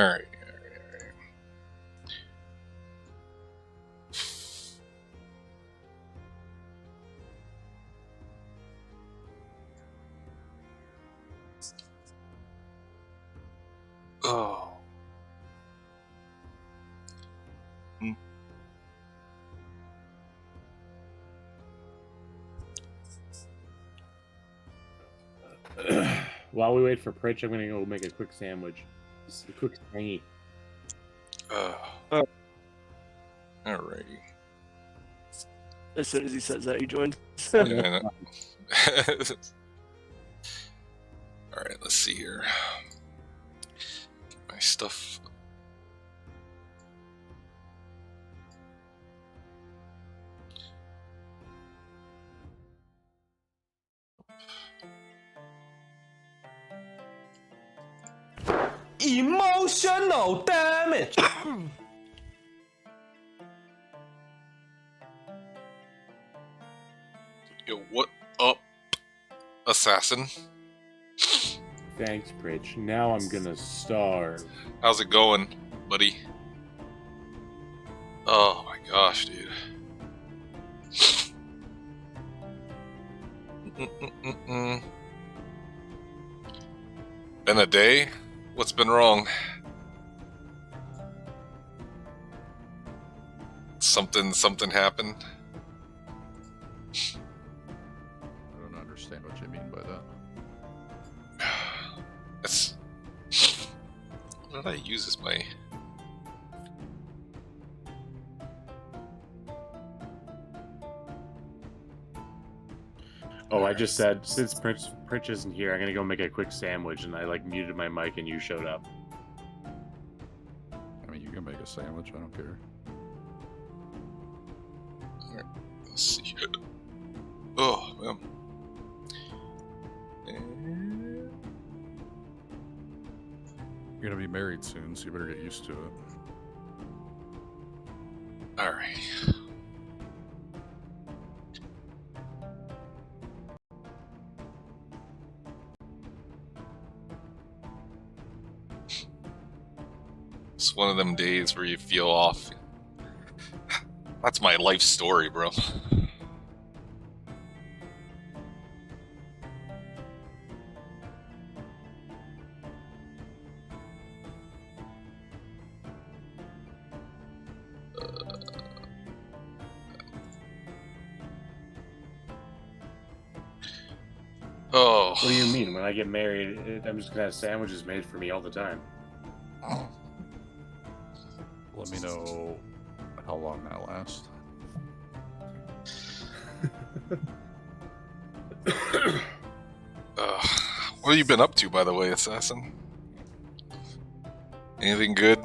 Alright. Oh. While we wait for Pritch, I'm gonna go make a quick sandwich. Just a quick thingy. Alrighty. As soon as he says that, he joins. Yeah, Alright, let's see here. Get my stuff. Emotional damage. Yo, what up, assassin? Thanks, Pritch. Now I'm gonna starve. How's it going, buddy? Oh my gosh, dude. Been a day? What's been wrong? Something happened? I don't understand what you mean by that. That's... What did I use as my... Oh, I just said, since Pritch isn't here, I'm gonna go make a quick sandwich, and I, muted my mic and you showed up. I mean, you can make a sandwich, I don't care. Alright, let's see. Oh, man. You're gonna be married soon, so you better get used to it. Alright. It's one of them days where you feel off. That's my life story, bro. Oh. What do you mean? When I get married, I'm just gonna have sandwiches made for me all the time. Let me know how long that lasts. What have you been up to, by the way, Assassin? Anything good?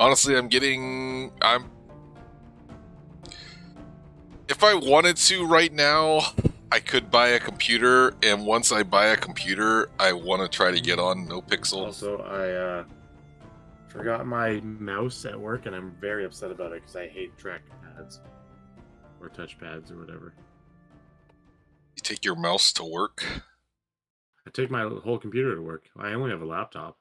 Honestly, if I wanted to right now, I could buy a computer, and once I buy a computer, I want to try to get on NoPixel. Also, I forgot my mouse at work, and I'm very upset about it because I hate track pads or touch pads or whatever. You take your mouse to work? I take my whole computer to work. I only have a laptop.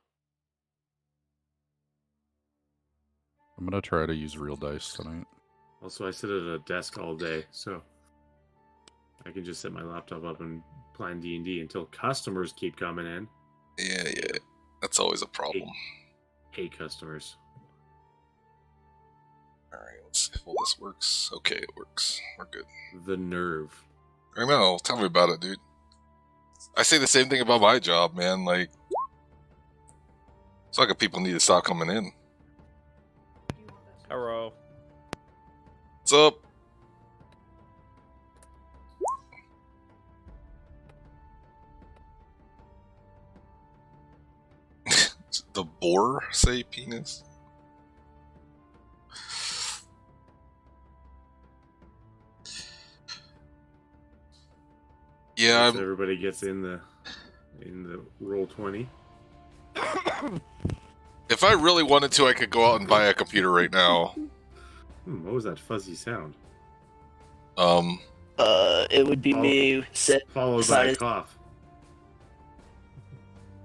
I'm gonna try to use real dice tonight. Also, I sit at a desk all day, so I can just set my laptop up and play D&D until customers keep coming in. Yeah, that's always a problem. Hate customers. Alright, let's see if all this works. Okay, it works. We're good. The nerve. I know, tell me about it, dude. I say the same thing about my job, man. Like, it's like people need to stop coming in. Hello. What's up? The boar say penis? Yeah, So everybody gets in the roll 20. if I really wanted to, I could go out and buy a computer right now. What was that fuzzy sound? It would be me Followed by a decided. cough.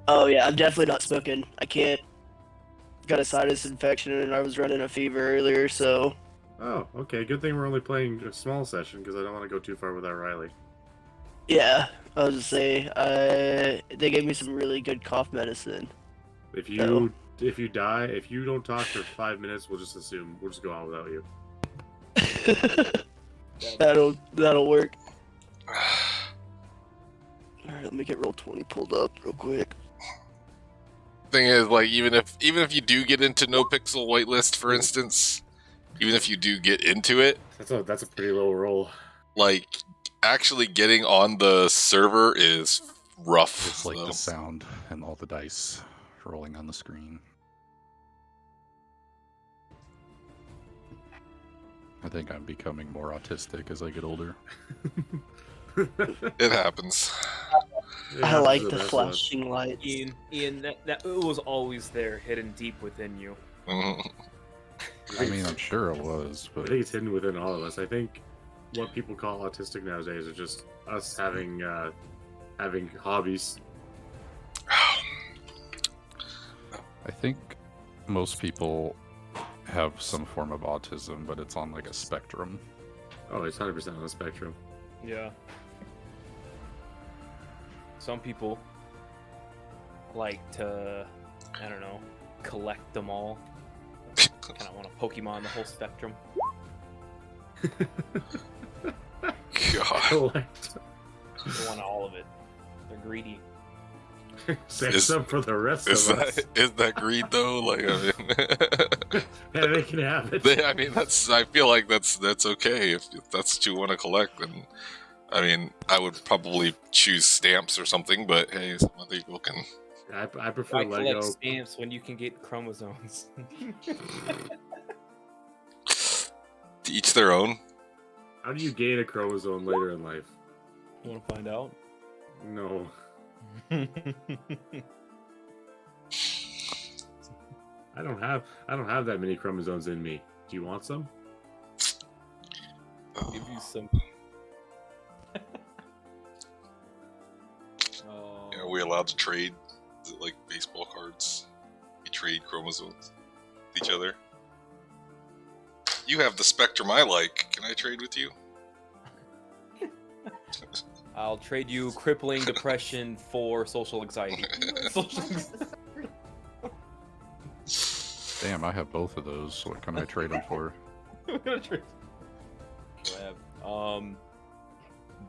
Oh yeah, I'm definitely not smoking. I can't. Got a sinus infection and I was running a fever earlier, so Oh, okay. Good thing we're only playing a small session because I don't want to go too far without Riley. yeah. I was just say, they gave me some really good cough medicine. If you die, if you don't talk for 5 minutes, we'll just assume we'll just go on without you. that'll work. All right, let me get roll 20 pulled up real quick. Thing is, like, even if you do get into no pixel whitelist, for instance, even if you do get into it, That's a pretty low roll. like, actually getting on the server is rough. It's like though. the sound and all the dice rolling on the screen. I think I'm becoming more autistic as I get older. It happens. I like the best of us. flashing lights. Ian, that it was always there, hidden deep within you. Mhm. I mean, I'm sure it was, I but think it's hidden within all of us. I think what people call autistic nowadays are just us having hobbies. I think most people have some form of autism, but it's on like a spectrum. Oh, it's 100% on the spectrum. Yeah. Some people like to, I don't know, collect them all. Kind of want to Pokemon the whole spectrum. God. Collect. They want all of it. They're greedy. Save Is- some for the rest of us. Is that greed though? Like, I mean, Yeah, they can have it. I mean, I feel like that's okay if that's what you want to collect. Then, I mean, I would probably choose stamps or something. But hey, some other people can. I prefer I Lego. collect stamps when you can get chromosomes. To each their own. How do you gain a chromosome later in life? You want to find out? No. I don't have that many chromosomes in me. Do you want some? Give you some. Are we allowed to trade? Is it like baseball cards? We trade chromosomes with each other. You have the spectrum I like. Can I trade with you? I'll trade you crippling depression for social anxiety. Damn, I have both of those. What can I trade them for?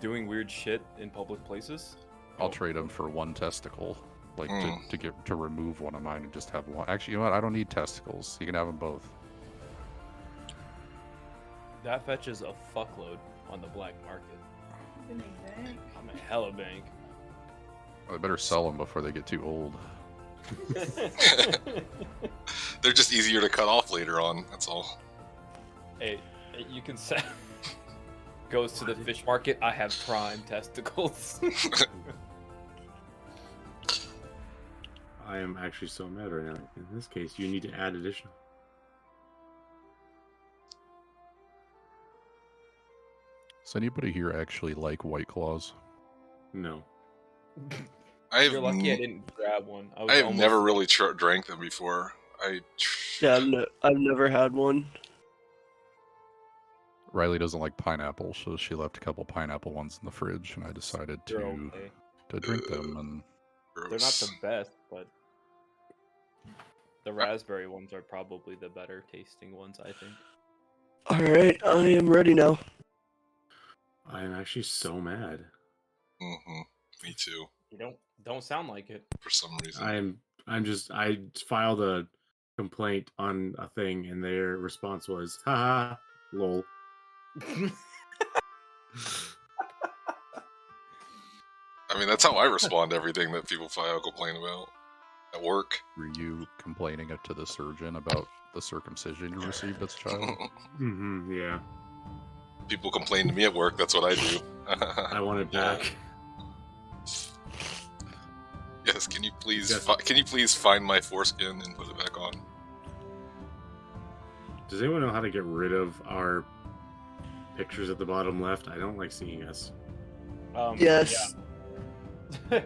Doing weird shit in public places. I'll trade them for one testicle, like Mm. to remove one of mine and just have one. Actually, you know what? I don't need testicles. You can have them both. That fetches a fuckload on the black market. I'm a hella bank. I better sell them before they get too old. They're just easier to cut off later on. That's all. Hey, you can say. Goes to the fish market. I have prime testicles. I am actually so mad right now. In this case, you need to add additional. Does anybody here actually like White Claws? No. I've You're lucky I didn't grab one. I was I have almost- never really drank them before. Yeah, I've never had one. Riley doesn't like pineapple, so she left a couple pineapple ones in the fridge, and I decided They're to okay. drink them. And They're not the best, but the raspberry ones are probably the better tasting ones, I think. All right, I am ready now. I am actually so mad. Mm-hmm. Me too. You don't sound like it. For some reason. I filed a complaint on a thing and their response was, haha, lol. I mean, that's how I respond to everything that people file a complaint about. At work. Were you complaining it to the surgeon about the circumcision you received as a child? Yeah. People complain to me at work. That's what I do. I want it back. Yes. Can you please? Yes. Can you please find my foreskin and put it back on? Does anyone know how to get rid of our pictures at the bottom left? I don't like seeing us. Yes. Yeah.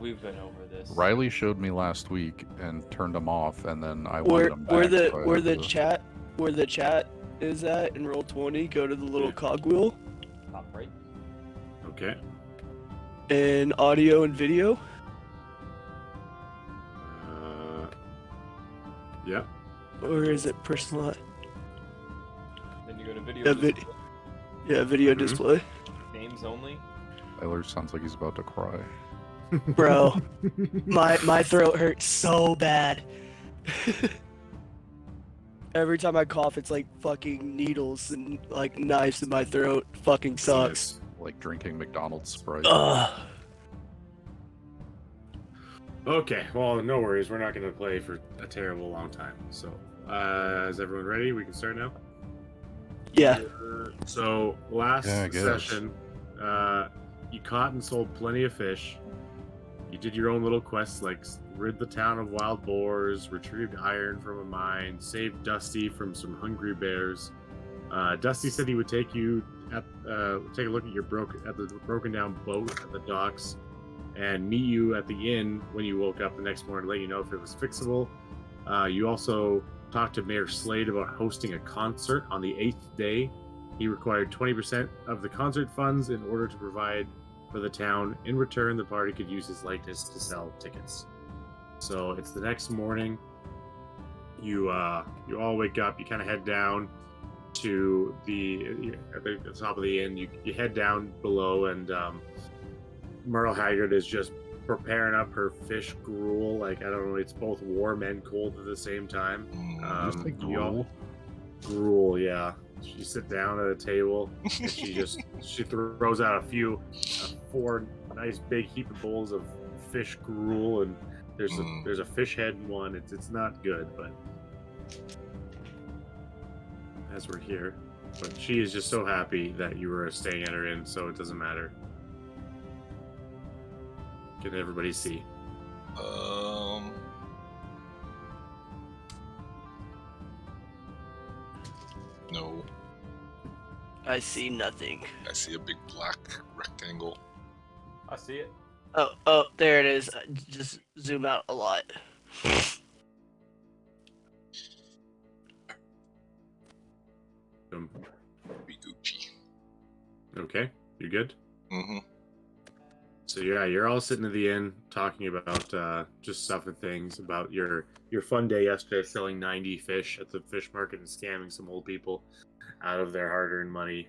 We've been over this. Riley showed me last week and turned them off, and then I Where wanted them back. where the chat is at in Roll20, go to the little cogwheel Top right. Okay. and audio and video. Yep. Or is it personal? Then you go to video. Yeah, display, video Mhm. display. names only. Tyler sounds like he's about to cry. Bro, my throat hurts so bad. Every time I cough, it's like fucking needles and like knives in my throat. Fucking sucks. Like drinking McDonald's Sprite. Ugh. Okay, well, no worries. We're not going to play for a terrible long time. So, is everyone ready? We can start now? Yeah. So, last Yeah, I guess. session, you caught and sold plenty of fish. You did your own little quests like rid the town of wild boars, retrieved iron from a mine, saved Dusty from some hungry bears. Dusty said he would take you take a look at your broken down boat at the docks and meet you at the inn when you woke up the next morning to let you know if it was fixable. You also talked to Mayor Slade about hosting a concert on the 8th day. He required 20% of the concert funds in order to provide for the town. In return, the party could use his likeness to sell tickets. So it's the next morning. You all wake up. You kind of head down to at the top of the inn. You head down below, and Myrtle Haggard is just preparing up her fish gruel. Like, I don't know, it's both warm and cold at the same time. Just like You all- gruel, yeah. She sit down at a table and she throws out four nice big heap of bowls of fish gruel, and there's a fish head in one. It's not good, but as we're here. But she is just so happy that you were staying at her inn, so it doesn't matter. Can everybody see? No. I see nothing. I see a big black rectangle. I see it. Oh, there it is. Just zoom out a lot. Be Gucci. Okay, you good? Mm-hmm. So yeah, you're all sitting at the inn talking about just stuff and things about your fun day yesterday, selling 90 fish at the fish market and scamming some old people out of their hard-earned money.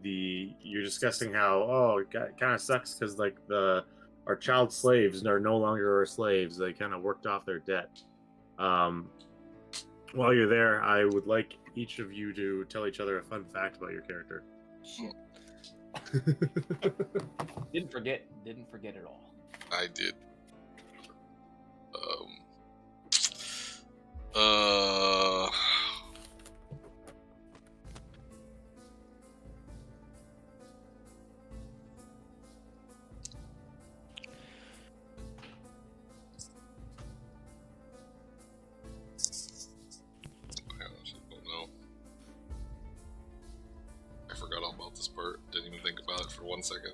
You're discussing how it kind of sucks because like our child slaves are no longer our slaves. They kind of worked off their debt. While you're there, I would like each of you to tell each other a fun fact about your character. Shit. Didn't forget it all. I did. I honestly don't know. I forgot all about this part. Didn't even think about it for 1 second.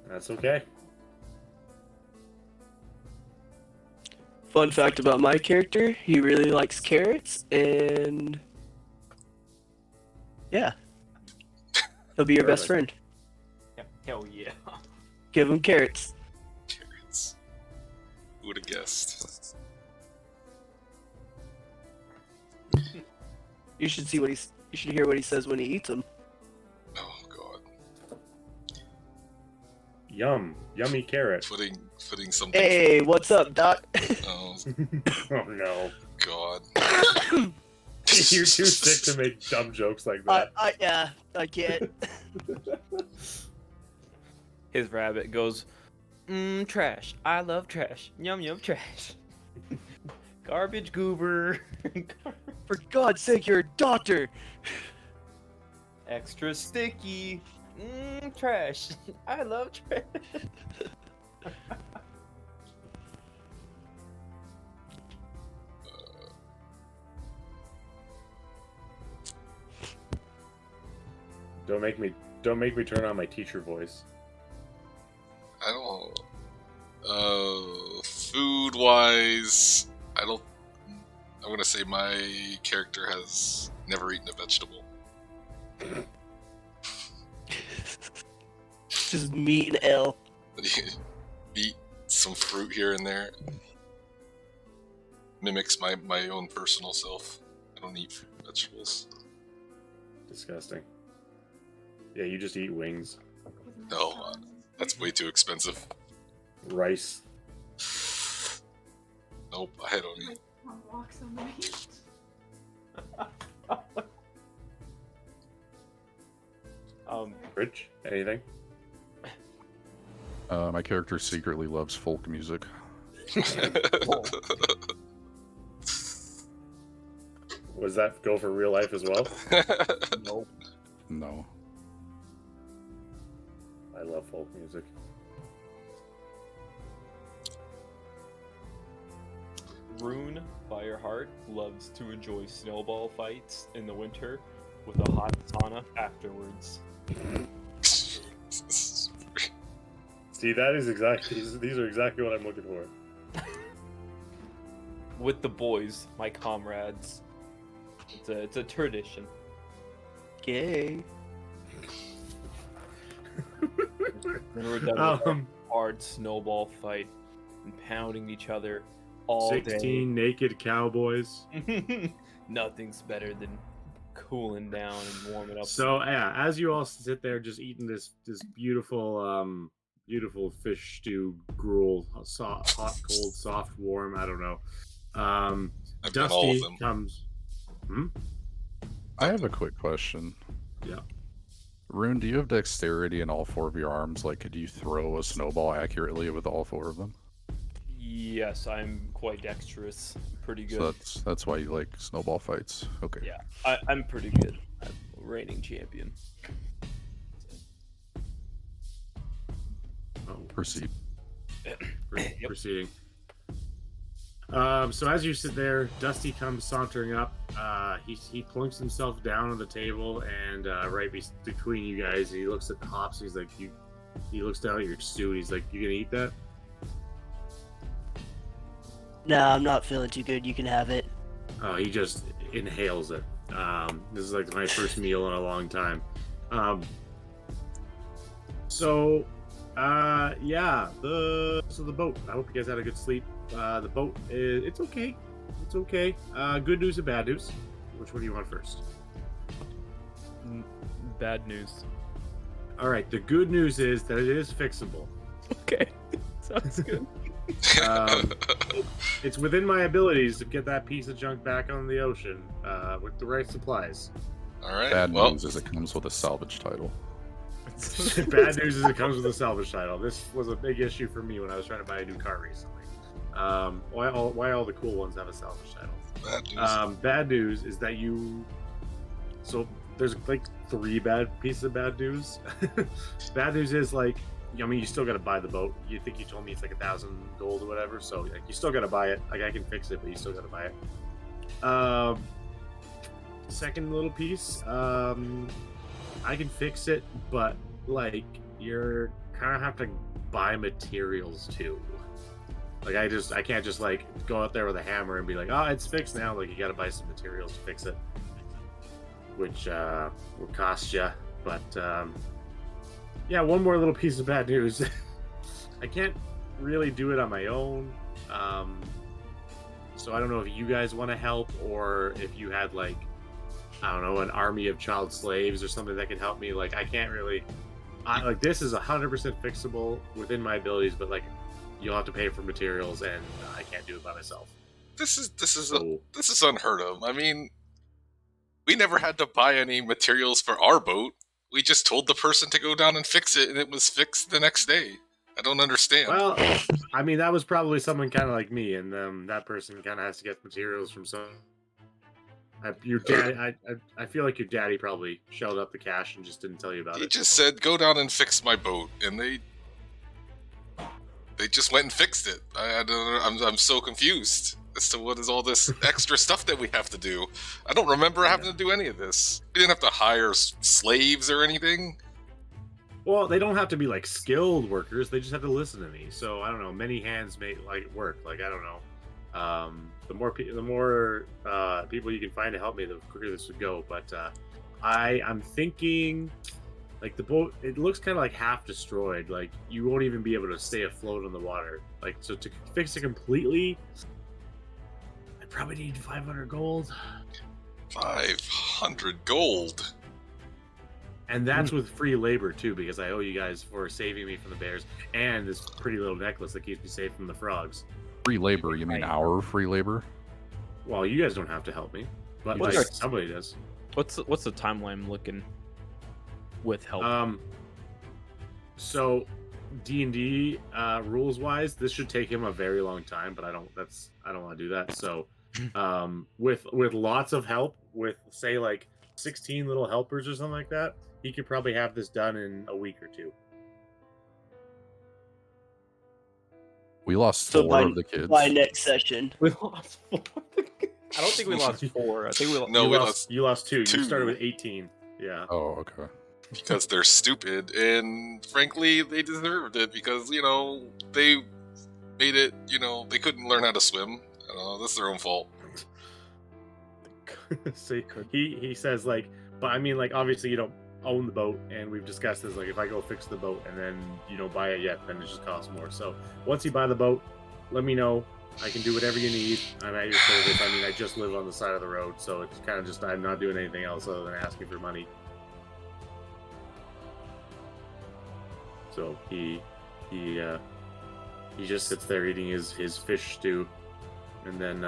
That's okay. Fun fact about my character, he really likes carrots, and yeah, he'll be your best friend. Hell yeah. Give him carrots. Carrots. Who would have guessed? You should see you should hear what he says when he eats them. Oh god. Yummy carrot. Putting something. Hey, what's up, Doc? Oh Oh no. god. You're too sick to make dumb jokes like that. I can't. His rabbit goes, Trash. I love trash. Yum yum trash. Garbage goober. For God's sake, you're a doctor. Extra sticky. Trash. I love trash. Don't make me turn on my teacher voice. I don't. Food wise, I'm gonna say my character has never eaten a vegetable. Just meat and L. Eat some fruit here and there. Mimics my own personal self. I don't eat vegetables. Disgusting. Yeah, you just eat wings. No, that's way too expensive. Rice. Nope, I don't eat. On walks on the beach. Rich? Anything? My character secretly loves folk music. Was that go for real life as well? Nope. No. I love folk music. Rune Fireheart loves to enjoy snowball fights in the winter with a hot sauna afterwards. See, that is exactly these are exactly what I'm looking for. With the boys, my comrades. It's a tradition. Gay. Then we're done with a hard snowball fight and pounding each other all 16 naked cowboys. day. Nothing's better than cooling down and warming up. So yeah, as you all sit there just eating this beautiful beautiful fish stew gruel, hot, cold, soft, warm, I don't know. I've done all of Dusty them. comes. I have a quick question. Yeah. Rune, do you have dexterity in all four of your arms? Like, could you throw a snowball accurately with all four of them? Yes, I'm quite dexterous. Pretty good. So that's why you like snowball fights. Okay. Yeah, I'm pretty good. I'm a reigning champion. Oh, Proceed. proceeding. So as you sit there, Dusty comes sauntering up. He plunks himself down on the table, and right between you guys, he looks at the hops. He's like, he looks down at your stew. And he's like, "You gonna eat that?" Nah, I'm not feeling too good. You can have it. He just inhales it. This is like my first meal in a long time. Yeah, the boat. I hope you guys had a good sleep. The boat it's okay. It's okay. Good news and bad news. Which one do you want first? Bad news. All right. The good news is that it is fixable. Okay, sounds good. It's within my abilities to get that piece of junk back on the ocean with the right supplies. All right. Bad well, news is it comes with a salvage title. Bad news is it comes with a salvage title. This was a big issue for me when I was trying to buy a new car recently. Why all the cool ones have a salvage title? bad news. Bad news is that so there's like 3 bad pieces of bad news. Bad news is like, I mean, you still got to buy the boat. You think you told me it's like 1,000 gold or whatever, so like, you still got to buy it. Like, I can fix it, but you still got to buy it. Second little piece, I can fix it, but like you're kind of have to buy materials too. Like I can't just like go out there with a hammer and be like, oh, it's fixed now. Like you got to buy some materials to fix it, which will cost you. But yeah, one more little piece of bad news. I can't really do it on my own. So I don't know if you guys want to help or if you had like, I don't know, an army of child slaves or something that could help me. Like I can't really, like this is 100% fixable within my abilities, but like you'll have to pay for materials and I can't do it by myself. This is unheard of. I mean, we never had to buy any materials for our boat. We just told the person to go down and fix it, and it was fixed the next day. I don't understand. Well, I mean, that was probably someone kind of like me, and that person kind of has to get materials from some. Your dad, I feel like your daddy probably shelled up the cash and just didn't tell you about He it. just said, "Go down and fix my boat," and they just went and fixed it. I don't know. I'm so confused as to what is all this extra stuff that we have to do. I don't remember having to do any of this. We didn't have to hire slaves or anything. Well, they don't have to be like skilled workers. They just have to listen to me. So I don't know. Many hands make like work. Like I don't know. The more people you can find to help me, the quicker this would go. But I'm thinking, like the boat, it looks kind of like half destroyed. Like you won't even be able to stay afloat on the water. Like so to fix it completely, I probably need 500 gold. 500 gold. And that's with free labor too, because I owe you guys for saving me from the bears and this pretty little necklace that keeps me safe from the frogs. Free labor? You mean our free labor? Well, you guys don't have to help me, but What's like, our- somebody does. What's the timeline looking with help? So D&D rules wise, this should take him a very long time, but I don't want to do that. So with lots of help, with say like 16 little helpers or something like that, he could probably have this done in a week or two. We lost So 4 of the kids. by next session. We lost 4. I don't think we lost 4. I think we lost. No, you lost 2. two. You started with 18. Yeah. Oh, okay. Because they're stupid, and frankly, they deserved it because, you know, they made it, you know, they couldn't learn how to swim. I don't know, that's their own fault. So he says like, but I mean like obviously you don't own the boat, and we've discussed this, like if I go fix the boat and then you don't buy it yet, then it just costs more. So once you buy the boat, let me know. I can do whatever you need. I'm at your service. I mean, I just live on the side of the road, so it's kind of just I'm not doing anything else other than asking for money. So he just sits there eating his fish stew, and then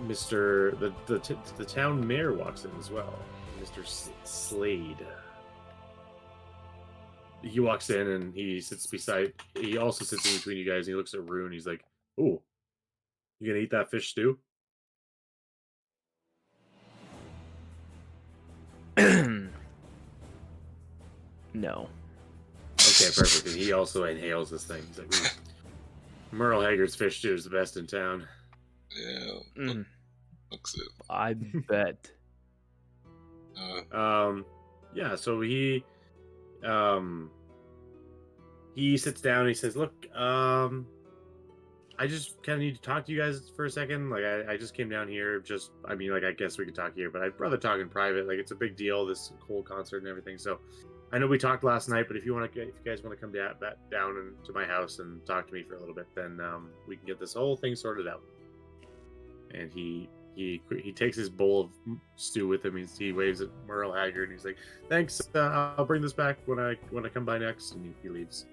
the town mayor walks in as well, Mr. Slade. He walks in and he also sits in between you guys, and he looks at Rue and he's like, "Oh, you gonna eat that fish stew?" No. Okay, perfect. And he also inhales this thing. He's like, Merle Haggard's fish stew is the best in town. Yeah, Mm, looks it. I bet. Yeah, so he sits down and he says, "Look, I just kind of need to talk to you guys for a second. Like, I just came down here. I mean, like, I guess we could talk here, but I'd rather talk in private. Like, it's a big deal, this whole concert and everything. So, I know we talked last night, but if you guys want to come down to my house and talk to me for a little bit, then we can get this whole thing sorted out." And he takes his bowl of stew with him. He waves at Merle Haggard and he's like, "Thanks. I'll bring this back when I come by next." And he leaves.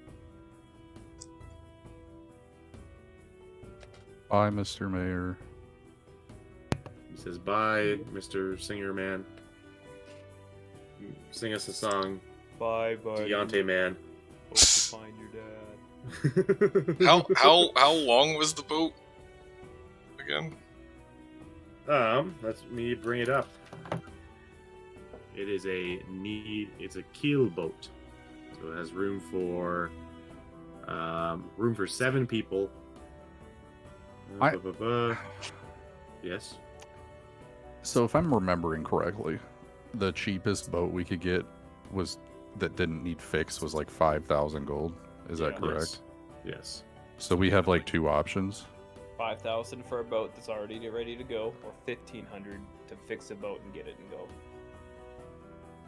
Bye, Mr. Mayor. He says, "Bye, Mr. Singer Man. Sing us a song, Bye, bye. Deontay Man." Hope you find your dad. How long was the boat again? Let me bring it up. It is it's a keel boat, so it has room for 7 people. Yes. So if I'm remembering correctly, the cheapest boat we could get that didn't need fix was like 5,000 gold. Is that correct? Yes. So we have like 2 options. 5,000 for a boat that's already ready to go, or 1,500 to fix a boat and get it and go.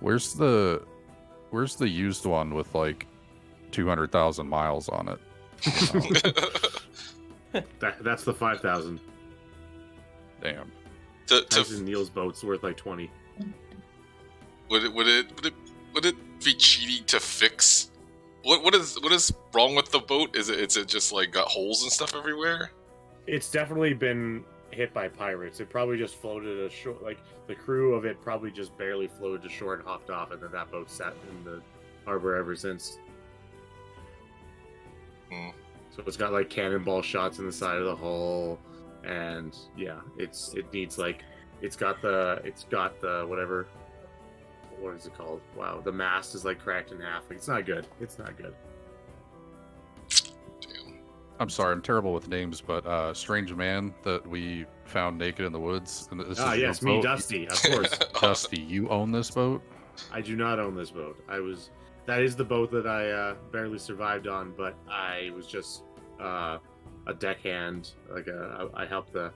Where's the used one with like 200,000 miles on it? That's the 5,000. Damn. Tyson Neal's boat's worth like 20. Would it be cheating to fix? What is wrong with the boat? Is it just like got holes and stuff everywhere? It's definitely been hit by pirates. It probably just floated ashore. Like the crew of it probably just barely floated to shore and hopped off, and then that boat sat in the harbor ever since. Mm. So it's got like cannonball shots in the side of the hull, and yeah, it needs like it's got the whatever, what is it called? Wow, the mast is like cracked in half. Like, it's not good. It's not good. Damn. I'm sorry, I'm terrible with names, but strange man that we found naked in the woods. And this is your Yes, me, boat. Dusty, of course. Dusty, you own this boat? I do not own this boat. That is the boat that I barely survived on, but I was just a deckhand. Like I helped the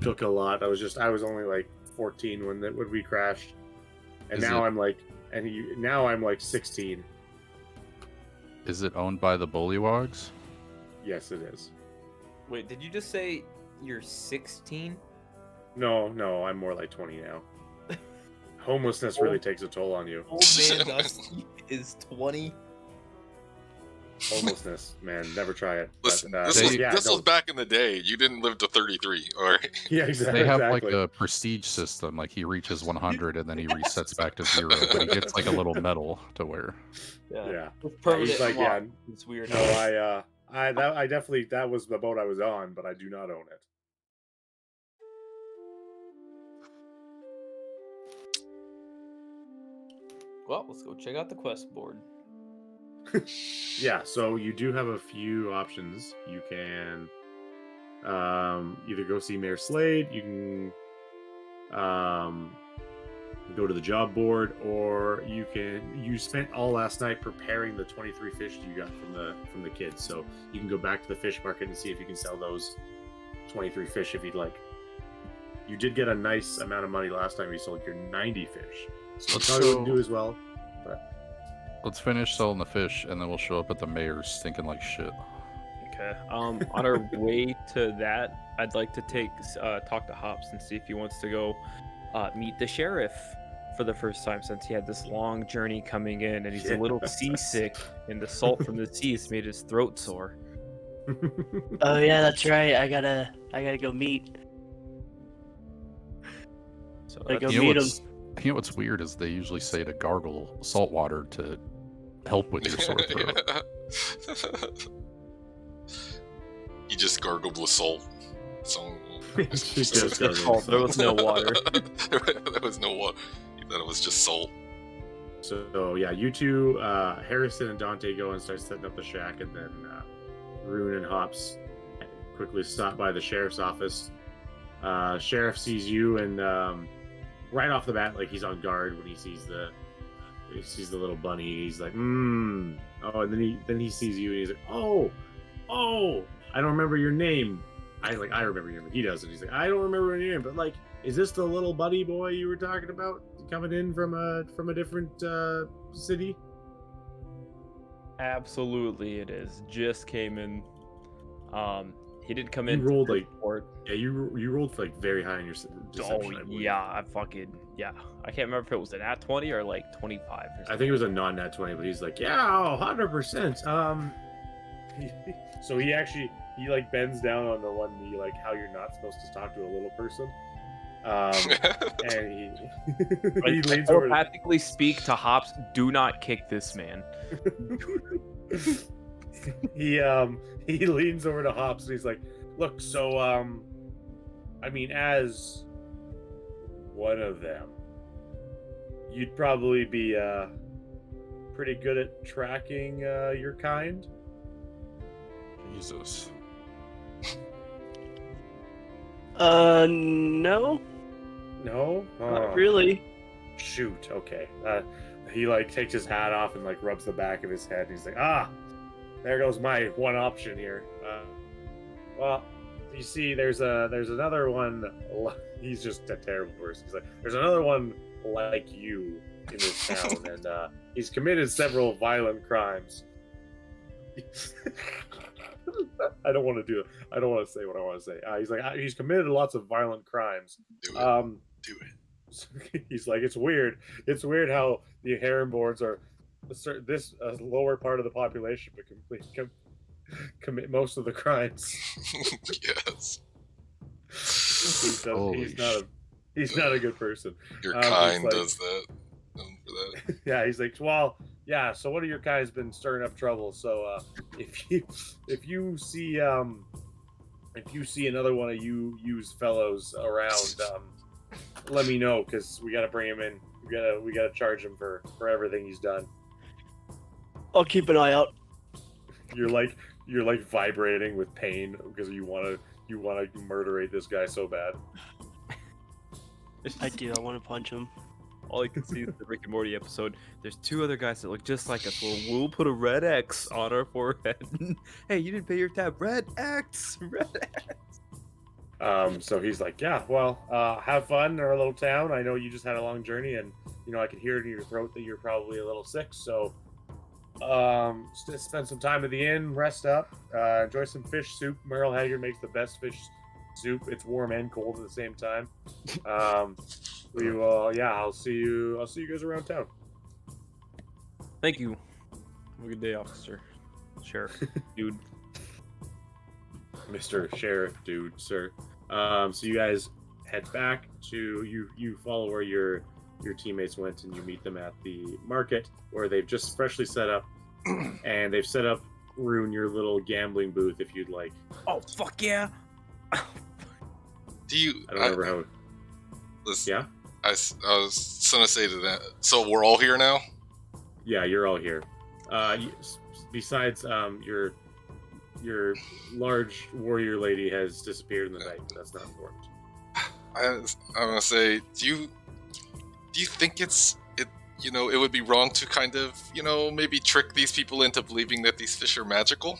cook a lot. I was only like 14 when we crashed, and now I'm like 16. Is it owned by the Bullywogs? Yes, it is. Wait, did you just say you're 16? No, I'm more like 20 now. Homelessness really takes a toll on you. Old man Dusty is 20. Homelessness, man, never try it. Listen, But, this was back in the day. You didn't live to 33, all right? Yeah, exactly. They have like a prestige system. Like he reaches 100 and then he resets back to 0, but he gets like a little medal to wear. Yeah. Permanent He's like, unlock. yeah, It's weird. no, I definitely, that was the boat I was on, but I do not own it. Well, let's go check out the quest board. Yeah, so you do have a few options. You can either go see Mayor Slade, you can go to the job board, or you spent all last night preparing the 23 fish you got from the kids, so you can go back to the fish market and see if you can sell those 23 fish if you'd like. You did get a nice amount of money last time you sold your 90 fish, so you probably wouldn't do as well, but Let's finish selling the fish, and then we'll show up at the mayor's stinking like shit. Okay. On our way to that, I'd like to talk to Hops and see if he wants to go meet the sheriff for the first time since he had this long journey coming in, and he's a little seasick, and the salt from the seas made his throat sore. Oh yeah, that's right. I gotta go meet. So Like, that's- go meet him. You know what's weird is they usually say to gargle salt water to help with your sore throat. He just gargled with salt. So there was no water. There was no water. He thought it was just salt. So yeah, you two, Harrison and Dante go and start setting up the shack, and then Rune and Hops quickly stop by the sheriff's office. Sheriff sees you, and right off the bat, like, he's on guard when he sees the little bunny. He's like, oh, and then he sees you, and he's like, oh, I don't remember your name. I remember your name. He doesn't. He's like, I don't remember your name, but like, is this the little buddy boy you were talking about coming in from a different city? Absolutely, it is. Just came in. He didn't come in. You rolled like port. Yeah, you rolled for like very high on your deception. I believe. Yeah, I can't remember if it was an at 20 or like 25. Or something. I think it was a non-nat 20, but he's like, yeah, 100%. So he like bends down on the one knee, like how you're not supposed to talk to a little person. And he leans over. Telepathically speak to Hops. Do not kick this man. He leans over to Hops and he's like, look, so I mean, as one of them, you'd probably be pretty good at tracking your kind. Jesus. No, No, not really. Shoot. Okay. He like takes his hat off and like rubs the back of his head. And he's like, there goes my one option here. Well, you see, there's another one. He's just a terrible person. He's like, there's another one like you in this town, and he's committed several violent crimes. I don't want to do it. I don't want to say what I want to say. He's like, he's committed lots of violent crimes. Do it. Do it. He's like, it's weird. It's weird how the Herrenborns are this lower part of the population, but commit most of the crimes. Yes. He's not a good person. Your kind like, does that. For that. Yeah, he's like, well, yeah. So one of your guys been stirring up trouble. So if you see another one of you fellows around, let me know because we gotta bring him in. We gotta charge him for everything he's done. I'll keep an eye out. You're like vibrating with pain because you wanna murderate this guy so bad. I do. I want to punch him. All you can see is the Rick and Morty episode. There's two other guys that look just like us. Well, we'll put a red X on our forehead. Hey, you didn't pay your tab. Red X. Red X. So he's like, yeah, well, have fun in our little town. I know you just had a long journey, and I can hear it in your throat that you're probably a little sick. So, spend some time at the inn, rest up, enjoy some fish soup. Merle Haggard makes the best fish soup. It's warm and cold at the same time. We will, yeah. I'll see you guys around town. Thank you. Have a good day, officer. Sheriff, dude. Mr. Sheriff, dude, sir. So you guys head back to you follow where your teammates went, and you meet them at the market where they've just freshly set up, and they've set up Rune your little gambling booth if you'd like. Oh fuck yeah! Do you? I don't remember how. Listen, Yeah. I was gonna say to that. So we're all here now. Yeah, you're all here. Besides, your large warrior lady has disappeared in the night, but that's not important. I'm gonna say, do you think it would be wrong to kind of maybe trick these people into believing that these fish are magical?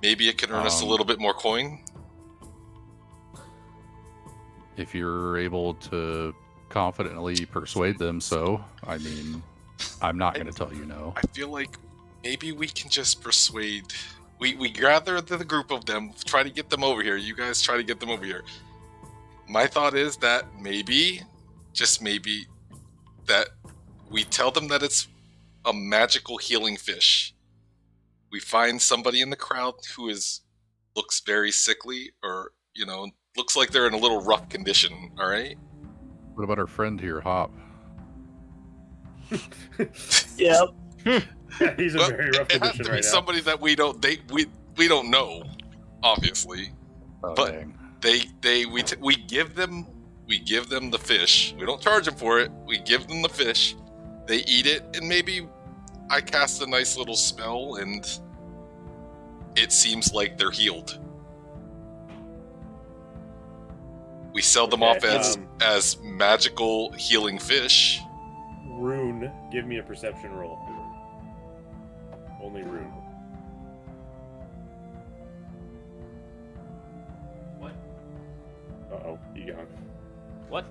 Maybe it can earn us a little bit more coin. If you're able to confidently persuade them, so I mean, I'm not going to tell you no. I feel like maybe we can just persuade. We gather the group of them, try to get them over here. You guys try to get them over here. My thought is that maybe, just maybe, that we tell them that it's a magical healing fish. We find somebody in the crowd who looks very sickly, or looks like they're in a little rough condition. All right. What about our friend here, Hop? Yep. He's in very rough It has condition to be right now. somebody that we don't know, obviously. Oh, But- dang. We give them the fish. We don't charge them for it. We give them the fish. They eat it, and maybe I cast a nice little spell, and it seems like they're healed. We sell them off Okay, as magical healing fish. Rune, give me a perception roll. Only Rune. What? Uh-oh, you gone. What?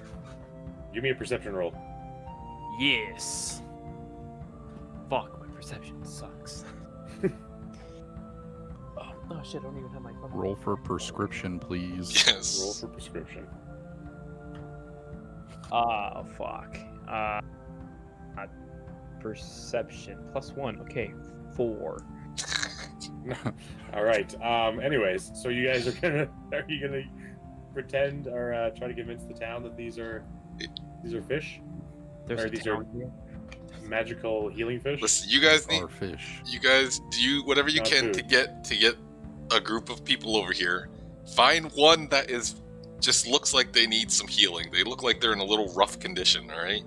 Give me a perception roll. Yes. Fuck, my perception sucks. Oh shit, I don't even have my fucking... Roll for prescription, please. Yes. Roll for prescription. Ah, fuck. Perception +1. Okay, 4. All right. Anyways, so you guys are you gonna pretend or try to convince the town that these are fish? There's Or a these town are- here. Magical healing fish? Listen, you guys need. Our fish. You guys do whatever you Not can food. to get a group of people over here. Find one that just looks like they need some healing. They look like they're in a little rough condition. All right.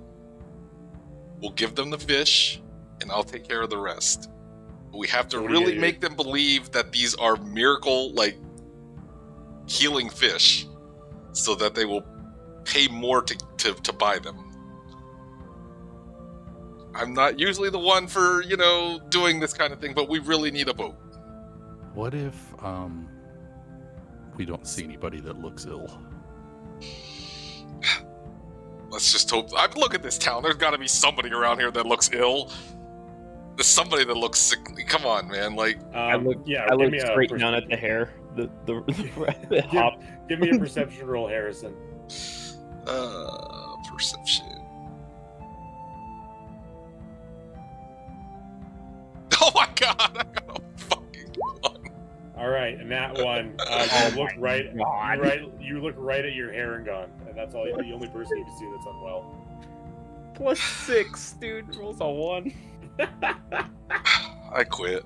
We'll give them the fish, and I'll take care of the rest. But we have to So what do you really do? make them believe that these are miracle healing fish, so that they will pay more to buy them. I'm not usually the one for doing this kind of thing, but we really need a boat. What if we don't see anybody that looks ill? Let's just hope. Look at this town. There's got to be somebody around here that looks ill. There's somebody that looks sickly. Come on, man. I look give me a straight down at the hair. The hop. Give me a perception roll, Harrison. Perception. Oh my god! I got a fucking one. All right, and that one, Oh you look my right, God. you look right at your hair and gone, and that's all. The only person you can see that's unwell. +6, dude. Rolls a 1. I quit.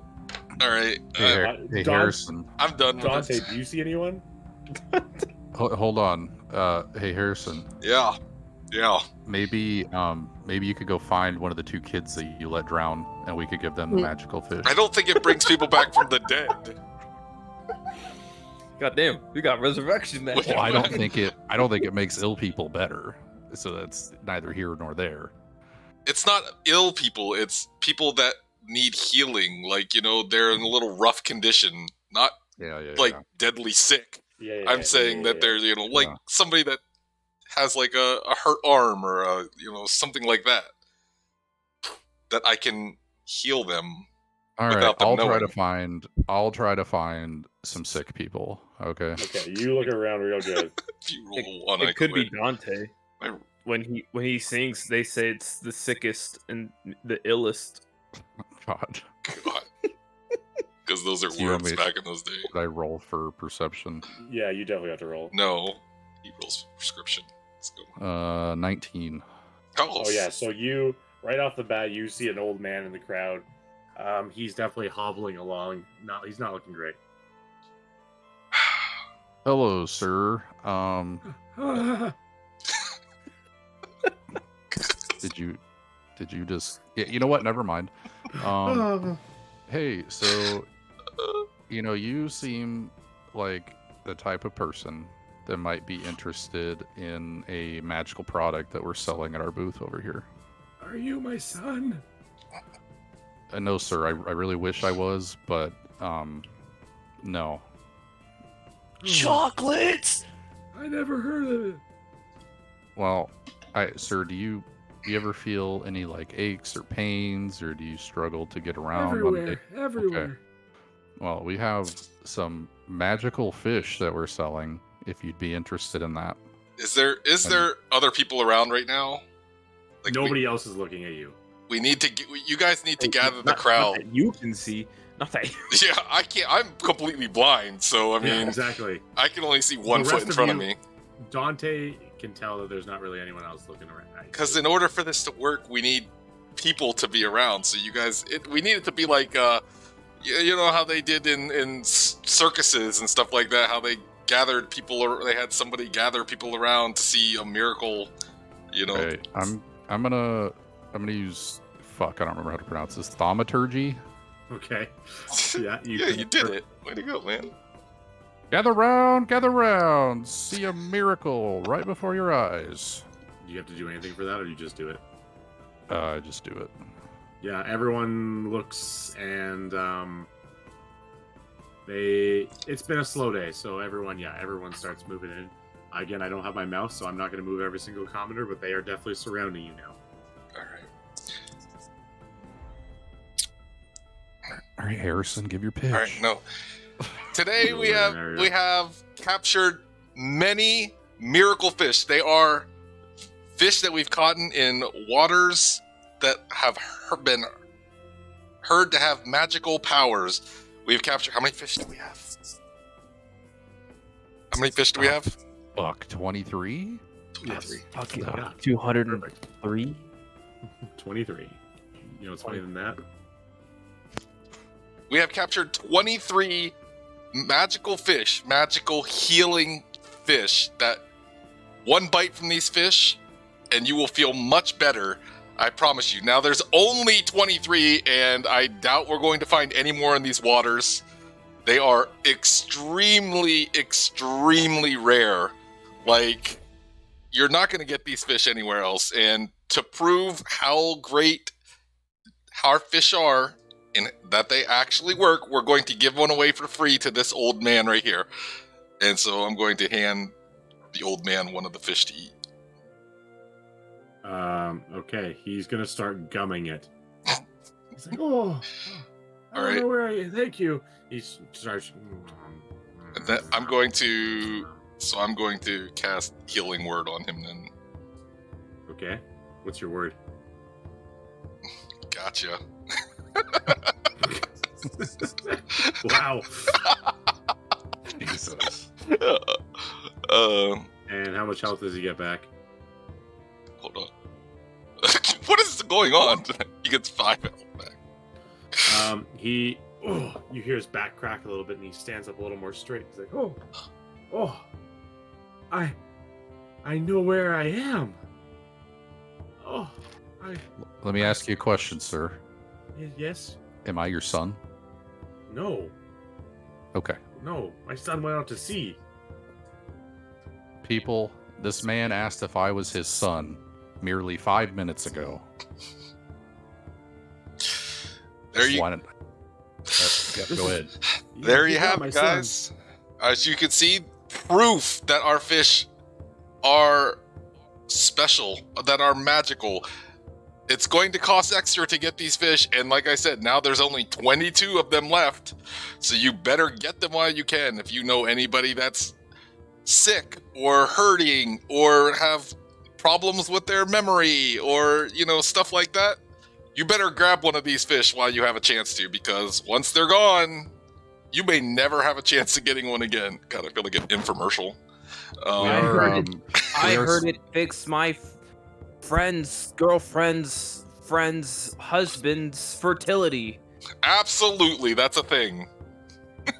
All right, Hey, Don- Harrison. I'm done with Dante, this. do you see anyone? Hold on. Hey, Harrison. Yeah. Maybe you could go find one of the 2 kids that you let drown, and we could give them the magical fish. I don't think it brings people back from the dead. God damn, we got resurrection man. Well, I don't think it makes ill people better. So that's neither here nor there. It's not ill people. It's people that need healing. Like, they're in a little rough condition, not Yeah. deadly sick. Yeah. I'm saying that they're, like somebody that has like a hurt arm or something like that. That I can heal them. All right, without them I'll knowing. try to find some sick people. Okay. Okay, you look around real good. If you roll a 1, I It could be quit. Dante. I- When he sings, they say it's the sickest and the illest. God. God. Because those are Do you want words me- back in those days. Did I roll for perception? Yeah, you definitely have to roll. No. He rolls for prescription. Let's go. 19. Oh yeah, so you right off the bat you see an old man in the crowd. He's definitely hobbling along. He's not looking great. Hello, sir. Did you just? Yeah, you know what? Never mind. Hey, so you seem like the type of person that might be interested in a magical product that we're selling at our booth over here. Are you my son? No, sir. I really wish I was, but no. Chocolates. I never heard of it. Well, sir, do you ever feel any like aches or pains, or do you struggle to get around? Everywhere. Well, we have some magical fish that we're selling. If you'd be interested in that. Is there other people around right now? Like Nobody else is looking at you. We need to. You guys need to gather the Not crowd. that you can see. Not that. Yeah, I can't. I'm completely blind, so I mean, Yeah, exactly. I can only see one The foot rest in of front of you- me. Dante can tell that there's not really anyone else looking around. Because in order for this to work, we need people to be around. So you guys, we need it to be like, you know how they did in circuses and stuff like that. How they gathered people, or they had somebody gather people around to see a miracle. Okay, I'm gonna use I don't remember how to pronounce this. Thaumaturgy. Okay. Yeah, You did it. Way to go, man. Gather round, see a miracle right before your eyes. Do you have to do anything for that, or you just do it? Just do it. Yeah, everyone looks, and it's been a slow day, so everyone starts moving in. Again, I don't have my mouse, so I'm not going to move every single commenter, but they are definitely surrounding you now. All right, Harrison, give your pitch. All right, no. Today we have captured many miracle fish. They are fish that we've caught in waters that have been heard to have magical powers. We've captured. How many fish do we have? How many fish do we have? Buck 23. 23. Okay, Yeah. 203. 23. You know what's funny than that? We have captured 23 magical fish, magical healing fish. That one bite from these fish, and you will feel much better. I promise you. Now, there's only 23, and I doubt we're going to find any more in these waters. They are extremely, extremely rare. Like, you're not going to get these fish anywhere else. And to prove how great our fish are, and that they actually work, we're going to give one away for free to this old man right here. And so I'm going to hand the old man one of the fish to eat. Okay, he's gonna start gumming it. He's like, "Oh, I don't All right. know where I am. Thank you." He starts. And then I'm going to cast Healing Word on him then. Okay, what's your word? Gotcha. Wow. Jesus. Um, And how much health does he get back? hold on. going on? He gets 5 health back. You hear his back crack a little bit, and he stands up a little more straight. He's like, I know where I am. Let me ask you a question, sir. Yes? Am I your son? No. Okay. No, my son went out to sea. People, this man asked if I was his son merely 5 minutes ago. There you go ahead. There you have it, guys. As you can see, proof that our fish are special, that are magical. It's going to cost extra to get these fish, and like I said, now there's only 22 of them left, so you better get them while you can. If you know anybody that's sick or hurting or have problems with their memory or, stuff like that, you better grab one of these fish while you have a chance to, because once they're gone, you may never have a chance of getting one again. God, I feel like an infomercial. I heard it fixed my friends, girlfriends, friends, husbands' fertility. Absolutely, that's a thing.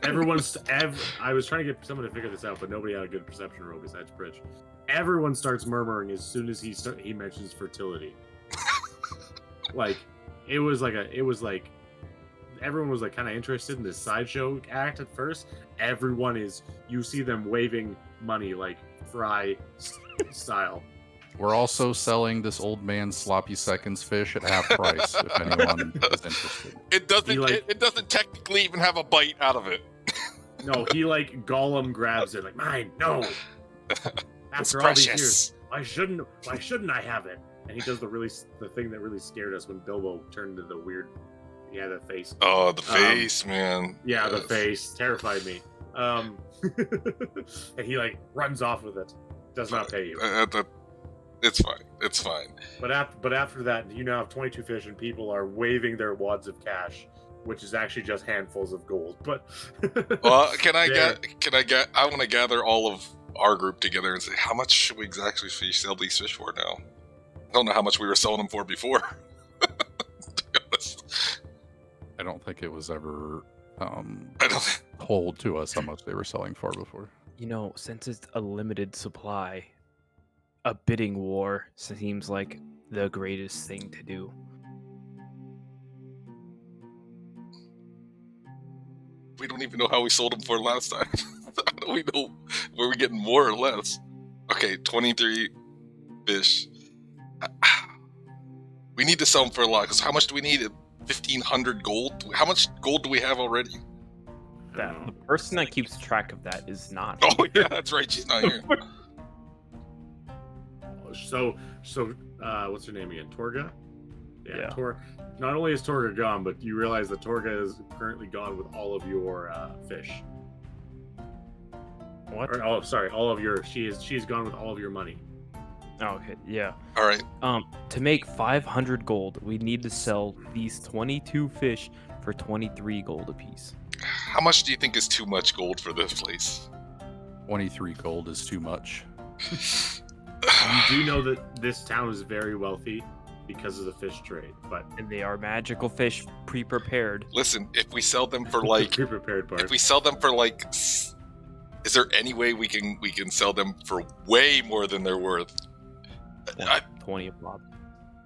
I was trying to get someone to figure this out, but nobody had a good perception roll besides Bridge. Everyone starts murmuring as soon as he mentions fertility. It was like everyone was kind of interested in this sideshow act at first. You see them waving money like Fry style. We're also selling this old man's sloppy seconds fish at half price if anyone is interested. It doesn't technically even have a bite out of it. No, he Gollum grabs it like, mine, no. After all precious. These years, why shouldn't I have it? And he does the thing that really scared us when Bilbo turned into the weird, the face. Oh, the face, man. Yeah, yes. The face terrified me. And he runs off with it. Does not pay you. It's fine. It's fine. But after that, you now have 22 fish, and people are waving their wads of cash, which is actually just handfuls of gold. But well, I want to gather all of our group together and say, how much should we exactly sell these fish for now? I don't know how much we were selling them for before. To be honest. I don't think it was ever told to us how much they were selling for before. Since it's a limited supply, a bidding war seems like the greatest thing to do. We don't even know how we sold them for last time. How do we know were we getting more or less? Okay, 23 fish. We need to sell them for a lot, because how much do we need? 1,500 gold? How much gold do we have already? The person that keeps track of that is not. Oh, yeah, that's right. She's not here. So, what's her name again? Torga? Yeah. Not only is Torga gone, but you realize that Torga is currently gone with all of your fish. What? All of your. She's gone with all of your money. Oh, okay, yeah. All right. To make 500 gold, we need to sell these 22 fish for 23 gold apiece. How much do you think is too much gold for this place? 23 gold is too much. You do know that this town is very wealthy because of the fish trade, and they are magical fish, pre-prepared. Listen, if we sell them for pre-prepared part. If we sell them for is there any way we can sell them for way more than they're worth? 20 a pop.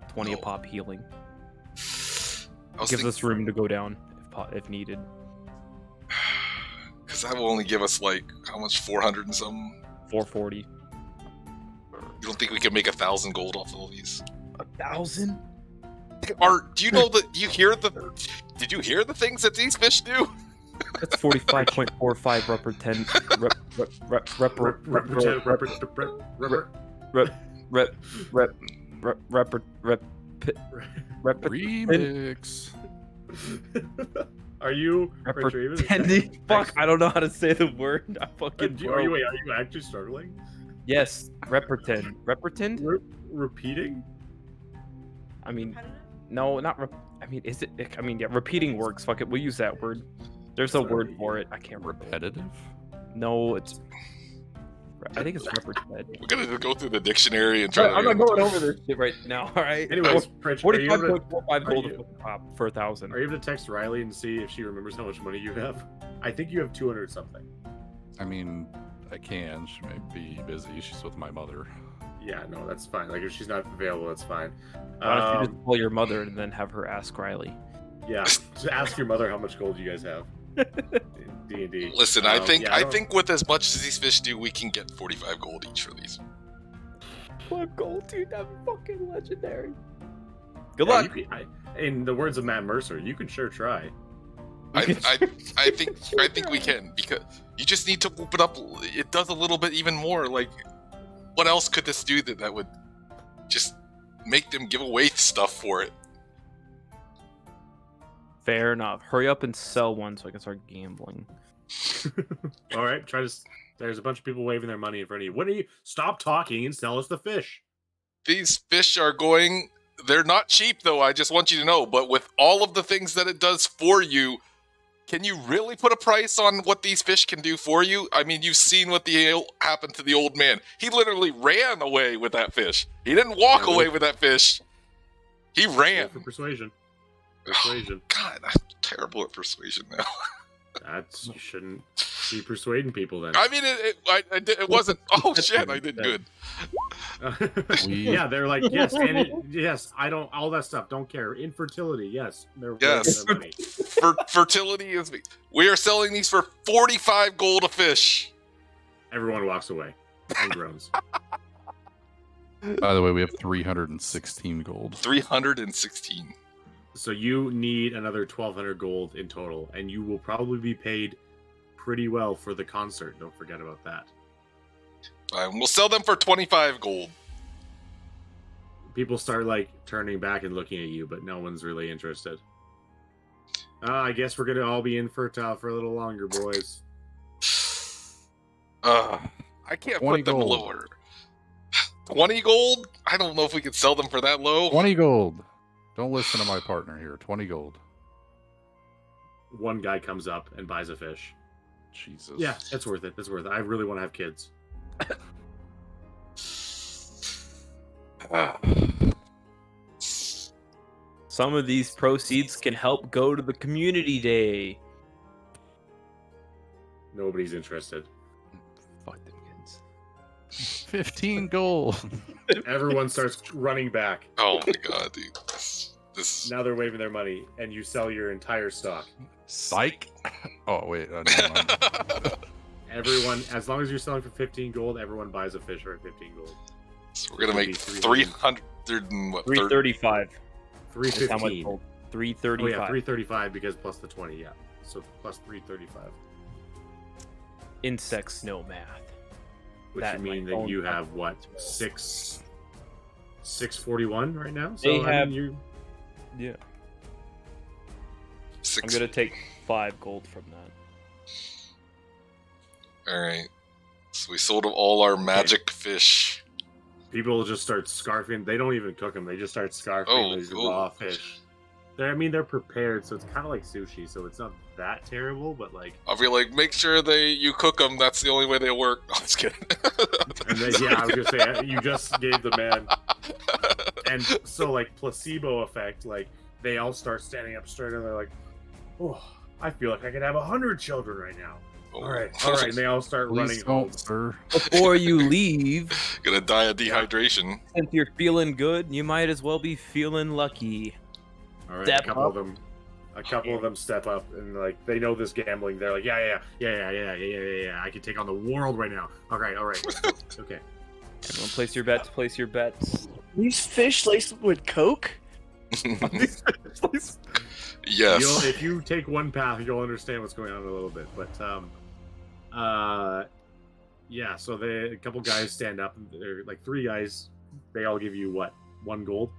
20 a pop healing. Gives us room to go down if needed. Because that will only give us how much? 400 and something? 440. You don't think we can make 1,000 gold off of all these? 1,000? Do you know that you hear did you hear the things that these fish do? That's 45.45 rep per 10 remix. Are you pretending? Fuck, I don't know how to say the word. I fucking are you actually struggling? Yes, repertend. Repeating? I mean, no, not is it? I mean, yeah, repeating works. Fuck it, we'll use that word. There's a word for it. I can't remember. Repetitive? No, it's I think it's represented. We're gonna go through the dictionary and try to. I'm not going over this shit right now. All right. Anyways, Pritch, are you able to 45.45 gold you- for 1,000. are you able to text Riley and see if she remembers how much money you have? I think you have 200 something. I mean, I can. She may be busy. She's with my mother. Yeah, no, that's fine. Like if she's not available, that's fine. Why don't you just call your mother and then have her ask Riley? Yeah, just ask your mother how much gold you guys have. D&D. Listen, I think yeah, I don't- think with as much as these fish do, we can get 45 gold each for these. 5 gold, dude. That's fucking legendary. Good Yeah, luck. in the words of Matt Mercer, you can sure try. I think we can, because you just need to whoop it up. It does a little bit even more. Like, what else could this do that would just make them give away stuff for it? Fair enough. Hurry up and sell one so I can start gambling. All right, try to. There's a bunch of people waving their money in front of you. What are you? Stop talking and sell us the fish. These fish are going. They're not cheap, though. I just want you to know. But with all of the things that it does for you, can you really put a price on what these fish can do for you? I mean, you've seen what happened to the old man. He literally ran away with that fish. He didn't walk Yeah, away with that fish. He ran. Roll for persuasion. Persuasion. God, I'm terrible at persuasion now. You shouldn't be persuading people then. I mean, it wasn't. Oh shit, I did good. Yeah, they're like yes, and yes. I don't all that stuff. Don't care. Infertility, yes. They're Yes. their money. Fertility is. We are selling these for 45 gold a fish. Everyone walks away and groans. By the way, we have 316 gold. 316. So you need another 1,200 gold in total, and you will probably be paid pretty well for the concert. Don't forget about that. We'll sell them for 25 gold. People start like turning back and looking at you, but no one's really interested. I guess we're gonna all be infertile for a little longer, boys. I can't 20 put them gold. lower. 20 gold? I don't know if we could sell them for that low. 20 gold. Don't listen to my partner here. 20 gold. One guy comes up and buys a fish. Jesus. Yeah, it's worth it. It's worth it. I really want to have kids. Some of these proceeds can help go to the community day. Nobody's interested. Fuck them kids. 15 gold. Everyone starts running back. Oh my god, dude. This Now they're waving their money, and you sell your entire stock. Psych. Oh, wait. Never mind. Everyone, as long as you're selling for 15 gold, everyone buys a fish for 15 gold. So we're gonna make 300 and what? 335. That's how much 315. gold. Oh 335. yeah, 335 because plus the 20. Yeah, so plus 335, Insects no math. which That would mean my that own you have what 641 right now. So They I have- mean, you Yeah. I'm Six. gonna take 5 gold from that. All right. So we sold all our magic fish. people just start scarfing. They don't even cook them. They just start scarfing Oh, these cool. raw fish. They're prepared, so it's kind of like sushi. So it's not that terrible, but like. I'll be like, make sure you cook them. That's the only way they work. No, I'm just kidding. And then, yeah, I was gonna say you just gave the man, and so like placebo effect, like they all start standing up straight, and they're like, "Oh, I feel like I could have 100 children right now." Oh. All right, and they all start running Please home. don't, sir. Before you leave, Gonna die of dehydration. since you're feeling good, you might as well be feeling lucky. All right, Step a couple up. of them step up, and like they know this gambling. They're like, yeah. I can take on the world right now. All right, let's go. Okay. Everyone, place your bets. Place your bets. These fish laced with Coke? Yes. If you take one path, you'll understand what's going on a little bit. But yeah. So a couple guys stand up. They're like 3 guys. They all give you what? 1 gold.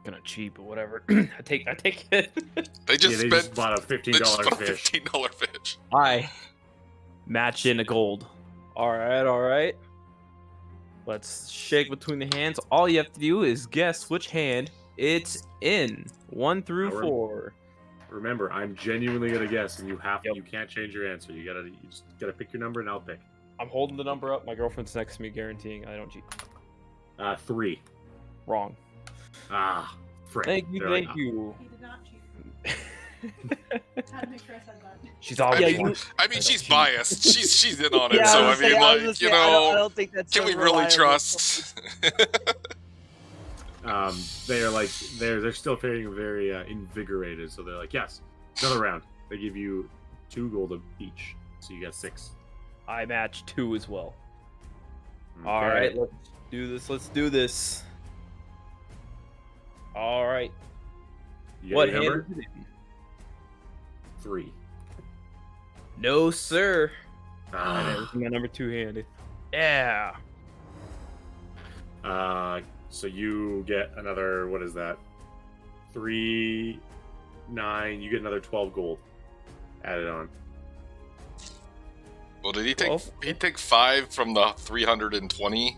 Gonna cheap or whatever. I take it. They just They spent just bought a $15 they just bought a fish. $15 fish. I match in a gold. All right. Let's shake between the hands. All you have to do is guess which hand it's in. 1 through Now 4. Remember, I'm genuinely gonna guess, and you Yep. can't change your answer. You just gotta pick your number, and I'll pick. I'm holding the number up. My girlfriend's next to me, guaranteeing I don't cheat. 3. Wrong. Ah, frick. Thank you, They're thank like, you. He did not cheat. Had to make sure I said that. She's always. Yeah, one. I mean, she's biased. She's in on it. Yeah, so I I was mean, saying- I was like, just you saying, I know, don't think that's can so we really reliable. trust? They are like they're still feeling very invigorated, so they're like, yes, another round. They give you 2 gold each, so you got 6. I match 2 as well. Okay. All right, let's do this. Let's do this. All right. You got What your hand number? is it in? 3. No, sir. Ah. This is my number 2 hand. Yeah. So you get another, what is that? 3, 9. You get another 12 gold added on. Well, did he take? 12? He take 5 from the 320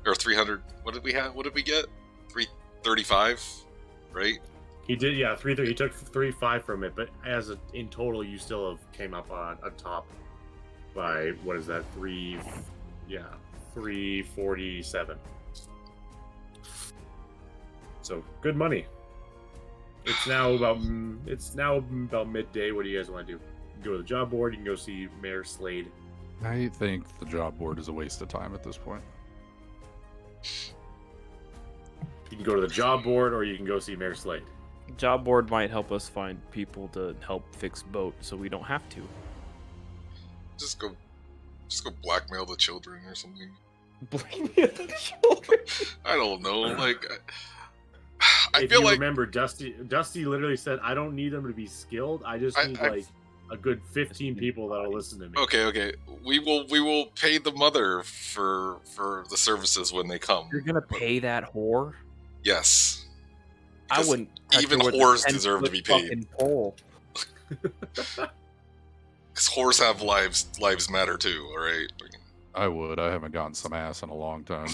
or 300? What did we have? What did we get? 335, right? He did, yeah. 3. He took 3, 5 from it, but in total, you still have came up on top by what is that? 347. So good money. It's now about midday. What do you guys want to do? You can go to the job board. You can go see Mayor Slade. I think the job board is a waste of time at this point. You can go to the job board, or you can go see Mayor Slade. Job board might help us find people to help fix boat, so we don't have to. Just go blackmail the children or something. Blame the children. I don't know. Like, I If feel you like remember, Dusty literally said, "I don't need them to be skilled. I just need like a good 15 people that'll listen to me." okay. We will pay the mother for the services when they come. You're gonna pay that whore? Yes. I Because wouldn't. touch even her with a whores deserve to 10-foot be paid. fucking pole. Because whores have lives. Lives matter too. All right. I would. I haven't gotten some ass in a long time.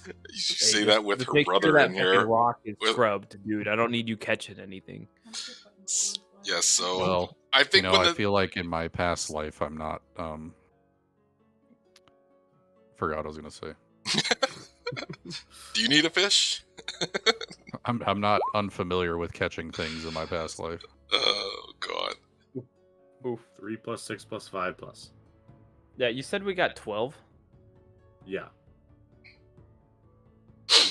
You say that with Just her make sure brother that in fucking here. rock is With- scrubbed, dude. I don't need you catching anything. Yes. So Well, I think when I the feel like in my past life, I'm not. Forgot what I was gonna say. do you need a fish? I'm not unfamiliar with catching things in my past life. Oh God. Oof. 3 plus 6 plus 5 plus. Yeah, you said we got 12. Yeah.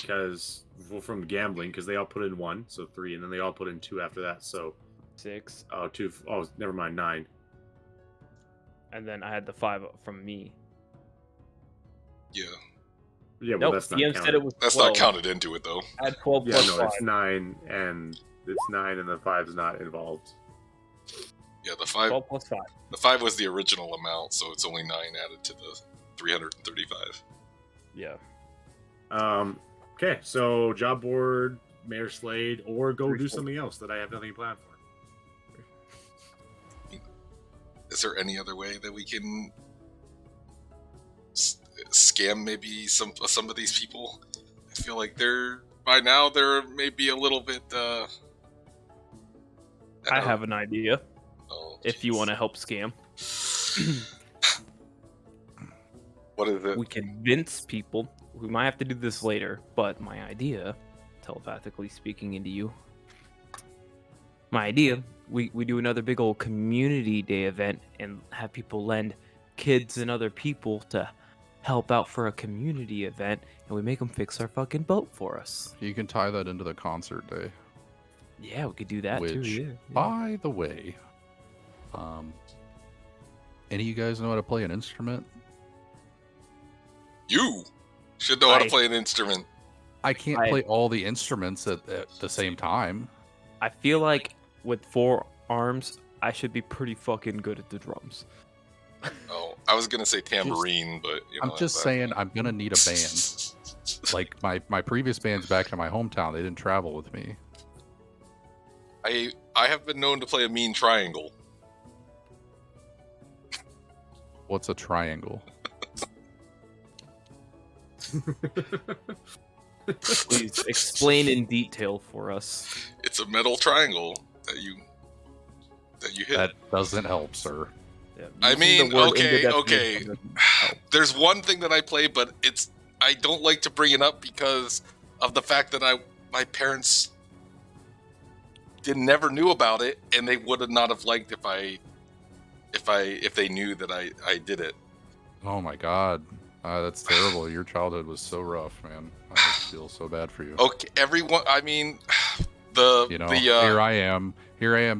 Because from gambling, because they all put in 1, so 3, and then they all put in 2 after that. So 6, 2. Oh, never mind, 9. and then I had the 5 from me. Yeah. Yeah, well, Nope, that's not DM counted. said it was 12. That's not counted into it though. I had 12 Yeah, plus no, 5. it's 9, and the 5 is not involved. Yeah, the 5. 12 plus 5. The 5 was the original amount, so it's only 9 added to the 335. Yeah. Okay, so job board, Mayor Slade, or go do 340. something else that I have nothing planned for. Is there any other way that we can scam maybe some of these people? I feel like they're maybe a little bit. I have an idea. Oh, If you jeez. want to help scam, What is it? we convince people. We might have to do this later, but my idea, telepathically speaking into you, my idea, we do another big old community day event and have people lend kids and other people to help out for a community event, and we make them fix our fucking boat for us. You can tie that into the concert day. Yeah, we could do that too. Which, Yeah. by the way, any of you guys know how to play an instrument? You should know how to I- play an instrument. I can't play all the instruments at the same time. I feel like with 4 arms, I should be pretty fucking good at the drums. Oh, I was gonna say tambourine, but you know, I'm just saying I'm gonna need a band. Like my previous bands back in my hometown, they didn't travel with me. I have been known to play a mean triangle. What's a triangle? Please explain in detail for us. It's a metal triangle that you hit. That doesn't help, sir. Yeah, I using mean, the word in the okay, definition okay. doesn't help. There's one thing that I play, but I don't like to bring it up because of the fact that my parents never knew about it, and they would have not have liked if they knew that I did it. Oh my god. That's terrible. Your childhood was so rough, man. I feel so bad for you. Okay, everyone. I mean, Here I am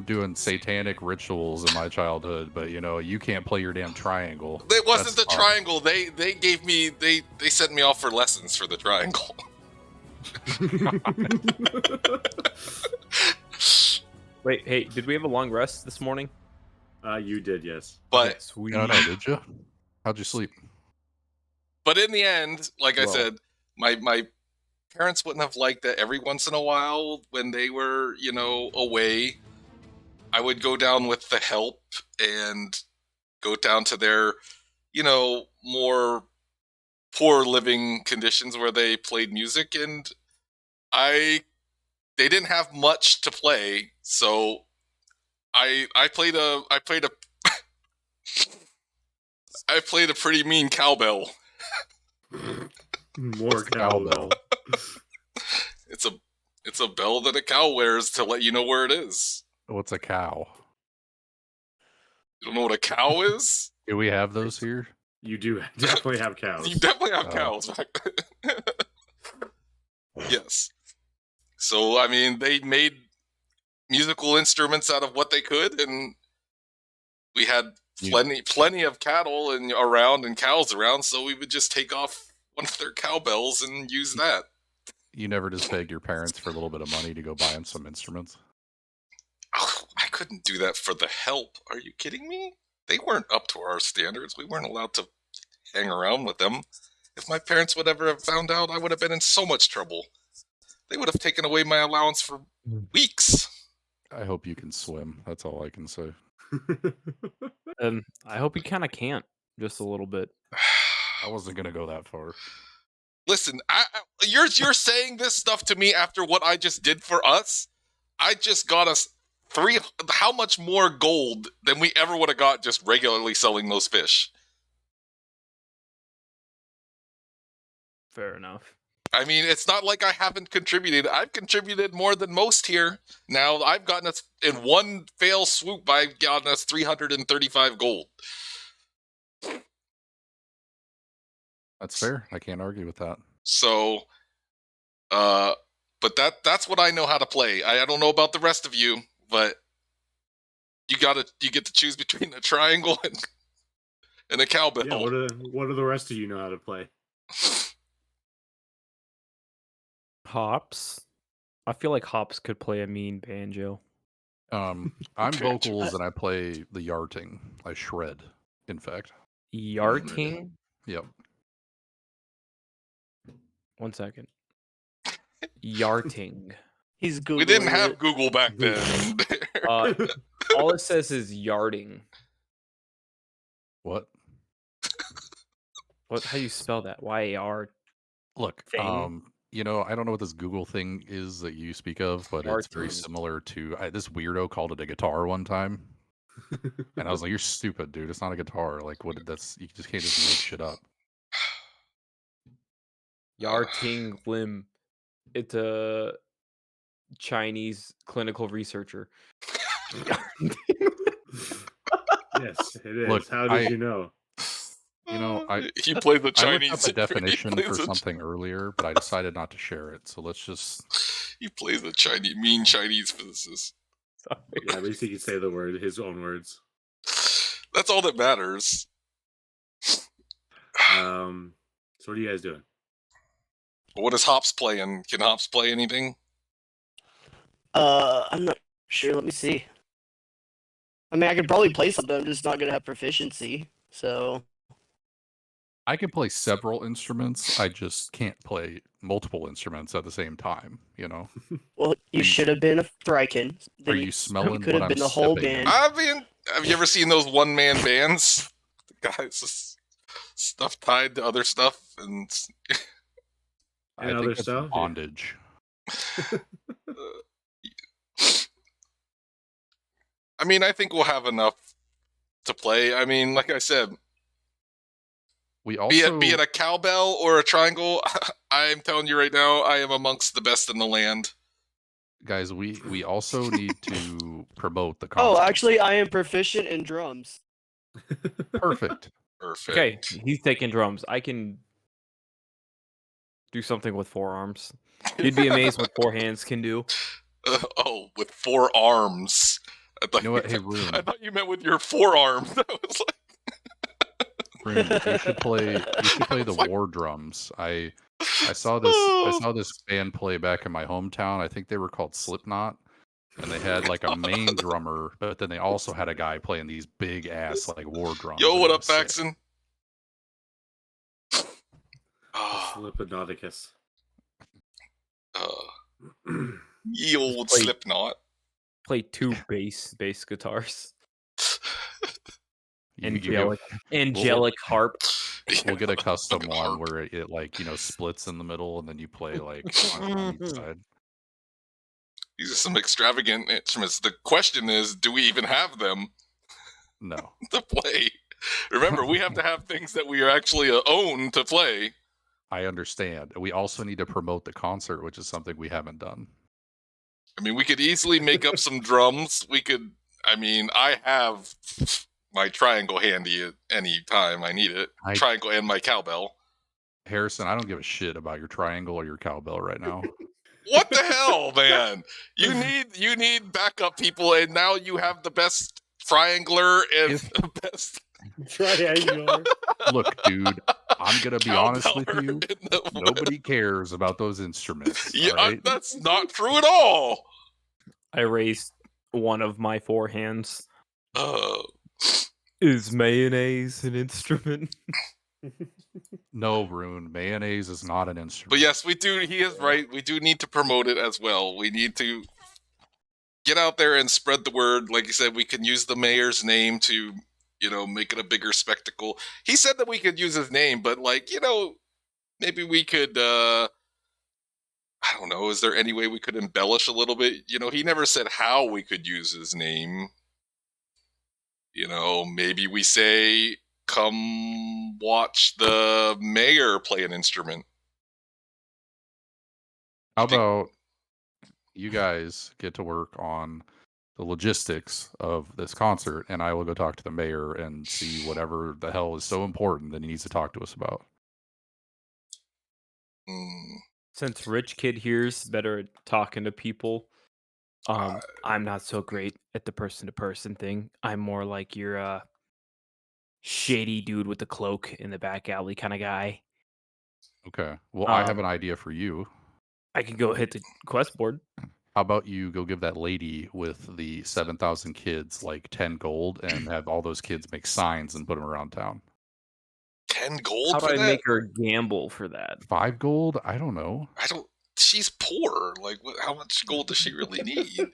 doing satanic rituals in my childhood, but you can't play your damn triangle. It wasn't That's the triangle. They gave me they sent me off for lessons for the triangle. Wait, hey, did we have a long rest this morning? You did, yes. But Okay, sweet. No, did you? How'd you sleep? But in the end, like I said, my parents wouldn't have liked that. Every once in a while, when they were away, I would go down with the help and go down to their more poor living conditions where they played music, and they didn't have much to play, so I played a I played a pretty mean cowbell. More cowbell. It's a bell that a cow wears to let you know where it is. What's a cow? You don't know what a cow is? Do we have those here? You do definitely have cows. You definitely have cows. Yes. So, I mean, they made musical instruments out of what they could, and we had plenty of cattle around and cows around, so we would just take off one of their cowbells and use that. You never just begged your parents for a little bit of money to go buy them some instruments? Oh, I couldn't do that for the help. Are you kidding me? They weren't up to our standards. We weren't allowed to hang around with them. If my parents would ever have found out, I would have been in so much trouble. They would have taken away my allowance for weeks. I hope you can swim. That's all I can say. I hope you kind of can't, just a little bit. I wasn't gonna go that far. Listen, you're saying this stuff to me after what I just did for us. I just got us how much more gold than we ever would have got just regularly selling those fish. Fair enough. I mean, it's not like I haven't contributed. I've contributed more than most here. Now, I've gotten us, in one fail swoop, I've gotten us 335 gold. That's fair. I can't argue with that. So, but that's what I know how to play. I don't know about the rest of you, but you get to choose between a triangle and a cowbell. Yeah, what do the rest of you know how to play? Hops. I feel like Hops could play a mean banjo. I'm vocals and I play the yarting. I shred, in fact. Yarting? Yep. 1 second. Yarting. He's Googling We didn't have it. Google back then. All it says is yarding. What? How do you spell that? Y-A-R. Look, Thing? I don't know what this Google thing is that you speak of, but it's very Yarting. similar to this weirdo called it a guitar one time, and I was like, "You're stupid, dude. It's not a guitar. Like, what? You just can't just make shit up." Yarting Lim. It's a Chinese clinical researcher. Yes, it is. Look, How did you know? He played the Chinese. I looked up a definition for something earlier, but I decided not to share it. So let's just. He plays the mean Chinese physicist. Sorry. Yeah, at least he can say his own words. That's all that matters. So what are you guys doing? What is Hops playing? Can Hops play anything? I'm not sure. Let me see. I mean, I could probably play something. I'm just not gonna have proficiency. So I can play several instruments. I just can't play multiple instruments at the same time. well, you should have been a Thriken. Are you smelling could what have been I'm the whole sipping? band. I mean, have you ever seen those one-man bands? The guys just stuff tied to other stuff, and I other think that's stuff? bondage. I mean, I think we'll have enough to play. I mean, like I said, We be also it a cowbell or a triangle, I'm telling you right now, I am amongst the best in the land. guys, we also need to promote the Oh, concert. actually, I am proficient in drums. Perfect. Perfect. Okay, he's taking drums. I can do something with 4 arms. You'd be amazed what 4 hands can do. With 4 arms. I thought You know what? Hey, I Rune. thought you meant with your forearms. I was like, Rune, you should play the Like- war drums. I saw this band play back in my hometown. I think they were called Slipknot. And they had like a main drummer, but then they also had a guy playing these big ass like war drums. Yo, and what it up, was sick. Paxton? Slipodonticus. Ye old Play- Slipknot. Play 2 bass guitars. You Angelic harp. we'll get a custom Fucking one harp. where it like, splits in the middle and then you play like on each side. These are some extravagant instruments. The question is, do we even have them No. to play? Remember, we have to have things that we actually own to play. I understand. We also need to promote the concert, which is something we haven't done. I mean, we could easily make up some drums. I have my triangle handy at any time I need it. Triangle and my cowbell. Harrison, I don't give a shit about your triangle or your cowbell right now. What the hell, man? You need backup people, and now you have the best triangler and the best Triangular. Look, dude, I'm gonna be honest with cowbeller you. in the Nobody cares about those instruments. Yeah, all right? that's not true at all. I raised one of my 4 hands. Is mayonnaise an instrument? No, Rune. Mayonnaise is not an instrument. But yes, we do. He is right. We do need to promote it as well. We need to get out there and spread the word. Like you said, we can use the mayor's name to, make it a bigger spectacle. He said that we could use his name, but maybe we could. I don't know. Is there any way we could embellish a little bit? He never said how we could use his name. Maybe we say, come watch the mayor play an instrument. How about you guys get to work on the logistics of this concert, and I will go talk to the mayor and see whatever the hell is so important that he needs to talk to us about. Since Rich Kid here's better at talking to people, I'm not so great at the person-to-person thing. I'm more like your shady dude with the cloak in the back alley kind of guy. Okay. Well, I have an idea for you. I can go hit the quest board. How about you go give that lady with the 7,000 kids like 10 gold and have all those kids make signs and put them around town? 10 gold How for do I that? make her gamble for that? 5 gold? I don't know. She's poor. Like, how much gold does she really need?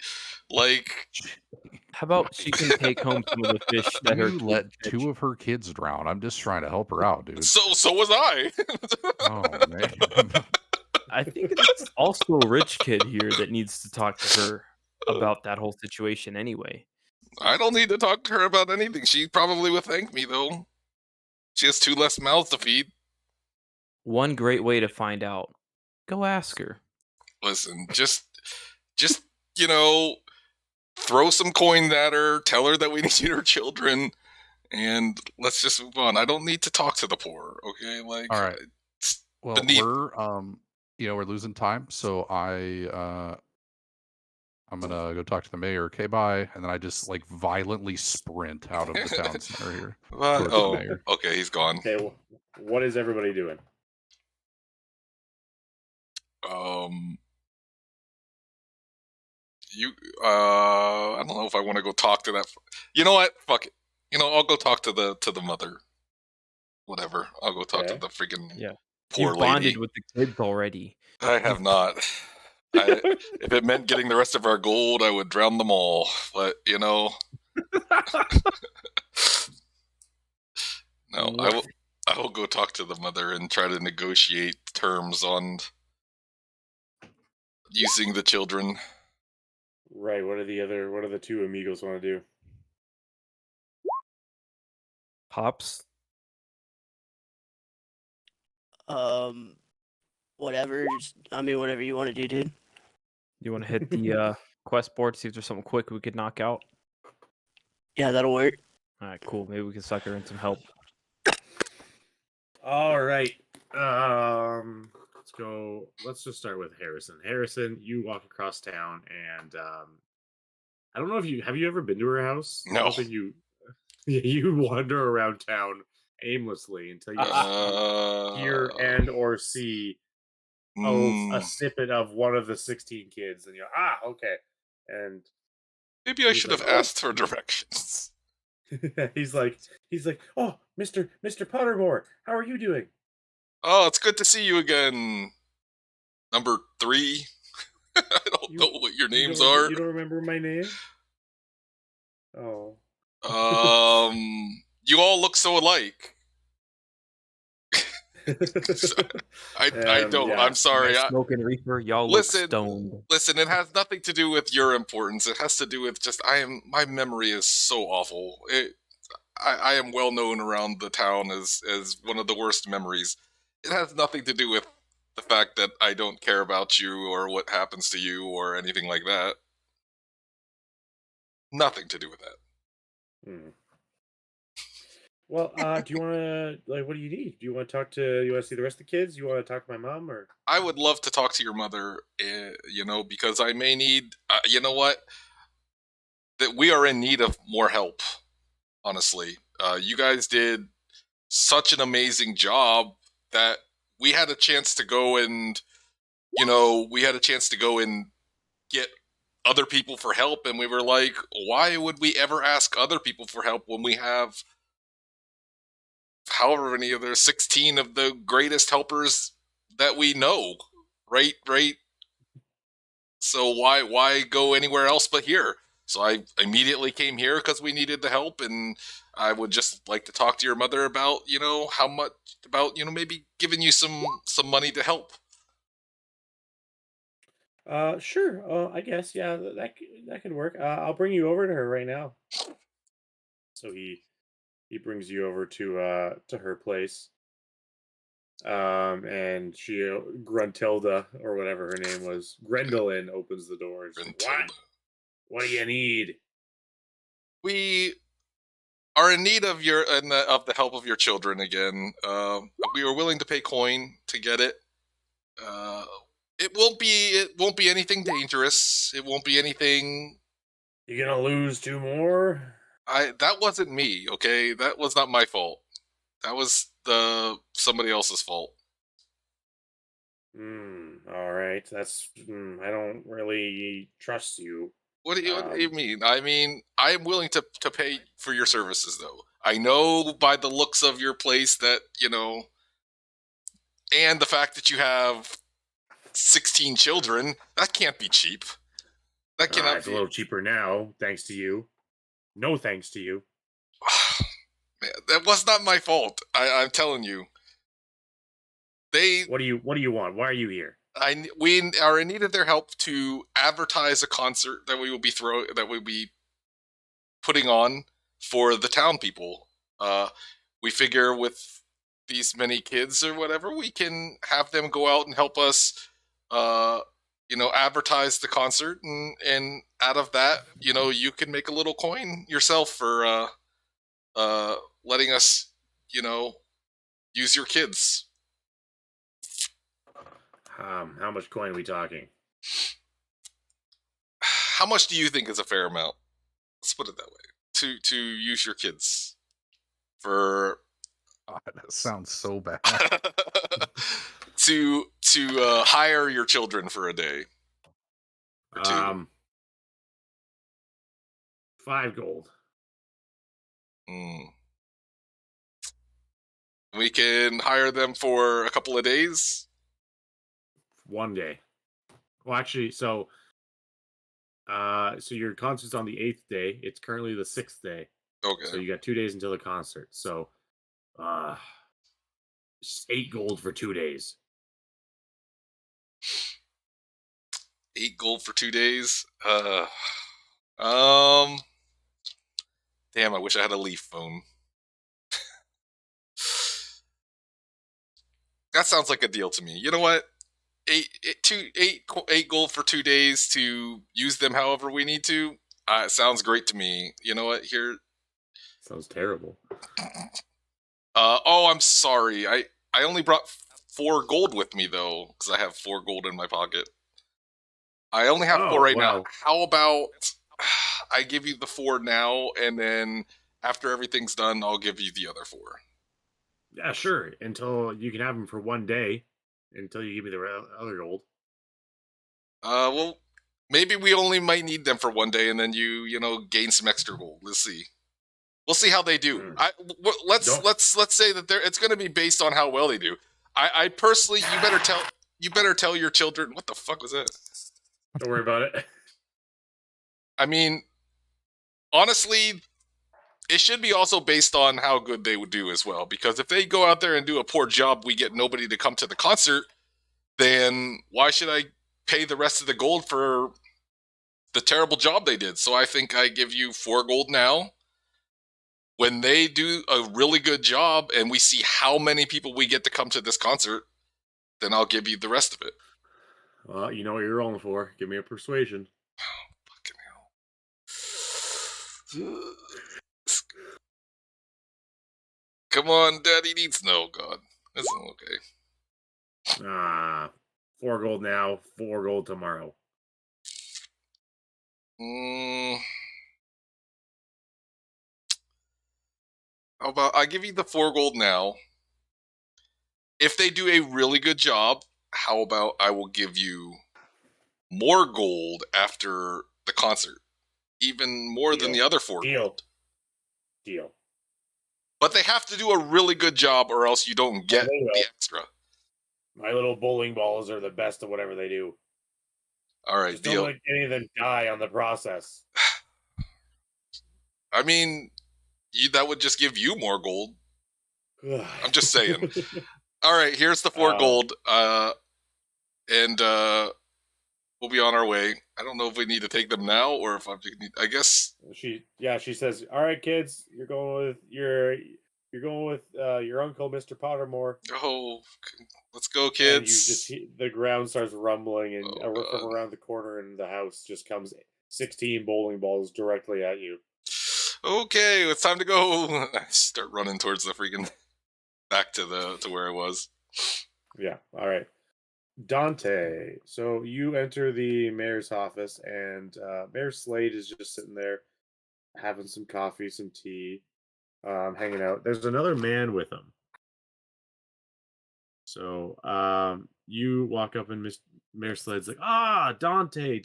Like, how about she can take home some of the fish that her You let 2 of her kids drown. I'm just trying to help her out, dude. So was I. Oh man. I think it's also Rich Kid here that needs to talk to her about that whole situation anyway. I don't need to talk to her about anything. She probably would thank me, though. She has 2 less mouths to feed. One great way to find out. Go ask her. Listen, just throw some coin at her, tell her that we need her children, and let's just move on. I don't need to talk to the poor, okay? Like, all right. Well, we're losing time, so I'm gonna go talk to the mayor. Okay, bye. And then I just like violently sprint out of the town center here. towards the mayor. Okay, he's gone. Okay, well, what is everybody doing? I don't know if I want to go talk to that. You know what? Fuck it. I'll go talk to the mother. Whatever. I'll go talk to the freaking poor You've bonded lady. with the kids already. I have not. If it meant getting the rest of our gold, I would drown them all. But no, I will go talk to the mother and try to negotiate terms on using the children. Right. What do the 2 amigos want to do? Hops. Whatever. Whatever you want to do, dude. You want to hit the quest board, see if there's something quick we could knock out? Yeah, that'll work. All right, cool. Maybe we can sucker in some help. All right. Let's go. Let's just start with Harrison. Harrison, you walk across town, and I don't know if you have you ever been to her house. I No. don't think you. You wander around town aimlessly until you hear and or see a snippet of one of the 16 kids, and you're okay. And maybe I he's should like, have asked for directions. he's like, oh, Mr. Pottermore, how are you doing? Oh, it's good to see you again. Number 3. I don't know what your names are. You don't remember my name? Oh. You all look so alike. I don't. Yeah. I'm sorry. Smoking reefer, y'all Listen, look stoned. Listen, it has nothing to do with your importance. It has to do with just my memory is so awful. I am well known around the town as one of the worst memories. It has nothing to do with the fact that I don't care about you or what happens to you or anything like that. Nothing to do with that. Well, do you want to what do you need? Do you want to you want to see the rest of the kids? You want to talk to my mom or? I would love to talk to your mother, because I may need, you know what? That we are in need of more help, honestly. You guys did such an amazing job that we had a chance to go and, get other people for help, and we were like, why would we ever ask other people for help when we have however many of their 16 of the greatest helpers that we know, right? So why go anywhere else but here? So I immediately came here because we needed the help, and I would just like to talk to your mother about, how much about, maybe giving you some money to help. Sure. I guess that could work. I'll bring you over to her right now. So he brings you over to her place. And she Gruntilda or whatever her name was, Gwendolyn opens the door. And she's like, what do you need? We are in need of the help of your children again. We are willing to pay coin to get it. It won't be anything dangerous. It won't be anything. You're gonna lose 2 more? That wasn't me, okay? That was not my fault. That was somebody else's fault. All right. That's I don't really trust you. What do you mean? I mean, I am willing to pay for your services, though. I know by the looks of your place that, and the fact that you have 16 children, that can't be cheap. That cannot It's be. a little cheaper now, thanks to you. No thanks to you. Man, that was not my fault. I'm telling you. What do you want? Why are you here? We are in need of their help to advertise a concert that we will be putting on for the town people. We figure with these many kids or whatever, we can have them go out and help us, advertise the concert, and out of that, you can make a little coin yourself for letting us, use your kids. How much coin are we talking? How much do you think is a fair amount? Let's put it that way. To use your kids for. God, that sounds so bad. to hire your children for a day. Or 2. 5 gold. We can hire them for a couple of days. 1 day. Well, actually, so your concert's on the 8th day. It's currently the 6th day. Okay. So you got 2 days until the concert. So 8 gold for 2 days. 8 gold for 2 days. Damn, I wish I had a leaf phone. That sounds like a deal to me. You know what? Eight gold for 2 days to use them however we need to. Sounds great to me. You know what? Here. Sounds terrible. Oh, I'm sorry. I only brought 4 gold with me though, because I have 4 gold in my pocket. I only have 4 right now. How about I give you the 4 now, and then after everything's done, I'll give you the other 4. Yeah, sure. Until you can have them for 1 day, until you give me the other gold. Well, maybe we only might need them for 1 day, and then you gain some extra gold. Let's see. We'll see how they do. Let's say that it's going to be based on how well they do. I personally, you better tell your children. What the fuck was that? Don't worry about it. I mean, honestly, it should be also based on how good they would do as well. Because if they go out there and do a poor job, we get nobody to come to the concert. Then why should I pay the rest of the gold for the terrible job they did? So I think I give you 4 gold now. When they do a really good job and we see how many people we get to come to this concert, then I'll give you the rest of it. Well, you know what you're rolling for. Give me a persuasion. Fucking hell. Come on, Daddy needs no God. This isn't okay. 4 gold now, 4 gold tomorrow. How about I give you the 4 gold now? If they do a really good job, how about I will give you more gold after the concert? Even more than the other 4 gold. Deal. But they have to do a really good job or else you don't get the extra. My little bowling balls are the best of whatever they do. All right, Just deal. don't let any of them die on the process. I mean, that would just give you more gold. I'm just saying. All right, here's the 4 gold. And we'll be on our way. I don't know if we need to take them now or if I guess she says, "All right, kids, you're going with your uncle, Mr. Pottermore." Oh, let's go, kids! And the ground starts rumbling, and from around the corner in the house just comes 16 bowling balls directly at you. Okay, it's time to go. I start running towards the freaking back to where I was. Yeah. All right. Dante, so you enter the mayor's office, and Mayor Slade is just sitting there having some coffee, some tea, hanging out. There's another man with him. So you walk up, and Mayor Slade's like, Dante,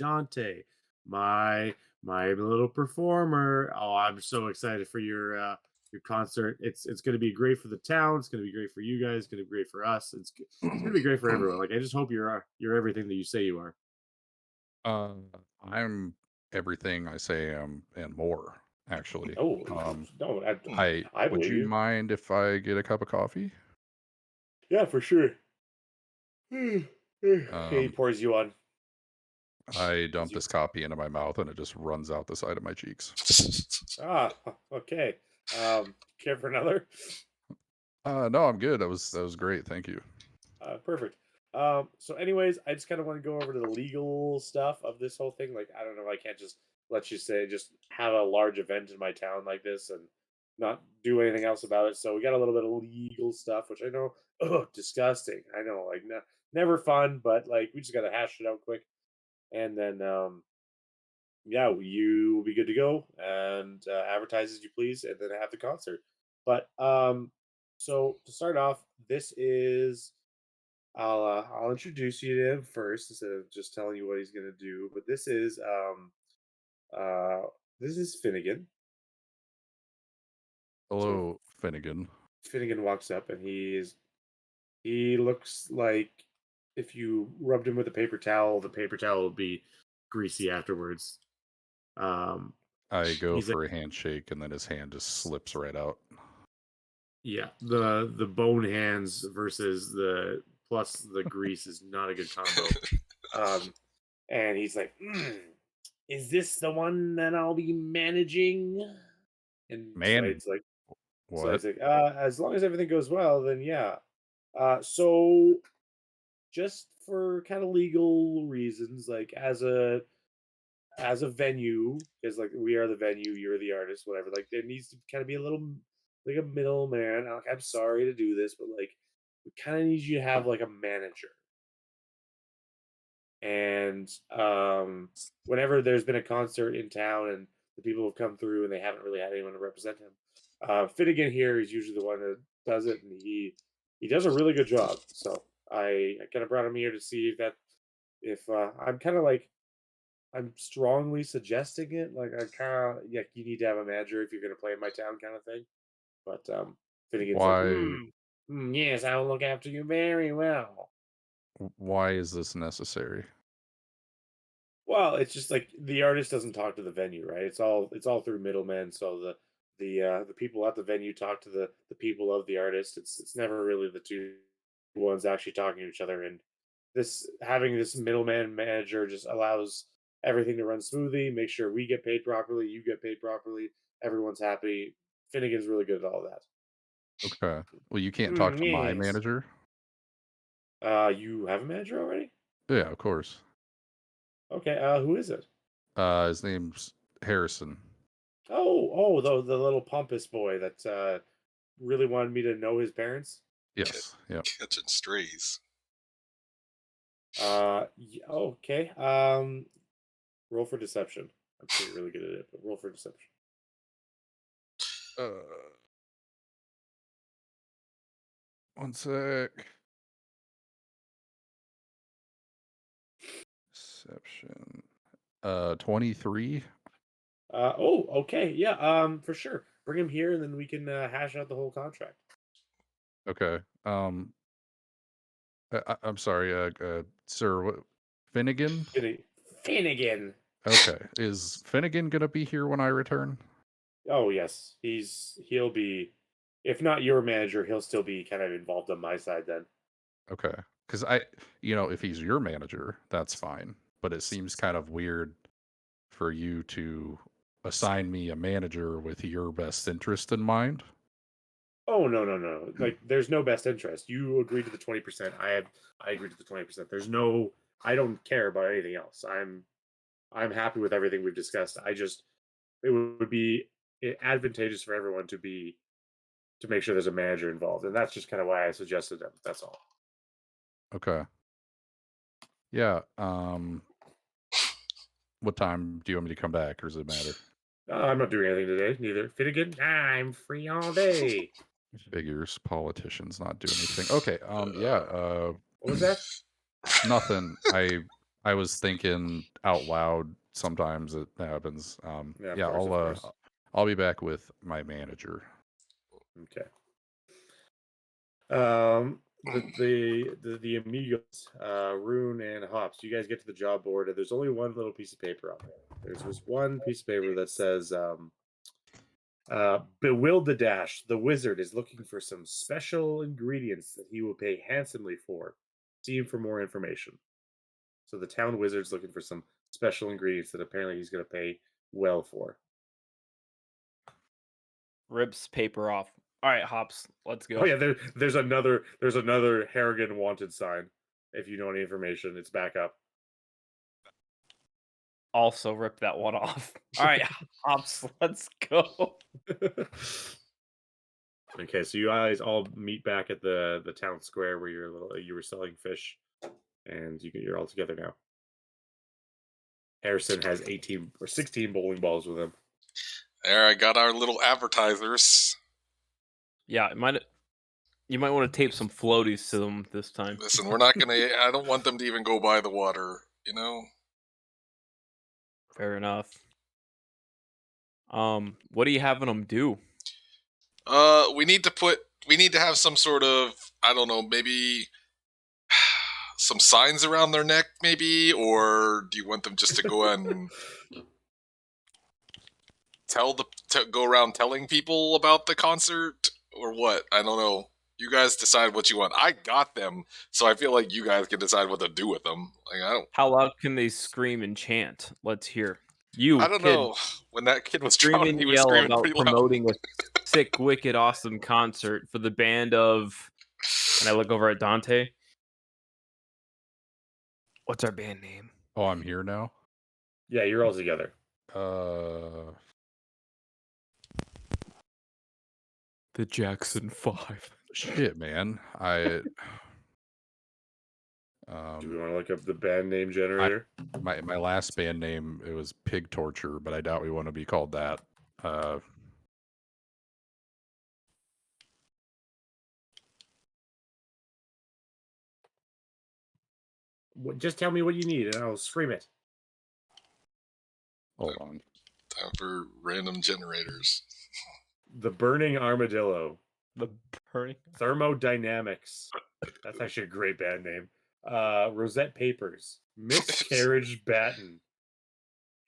my little performer. Oh, I'm so excited for your concert. It's going to be great for the town. It's going to be great for you guys. It's going to be great for us. It's going to be great for everyone. Like, I just hope you're everything that you say you are. I'm everything I say I am and more, actually. Oh, no, I would believe you you. mind if I get a cup of coffee? Yeah, for sure. He pours you on. I dump this coffee into my mouth and it just runs out the side of my cheeks. Okay. Care for another? No, I'm good. That was great. Thank you. Perfect. So anyways, I just kind of want to go over to the legal stuff of this whole thing. Like, I don't know, I can't just let you say just have a large event in my town like this and not do anything else about it. So we got a little bit of legal stuff, which I know, disgusting. I know, like, never fun, but like we just got to hash it out quick, and then yeah, you will be good to go and advertise as you please, and then have the concert. But so to start off, this is I'll introduce you to him first instead of just telling you what he's gonna do. But uh this is Finnegan. So Hello, Finnegan. Finnegan walks up, and he looks like if you rubbed him with a paper towel, the paper towel would be greasy afterwards. I go he's for a handshake, and then his hand just slips right out. Yeah, the bone hands versus the plus the grease is not a good combo. And he's like, "Is this the one that I'll be managing?" And Man, Slade's like, what? "As long as everything goes well, then yeah." So just for kind of legal reasons, like as a venue, because like we are the venue, you're the artist, whatever. Like there needs to kind of be a little like a middleman. Like, I'm sorry to do this, but like we kind of need you to have like a manager. And whenever there's been a concert in town and the people have come through and they haven't really had anyone to represent him, Finnegan here is usually the one that does it, and he does a really good job. So I kind of brought him here to see if I'm kind of like I'm strongly suggesting it. Like I kind of yeah, you need to have a manager if you're going to play in my town, kind of thing. But Finnegan's like, Why yes, I will look after you very well. why is this necessary? Well, it's just like the artist doesn't talk to the venue, right? It's all through middlemen. So the people at the venue talk to the people of the artist. It's never really the two ones actually talking to each other. And this having this middleman manager just allows everything to run smoothly. Make sure we get paid properly, you get paid properly, everyone's happy. Finnegan's really good at all that. Okay. Well, you can't talk to my Yes. manager? You have a manager already? Yeah, of course. Okay. Who is it? His name's Harrison. Oh, the little pompous boy that really wanted me to know his parents. Yes. Yeah. Catching strays. Okay. Roll for deception. I'm sure you're really good at it, but roll for deception. One sec. Deception. 23. Okay. Yeah. For sure. Bring him here, and then we can hash out the whole contract. Okay. I'm sorry, sir. What, Finnegan? Finnegan. Okay. Is Finnegan gonna be here when I return? Oh yes, he'll be. If not your manager, he'll still be kind of involved on my side then. Okay. Because if he's your manager, that's fine. But it seems kind of weird for you to assign me a manager with your best interest in mind. Oh no. Like there's no best interest. You agreed to the 20%. I agreed to the 20%. There's no I don't care about anything else. I'm happy with everything we've discussed. It would be advantageous for everyone to make sure there's a manager involved. And that's just kind of why I suggested them. That's all. Okay. Yeah. What time do you want me to come back, or does it matter? I'm not doing anything today, neither. Finnegan, I'm free all day. Figures, politicians not doing anything. Okay. Yeah. What was that? Nothing. I was thinking out loud. Sometimes it happens. Yeah, of Yeah. course, of course. I'll be back with my manager. Okay. The amigos, Rune and Hops, you guys get to the job board, and there's only one little piece of paper on there. There's this one piece of paper that says, Bewilderdash, the wizard, is looking for some special ingredients that he will pay handsomely for. See him for more information. So the town wizard's looking for some special ingredients that apparently he's going to pay well for. Rips paper off. All right, Hops, let's go. Oh yeah, there's another Harrigan wanted sign. If you know any information, it's back up. Also rip that one off. All right, Hops, let's go. Okay, so you guys all meet back at the town square where you were selling fish, and you're all together now. Harrison has 18 or 16 bowling balls with him. There, I got our little advertisers. Yeah, you might want to tape some floaties to them this time. Listen, we're not gonna. I don't want them to even go by the water. You know. Fair enough. What are you having them do? We need to have some sort of, I don't know, maybe some signs around their neck, maybe, or do you want them just to go and go around telling people about the concert, or what? I don't know. You guys decide what you want. I got them, so I feel like you guys can decide what to do with them. Like, I don't. How loud can they scream and chant? Let's hear. I don't know. When that kid was Scream drowning, and he was yell screaming about pretty loud. promoting a sick, wicked, awesome concert for the band of And I look over at Dante. What's our band name? Oh, I'm here now. Yeah, you're all together. The Jackson 5. Shit, man. I Do we want to look up the band name generator? my last band name, it was Pig Torture, but I doubt we want to be called that. Just tell me what you need, and I'll scream it. Hold on. Time for random generators. The Burning Armadillo. The burning. Thermodynamics. That's actually a great band name. Rosette Papers. Miscarriage Batten.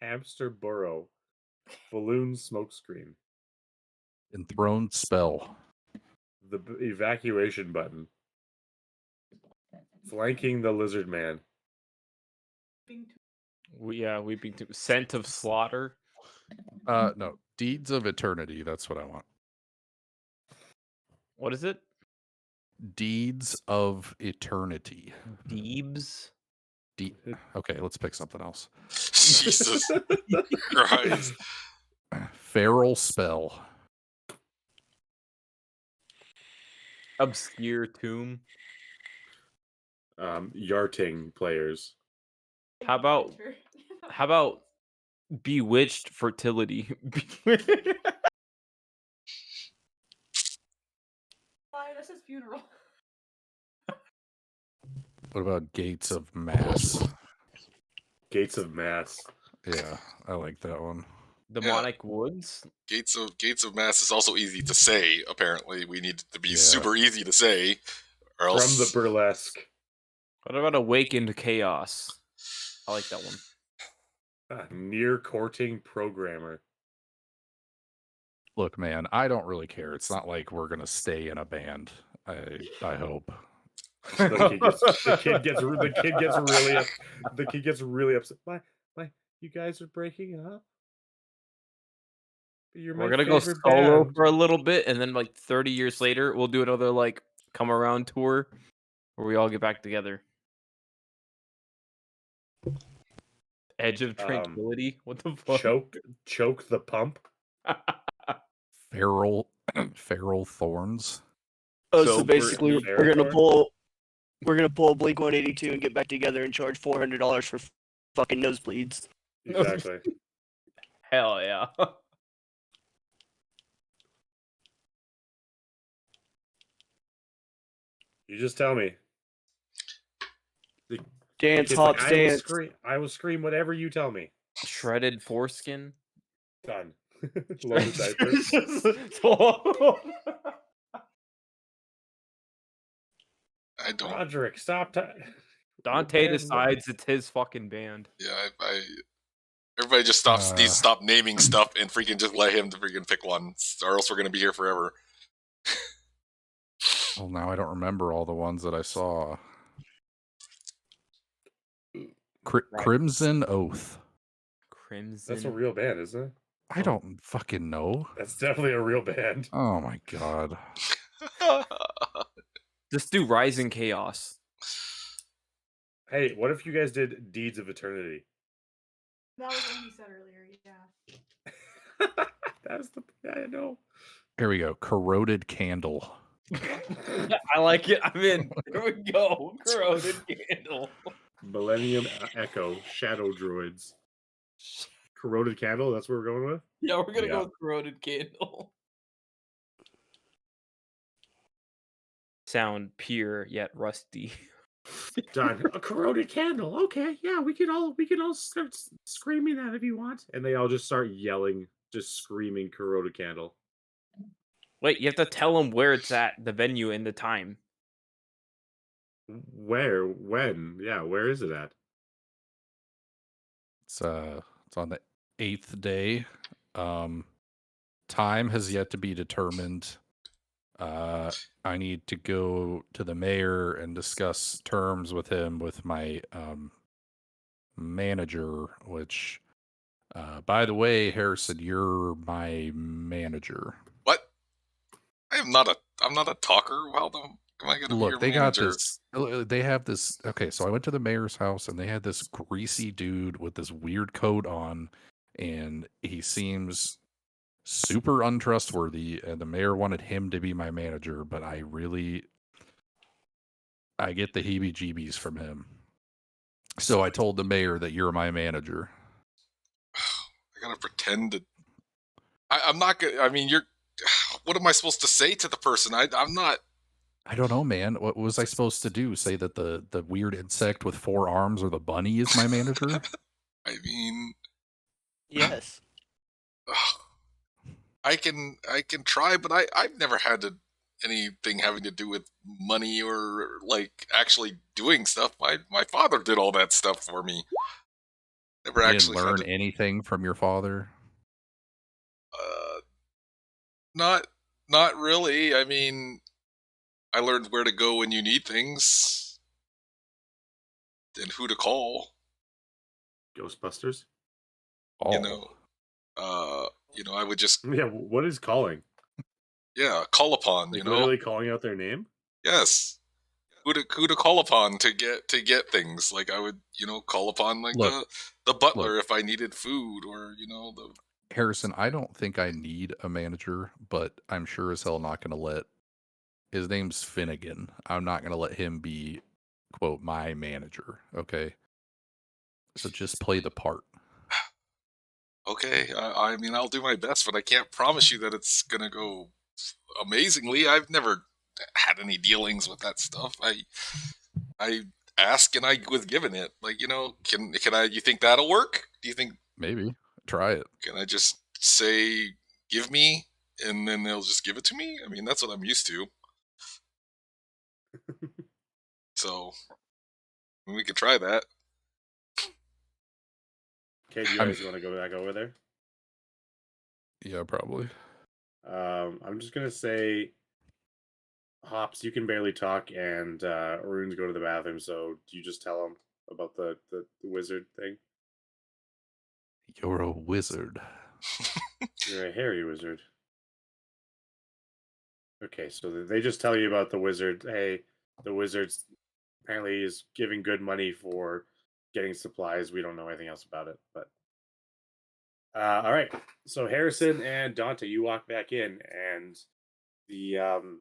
Hamster Burrow. Balloon Smokescreen. Enthroned Spell. The Evacuation Button. Flanking the Lizard Man. Weeping to Scent of Slaughter. No. Deeds of Eternity. That's what I want. What is it? Deeds of Eternity. Deebs. Okay, let's pick something else. Jesus Christ. Feral Spell. Obscure Tomb. Yarting Players. How about Bewitched Fertility? Why? This is funeral. What about Gates of Mass? Gates of Mass. Yeah, I like that one. Demonic Woods. Gates of Mass is also easy to say. Apparently, we need it to be Yeah. super easy to say, or else. From the Burlesque. What about Awakened Chaos? I like that one. Near Courting Programmer. Look, man, I don't really care. It's not like we're gonna stay in a band. I hope. The kid gets really upset. Why? You guys are breaking up? You're my We're gonna go favorite solo band. for a little bit, and then like 30 years later, we'll do another like come around tour where we all get back together. Edge of Tranquility. What the fuck? Choke the Pump. Feral Thorns. Oh, So so basically, for- we're gonna pull Blink 182 and get back together and charge $400 for fucking nosebleeds. Exactly. Hell yeah. You just tell me. Dance, It's hop, like, dance. I will scream whatever you tell me. Shredded foreskin. Done. Load the diaper. I don't. Roderick, stop. Dante decides it's his fucking band. Yeah, everybody just needs to stop naming stuff and freaking just let him to freaking pick one, or else we're gonna be here forever. Well, now I don't remember all the ones that I saw. Crimson Oath. Crimson. That's a real band, isn't it? I don't fucking know. That's definitely a real band. Oh my god. Just do Rising Chaos. Hey, what if you guys did Deeds of Eternity? That was what he said earlier. Yeah. I know. Here we go. Corroded Candle. I like it. I'm in. Here we go. Corroded Candle. Millennium Echo, Shadow Droids. Corroded Candle, that's what we're going with? Yeah, we're gonna go with Corroded Candle. Sound pure yet rusty. Done. A corroded candle. Okay, yeah, we can all start screaming that if you want. And they all just start yelling, just screaming corroded candle. Wait, you have to tell them where it's at, the venue and the time. Where? When? Yeah, where is it at? It's on the 8th day. Time has yet to be determined. I need to go to the mayor and discuss terms with him with my manager, which by the way, Harrison, you're my manager. What? I'm not a talker while I'm Am I gonna be Look, your they got manager? this. They have this. Okay, so I went to the mayor's house and they had this greasy dude with this weird coat on, and he seems super untrustworthy. And the mayor wanted him to be my manager, but I get the heebie-jeebies from him. So I told the mayor that you're my manager. I gotta pretend to. I'm not gonna. I mean, you're. What am I supposed to say to the person? I'm not. I don't know, man. What was I supposed to do? Say that the weird insect with 4 arms or the bunny is my manager? I mean, Yes. I can try, but I've never had anything having to do with money or like actually doing stuff. My father did all that stuff for me. Never You didn't actually had learn to. anything from your father? Not not really. I mean, I learned where to go when you need things and who to call. Ghostbusters. Oh, You know, I would just Yeah. What is calling? call upon. Like literally calling out their name. Yes. Who to call upon to get things. Like I would, call upon like Look, the butler if I needed food, or the. Harrison, I don't think I need a manager, but I'm sure as hell not going to let. His name's Finnegan. I'm not going to let him be, quote, my manager. Okay. So just play the part. Okay, I mean I'll do my best, but I can't promise you that it's gonna go amazingly. I've never had any dealings with that stuff. I asked and I was given it. Like can I? You think that'll work? Do you think? Maybe. Try it. Can I just say give me, and then they'll just give it to me? I mean that's what I'm used to. So we could try that. Okay, do you guys want to go back over there? Yeah, probably. I'm just gonna say, Hops, you can barely talk, and Arun's go to the bathroom. So do you just tell him about the wizard thing? You're a wizard. You're a hairy wizard. Okay, so they just tell you about the wizard. Hey, the wizard's apparently is giving good money for getting supplies. We don't know anything else about it, but all right. So Harrison and Dante, you walk back in, and the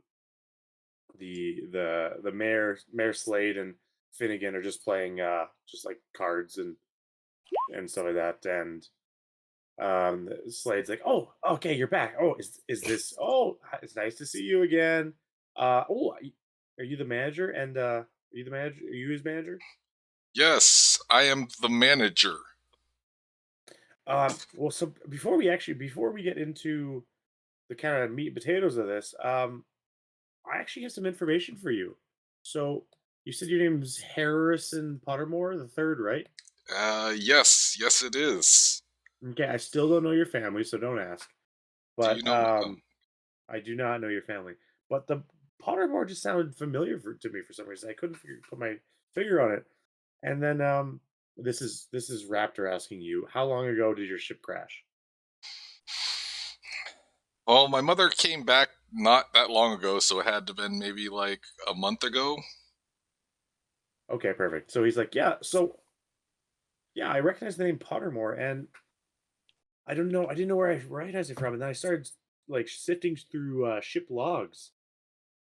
mayor Slade and Finnegan are just playing just like cards and stuff like that. And Slade's like, "Oh, okay, you're back. Oh, is this? Oh, it's nice to see you again. Are you the manager? And are you the manager? Are you his manager? Yes, I am the manager. Well, so before we get into the kind of meat and potatoes of this, I actually have some information for you. So you said your name's Harrison Pottermore the third, right? Yes, it is. Okay, I still don't know your family, so don't ask. Do you But know? I do not know your family. But the Pottermore just sounded familiar to me for some reason. I couldn't put my finger on it. And then this is Raptor asking you, how long ago did your ship crash? Well, my mother came back not that long ago, so it had to have been maybe like a month ago. Okay, perfect. So he's like, yeah. So yeah, I recognize the name Pottermore, and I don't know. I didn't know where I recognized it from, and then I started like sifting through ship logs,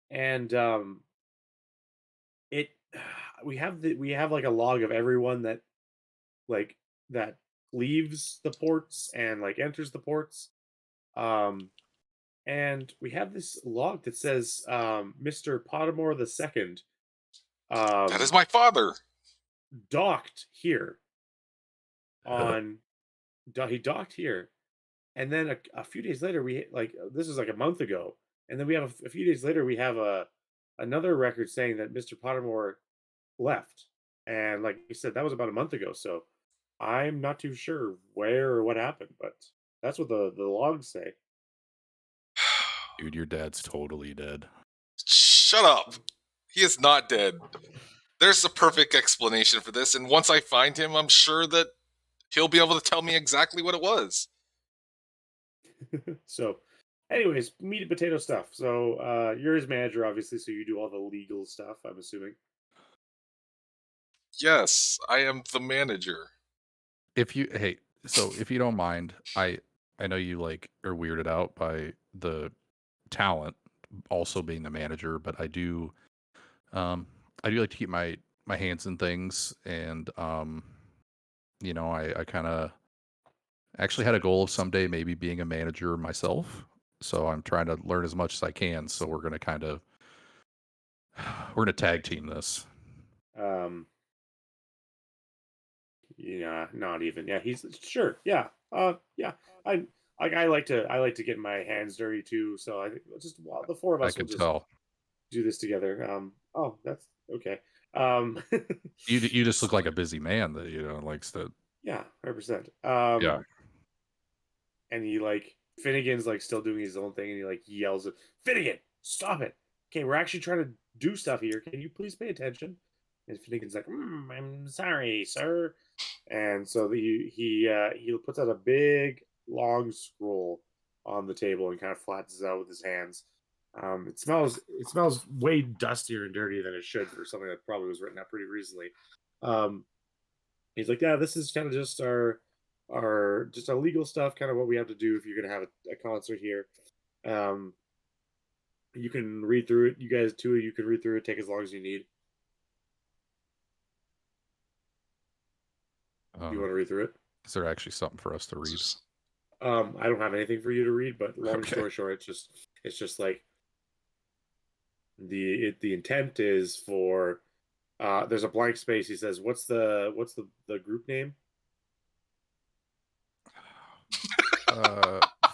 and it we have like a log of everyone like that leaves the ports and like enters the ports. Um, and we have this log that says Mr. Pottermore the second That is my father. docked here on he docked here, and then a few days later we like this is like a month ago, and then we have a few days later we have another record saying that Mr. Pottermore left, and like you said that was about a month ago. So I'm not too sure where or what happened, but that's what the logs say. Dude, your dad's totally dead. Shut up. He is not dead. There's a perfect explanation for this, and once I find him, I'm sure that he'll be able to tell me exactly what it was. So Anyways, meat and potato stuff. So you're his manager, obviously, so you do all the legal stuff, I'm assuming. Yes, I am the manager. If you so if you don't mind, I know you like are weirded out by the talent also being the manager, but I do like to keep my hands in things, and I kind of actually had a goal of someday maybe being a manager myself. So I'm trying to learn as much as I can. So we're gonna tag team this. Um, yeah, not even. Yeah, he's sure. Yeah, yeah. I I like to get my hands dirty too. So I think the four of I us will can just tell. do this together. Oh, that's okay. You just look like a busy man that likes to. Yeah, 100%. Yeah, And he like Finnegan's like still doing his own thing, and he like yells at Finnegan, "Stop it! Okay, we're actually trying to do stuff here. Can you please pay attention?" And Finnegan's like, "I'm sorry, sir." And so he puts out a big long scroll on the table and kind of flattens it out with his hands. It smells way dustier and dirtier than it should for something that probably was written out pretty recently. Um, he's like, yeah, this is kind of just our just our legal stuff, kind of what we have to do if you're gonna have a concert here. Um, you can read through it. You guys, two of you can read through it. Take as long as you need. You uh, want to read through it? is there actually something for us to read? I don't have anything for you to read, but long Okay. story short, it's just like the intent is for there's a blank space. He says, "What's the group name?"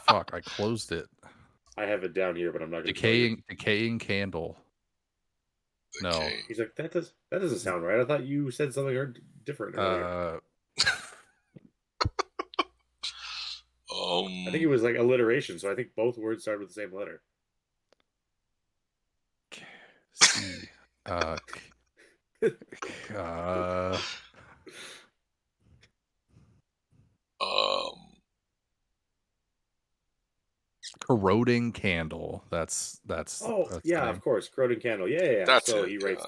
Fuck, I closed it. I have it down here, but I'm not going to tell you. Decaying candle. No. Okay. He's like, that doesn't sound right. I thought you said something different earlier. I think it was like alliteration, so I think both words start with the same letter. C. Corroding candle. That's Oh the yeah, name. of course, corroding candle. Yeah. That's So it. he writes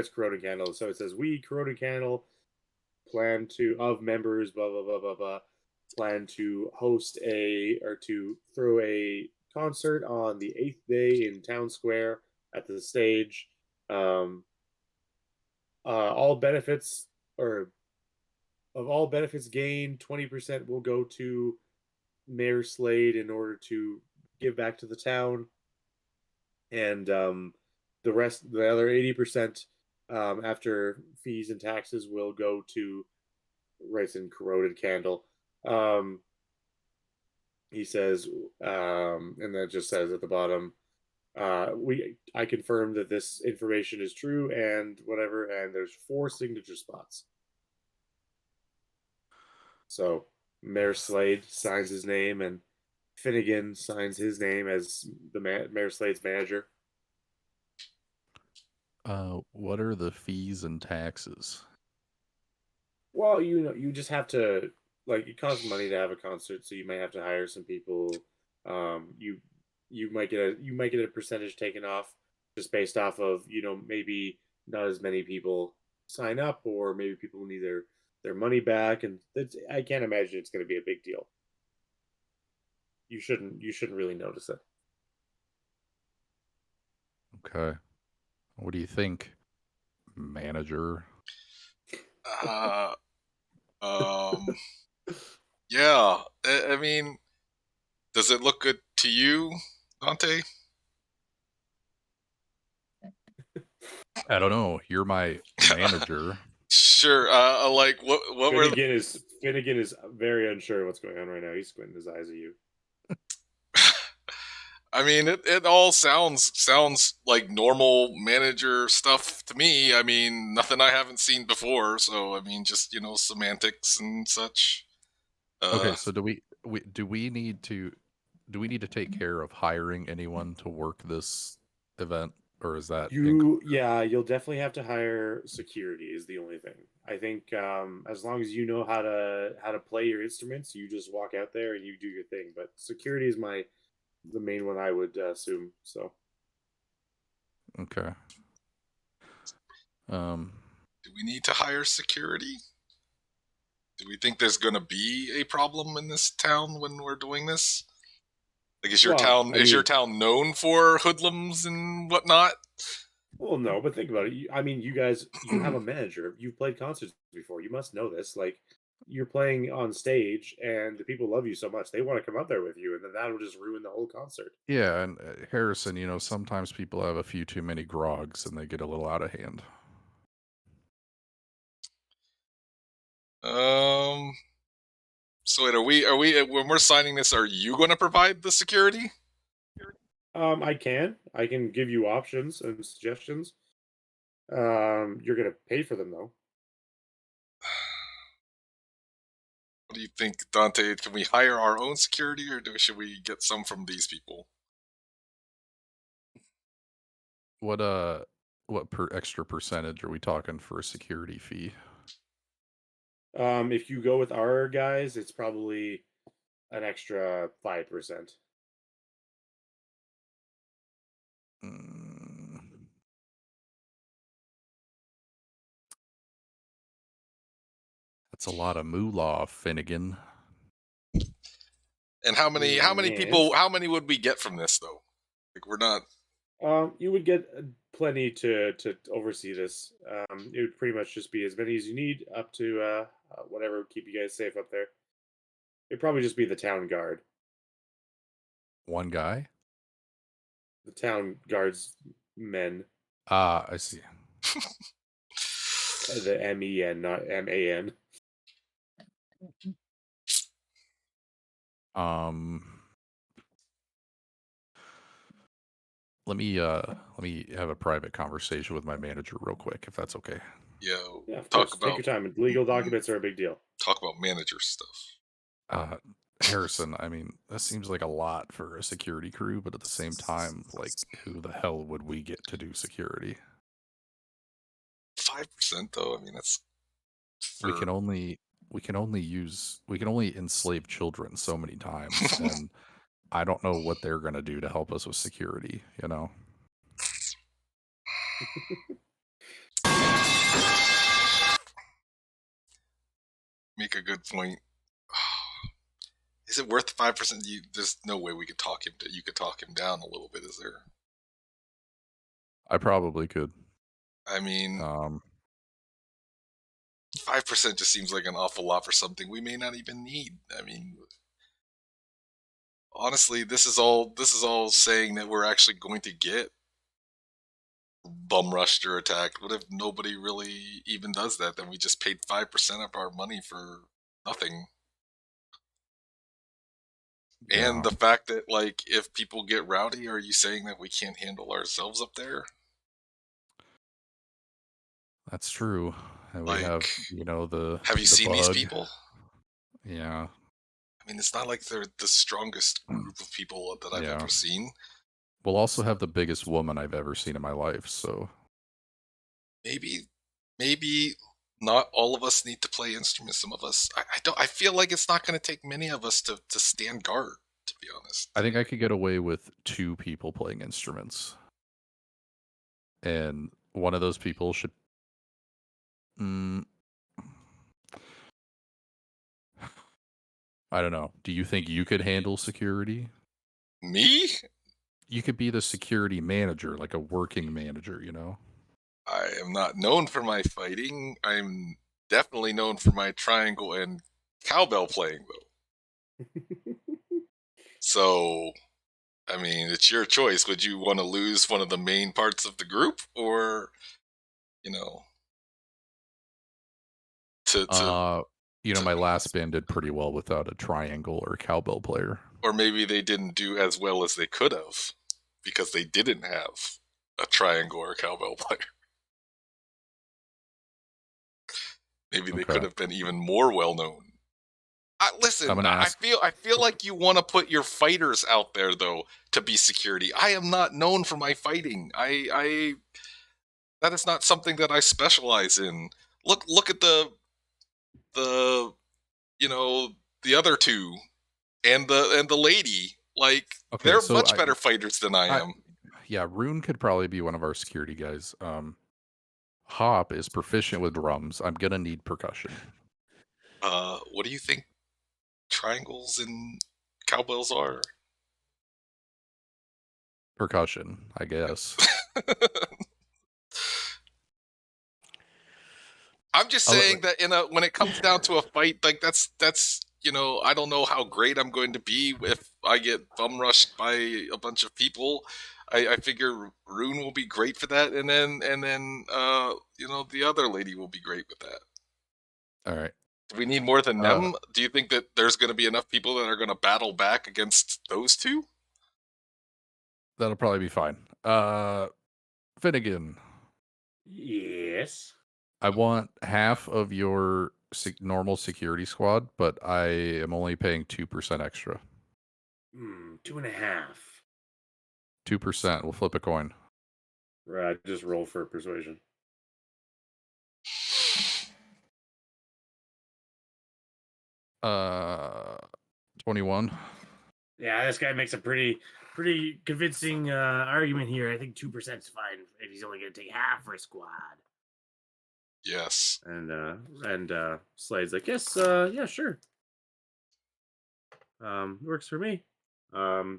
corroding candle. So it says we corroding candle plan to of members blah blah blah blah blah plan to host to throw a concert on the 8th day in town square at the stage. Um, all benefits or of all benefits gained, 20% will go to Mayor Slade in order to give back to the town, and the other 80%, after fees and taxes, will go to rice and corroded candle. Um, he says, and then it just says at the bottom, I confirm that this information is true and whatever, and there's 4 signature spots. So Mayor Slade signs his name, and Finnegan signs his name as the Mayor Slade's manager. What are the fees and taxes? Well, you just have to, like, it costs money to have a concert, so you might have to hire some people. You might get a percentage taken off just based off of maybe not as many people sign up, or maybe people need their money back, and I can't imagine it's going to be a big deal. You shouldn't really notice it. Okay. What do you think, manager? Uh, um, yeah. I mean, does it look good to you, Dante? I don't know. You're my manager. Sure. Like what were Finnegan is very unsure what's going on right now. He's squinting his eyes at you. I mean, it all sounds like normal manager stuff to me. I mean, nothing I haven't seen before. So I mean, just semantics and such. Okay, so do we need to take care of hiring anyone to work this event, or is that You'll definitely have to hire security is the only thing. I think as long as you know how to play your instruments, you just walk out there and you do your thing. But security is the main one I would assume. So Okay. Do we need to hire security? Do we think there's going to be a problem in this town when we're doing this? Like, is your town known for hoodlums and whatnot? Well, no, but think about it. You guys, you have a manager. You've played concerts before. You must know this. Like, you're playing on stage, and the people love you so much they want to come up there with you, and then that will just ruin the whole concert. Yeah, and Harrison, sometimes people have a few too many grogs and they get a little out of hand. So wait, are we when we're signing this? Are you going to provide the security? I can give you options and suggestions. You're gonna pay for them though. What do you think, Dante? Can we hire our own security, or should we get some from these people? What extra percentage are we talking for a security fee? If you go with our guys, it's probably an extra 5%. That's a lot of moolah, Finnegan. And how many people? How many would we get from this though? Like, we're not. You would get plenty to oversee this. It would pretty much just be as many as you need, up to whatever keep you guys safe up there. It'd probably just be the town guard. One guy? The town guard's men. Ah, I see. The MEN, not MAN. Let me have a private conversation with my manager real quick, if that's okay. Yeah, of course. Take your time. Legal documents are a big deal. Talk about manager stuff. Harrison, I mean, that seems like a lot for a security crew, but at the same time, like, who the hell would we get to do security? 5% though. I mean, that's. We can only enslave children so many times, and I don't know what they're gonna do to help us with security. Make a good point. Is it worth 5%? There's no way we could talk him. You could talk him down a little bit. Is there? I probably could. I mean, 5% just seems like an awful lot for something we may not even need. I mean, honestly, this is all saying that we're actually going to get bum rushed or attacked. What if nobody really even does that? Then we just paid 5% of our money for nothing. Yeah. And the fact that, like, if people get rowdy, are you saying that we can't handle ourselves up there? That's true. And we have, the. Have you seen bug. these people? Yeah. I mean, it's not like they're the strongest group of people that I've ever seen. We'll also have the biggest woman I've ever seen in my life, so. Maybe not all of us need to play instruments. Some of us, I feel like it's not going to take many of us to stand guard, to be honest. I think I could get away with 2 people playing instruments. And one of those people should. I don't know. Do you think you could handle security? Me? You could be the security manager, like a working manager, I am not known for my fighting. I'm definitely known for my triangle and cowbell playing, though. So, I mean, it's your choice. Would you want to lose one of the main parts of the group, or, my last band did pretty well without a triangle or cowbell player. Or maybe they didn't do as well as they could have because they didn't have a triangle or cowbell player. Maybe they could have been even more well known. Listen, I feel like you want to put your fighters out there though to be security. I am not known for my fighting. That is not something that I specialize in. Look at the other two and the lady. Like Okay, they're so much better fighters than I I- am. yeah, Rune could probably be one of our security guys. Hop is proficient with drums. I'm gonna need percussion. What do you think triangles and cowbells are? Percussion, I guess. I'm just I'll let- saying that when it comes down to a fight, like that's I don't know how great I'm going to be if I get bum rushed by a bunch of people. I figure Rune will be great for that, and then the other lady will be great with that. All right. Do we need more than Uh, them? Do you think that there's going to be enough people that are going to battle back against those two? That'll probably be fine. Finnegan, Yes. I want half of your normal security squad, but I am only paying 2% extra. 2.5. 2%. We'll flip a coin. Right, just roll for persuasion. 21. Yeah, this guy makes a pretty convincing argument here. I think 2% is fine if he's only going to take half for a squad. Yes. And Slade's like, yes, yeah, sure. Works for me. So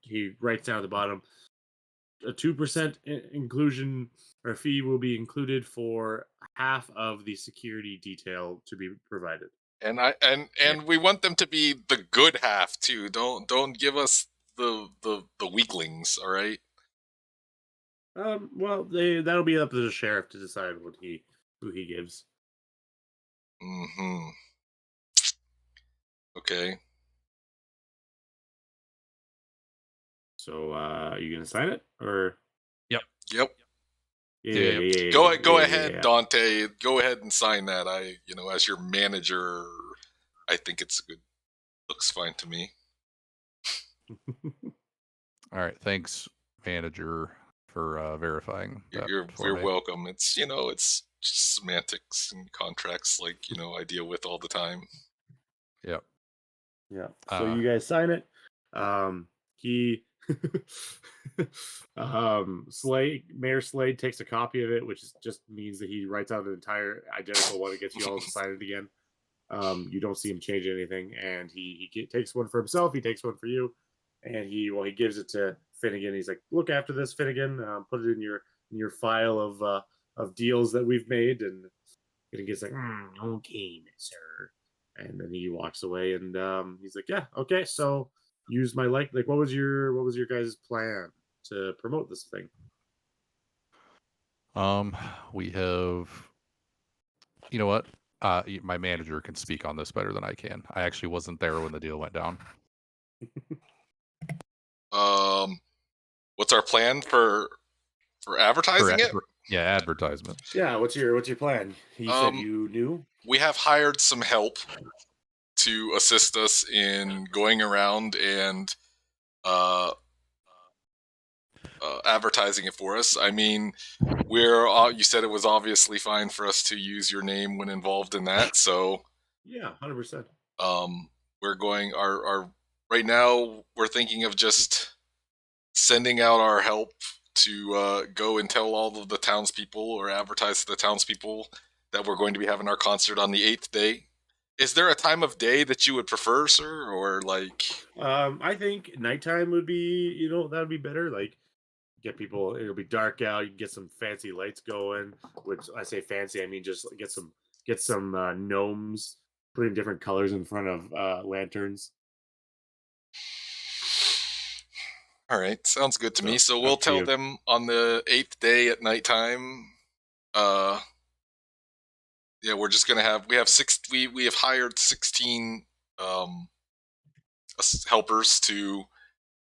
he writes down at the bottom, a 2% inclusion or fee will be included for half of the security detail to be provided. And we want them to be the good half too. Don't give us the weaklings, all right? Well, that'll be up to the sheriff to decide who he gives. Mm-hmm. Okay. So, are you gonna sign it or? Yep. Yeah. Go ahead, Dante. Go ahead and sign that. As your manager, I think looks fine to me. All right. Thanks, manager, for verifying that You're for me. welcome. It's it's just semantics and contracts, like I deal with all the time. Yep. Yeah. So you guys sign it. He Mayor Slade takes a copy of it, which just means that he writes out an entire identical one and gets you all to sign it again. You don't see him change anything, and he takes one for himself. He takes one for you, and he gives it to Finnegan. He's like, "Look after this, Finnegan. Put it in your file of deals that we've made." And Finnegan's like, "Okay, sir." And then he walks away, and he's like, "Yeah, okay. So use my like what was your guys' plan to promote this thing?" We have. You know what? My manager can speak on this better than I can. I actually wasn't there when the deal went down. What's our plan for advertising it? Yeah, advertisement. Yeah, what's your plan? He said you knew. We have hired some help to assist us in going around and advertising it for us. I mean, you said it was obviously fine for us to use your name when involved in that, so Yeah, 100%. we're going our right now we're thinking of just sending out our help to go and tell all of the townspeople or advertise to the townspeople that we're going to be having our concert on the 8th day. Is there a time of day that you would prefer, sir, or like? I think nighttime would be, that would be better. Like, get people. It'll be dark out. You can get some fancy lights going. Which I say fancy, I mean just get some gnomes, put in different colors in front of lanterns. All right, sounds good to me. So up we'll to tell you. them on the 8th day at nighttime. Yeah, we're just gonna have we have hired 16 helpers to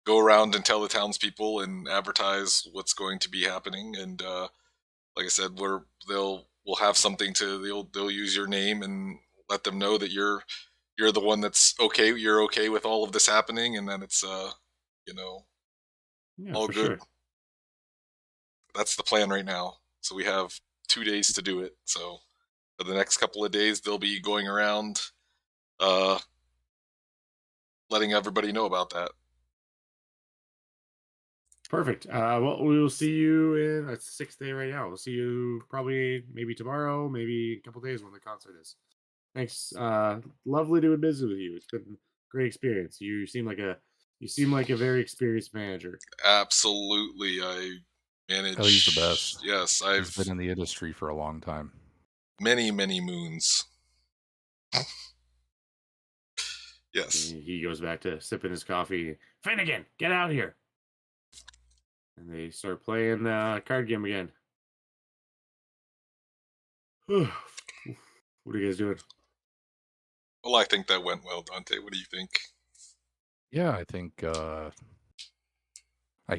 go around and tell the townspeople and advertise what's going to be happening. And like I said, we'll have something they'll use your name and let them know that you're the one that's okay. You're okay with all of this happening, and then it's Yeah, all for good. sure. That's the plan right now. So we have 2 days to do it. So for the next couple of days, they'll be going around letting everybody know about that. Perfect. Well, we will see you in it's the 6th day right now. We'll see you probably maybe tomorrow, maybe a couple days when the concert is. Thanks. Lovely doing business with you. It's been a great experience. You seem like a very experienced manager. Absolutely, I manage. Oh, he's the best. Yes, He's I've been in the industry for a long time. many moons. Yes. He goes back to sipping his coffee. Finnegan, get out here. And they start playing card game again. What are you guys doing? Well, I think that went well, Dante. What do you think? Yeah, I think. You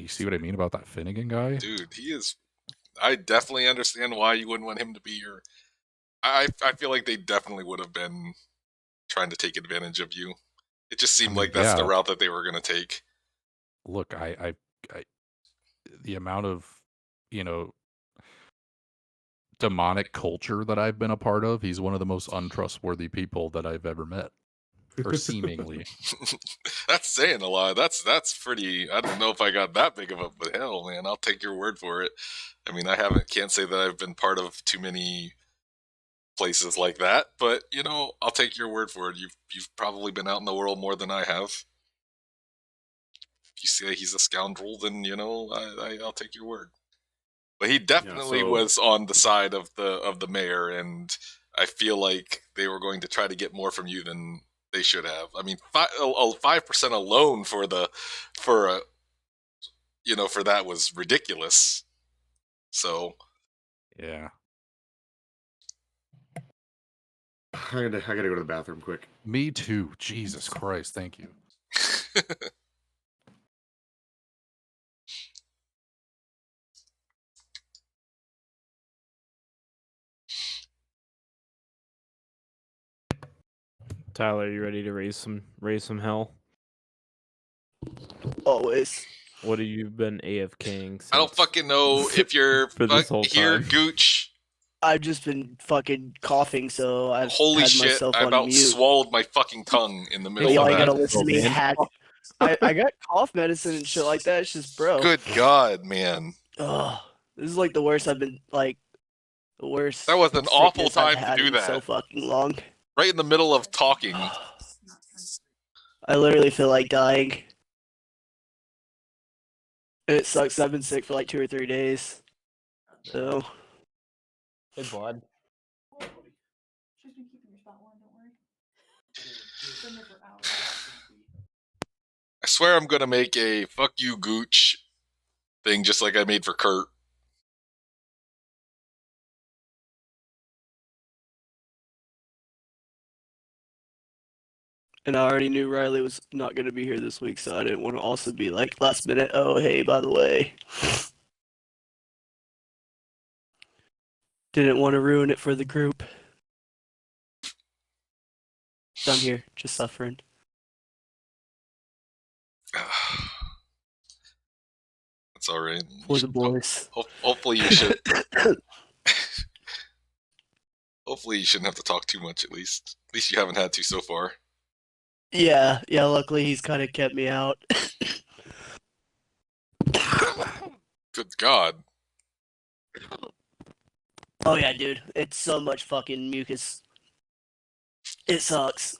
see what I mean about that Finnegan guy? Dude, he is. I definitely understand why you wouldn't want him to be your. I feel like they definitely would have been trying to take advantage of you. It just seemed like that's the route that they were going to take. Look, I the amount of, demonic culture that I've been a part of, he's one of the most untrustworthy people that I've ever met. Or seemingly. That's saying a lot. That's pretty. I don't know if I got that big of a, but hell, man, I'll take your word for it. I mean, can't say that I've been part of too many places like that, but I'll take your word for it. You've probably been out in the world more than I have. If you say he's a scoundrel, then I'll take your word. But he definitely was on the side of the mayor, and I feel like they were going to try to get more from you than they should have. I mean, 5% alone for that was ridiculous. So yeah, I gotta go to the bathroom quick. Me too. Jesus Christ, thank you. Tyler, you ready to raise some hell? Always. What have you been AFKing since? I don't fucking know if you're for this whole here, time. Gooch. I've just been fucking coughing, so I've Holy had shit! myself I on about mute. swallowed my fucking tongue in the middle But y'all of ain't that. gotta listen to me hack. I got cough medicine and shit like that. It's just, bro. Good God, man. Ugh, this is like the worst I've been, like, the worst. That was an awful sickness I've time to had do in that. So fucking long. Right in the middle of talking. I literally feel like dying. It sucks. I've been sick for like 2 or 3 days. So. Hey, bud. She's been keeping your spot warm, don't worry. Been there for hours. I swear I'm gonna make a fuck you Gooch thing just like I made for Kurt. And I already knew Riley was not going to be here this week, so I didn't want to also be like last minute, oh, hey, by the way. Didn't want to ruin it for the group. So I'm here, just suffering. That's all right. For the boys. Hopefully you should. Hopefully you shouldn't have to talk too much. At least you haven't had to so far. Yeah. Luckily he's kind of kept me out. Good God. Oh yeah, dude. It's so much fucking mucus. It sucks.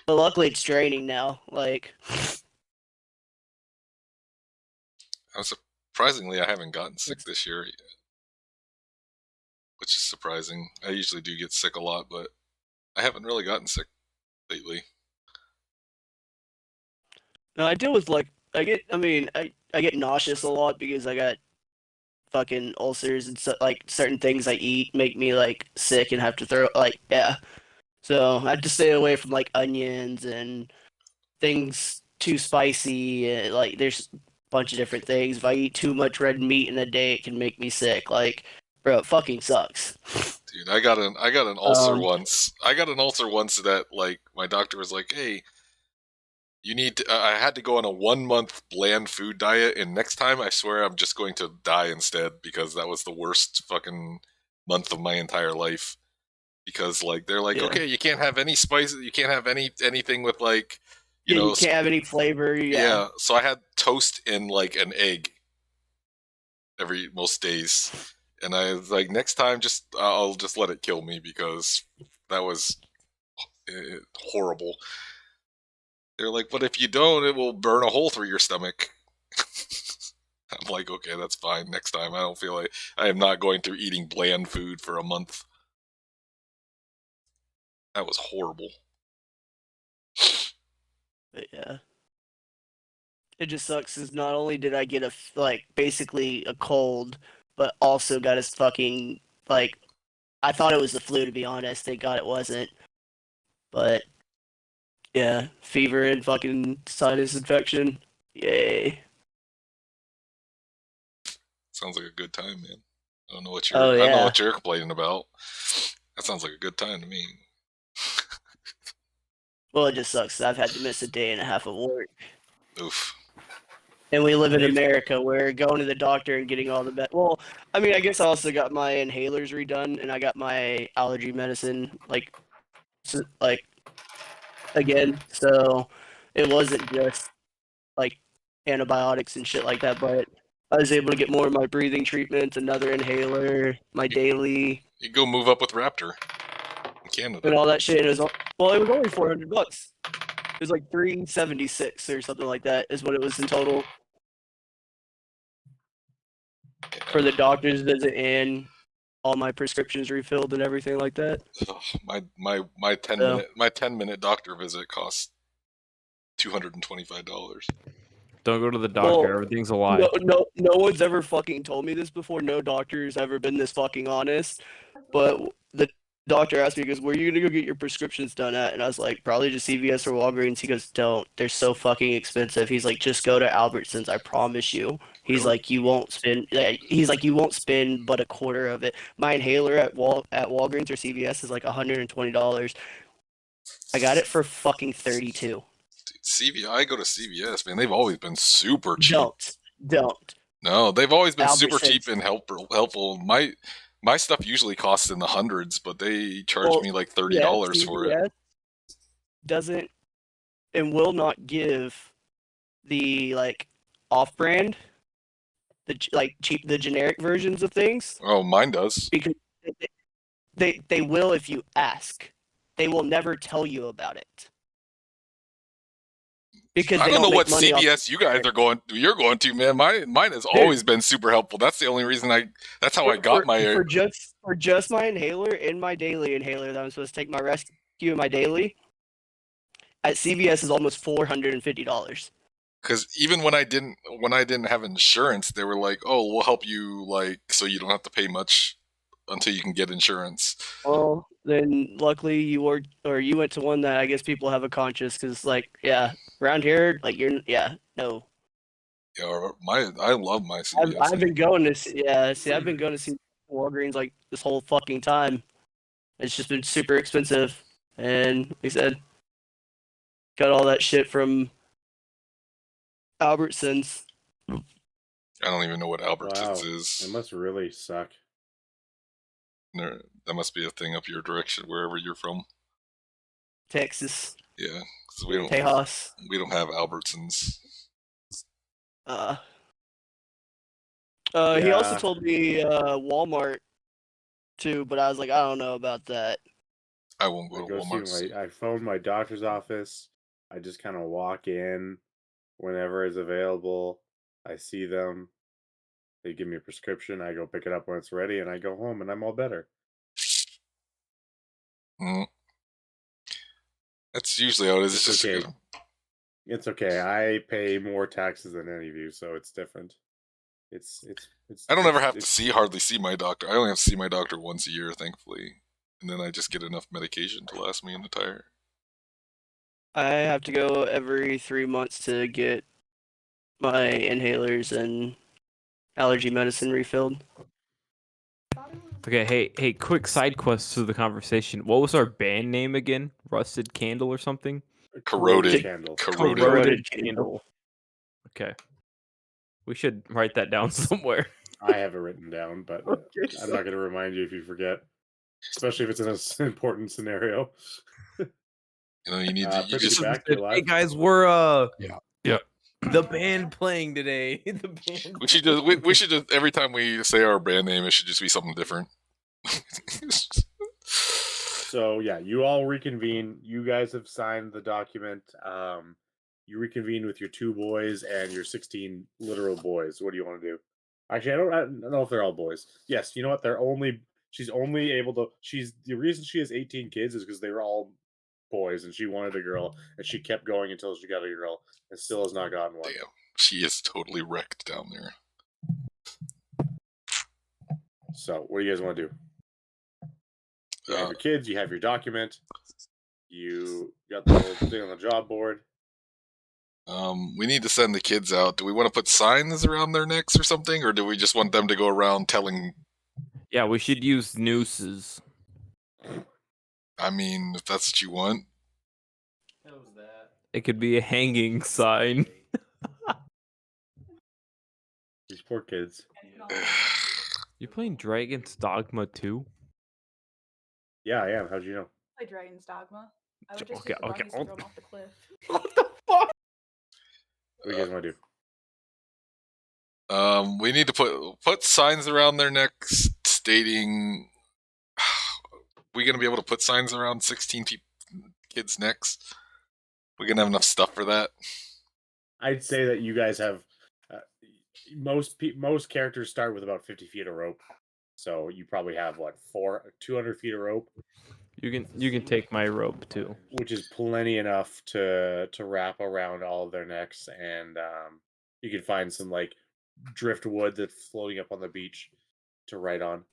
But luckily it's draining now. Like. Surprisingly, I haven't gotten sick this year yet. Which is surprising. I usually do get sick a lot, but I haven't really gotten sick lately. No, I deal with I get nauseous a lot because I got fucking ulcers and like certain things I eat make me like sick and have to throw yeah. So I have to stay away from like onions and things too spicy. And, like there's a bunch of different things. If I eat too much red meat in a day, it can make me sick. Like, bro, it fucking sucks. Dude, I got an ulcer once. I got an ulcer once that like my doctor was like, "Hey, you need to, I had to go on a 1-month bland food diet, and next time I swear I'm just going to die instead because that was the worst fucking month of my entire life." Because like they're like, okay, you can't have any spices, you can't have anything with like You Yeah, know, you can't have any flavor. yeah. So I had toast and like an egg most days, and I was like, next time, I'll just let it kill me because that was horrible. They're like, but if you don't, it will burn a hole through your stomach. I'm like, okay, that's fine. Next time, I don't feel like I am not going through eating bland food for a month. That was horrible. But yeah. It just sucks because not only did I get like basically a cold, but also got a fucking like I thought it was the flu to be honest. Thank God it wasn't. But yeah, fever and fucking sinus infection. Yay. Sounds like a good time, man. I don't know what Oh I don't know yeah. what you're complaining about. That sounds like a good time to me. Well, it just sucks. I've had to miss a day and a half of work. Oof. And we live in America where going to the doctor and getting all the well, I mean, I guess I also got my inhalers redone and I got my allergy medicine like again. So it wasn't just like antibiotics and shit like that, but I was able to get more of my breathing treatments, another inhaler, my daily, You go move up with Raptor in and Canada. all that shit. And it was well, it was only $400. It was like 376 or something like that is what it was in total for the doctor's visit and all my prescriptions refilled and everything like that. My 10-minute doctor visit costs $225. Don't go to the doctor. Well, Everything's a lie. no one's ever fucking told me this before. No doctor's ever been this fucking honest. But the doctor asked me, he goes, "Where are you gonna go get your prescriptions done at?" And I was like, "Probably just CVS or Walgreens." He goes, "Don't. They're so fucking expensive." He's like, "Just go to Albertsons. I promise you." He's Really? like, "You won't spend." He's like, "You won't spend but a quarter of it." My inhaler at Walgreens or CVS is like $120. I got it for fucking 32. I go to CVS, man. They've always been super cheap. Don't. No, they've always been super cheap Albertsons. and helpful. My stuff usually costs in the hundreds, but they charge Well, me like yeah, $30 for it. CVS doesn't and will not give the like off-brand, the generic versions of things Oh, mine does. because they will if you ask. They will never tell you about it because I they don't know don't what make money off. CVS you're going to, man. Mine has Dude. always been super helpful. That's the only reason that's how I got my For just my inhaler and my daily inhaler that I'm supposed to take my rescue and my daily at CVS is almost $450. because even when I didn't have insurance, they were like, "Oh, we'll help you like so you don't have to pay much until you can get insurance." Well, then luckily you went to one that I guess people have a conscience because around here no. Yeah, I love my CVS. I've been going to I've been going to see Walgreens like this whole fucking time. It's just been super expensive, and like I said, got all that shit from Albertsons. I don't even know what Albertsons Wow. is. It must really suck. That must be a thing up your direction, wherever you're from. Texas. Yeah, because we Tejas. don't have Albertsons. He also Yeah. told me Walmart too, but I was like, I don't know about that. I won't go to Walmart. I phone my doctor's office. I just kind of walk in whenever it's available. I see them. They give me a prescription. I go pick it up when it's ready, and I go home, and I'm all better. Mm. That's usually how it is. It's It's just okay. It's okay. I pay more taxes than any of you, so it's different. It's. I don't ever have to hardly see my doctor. I only have to see my doctor once a year, thankfully, and then I just get enough medication to last me an entire. I have to go every 3 months to get my inhalers and allergy medicine refilled. Okay, hey, quick side quest to the conversation. What was our band name again? Rusted Candle or something? Corroded candle. Corroded. Candle. Okay. We should write that down somewhere. I have it written down, but I'm not going to remind you if you forget, especially if it's in an important scenario. You know, you need Pretty just back, you're Hey live. guys, we're Yeah. the band playing today. The band. we should just we should just every time we say our band name, it should just be something different. So yeah, you all reconvene. You guys have signed the document. You reconvene with your 2 boys and your 16 literal boys. What do you want to do? Actually, I don't know if they're all boys. Yes, you know what? She's only able to. She's the reason she has 18 kids is because they were all boys, and she wanted a girl, and she kept going until she got a girl, and still has not gotten one. Damn, she is totally wrecked down there. So, what do you guys want to do? You have your kids. You have your document. You got the little thing on the job board. We need to send the kids out. Do we want to put signs around their necks or something, or do we just want them to go around telling? Yeah, we should use nooses. I mean, if that's what you want. How's that? It could be a hanging sign. These poor kids. You playing Dragon's Dogma 2? Yeah, I am. How'd you know? Play Dragon's Dogma. I would just Okay, use the okay, bunnies to throw 'em off the cliff. What the fuck? What do you guys want to do? We need to put signs around their necks stating. We gonna be able to put signs around 16 kids' necks? We gonna have enough stuff for that? I'd say that you guys have most characters start with about 50 feet of rope, so you probably have what 200 feet of rope. You can take my rope too, which is plenty enough to wrap around all of their necks, and you can find some like driftwood that's floating up on the beach to ride on.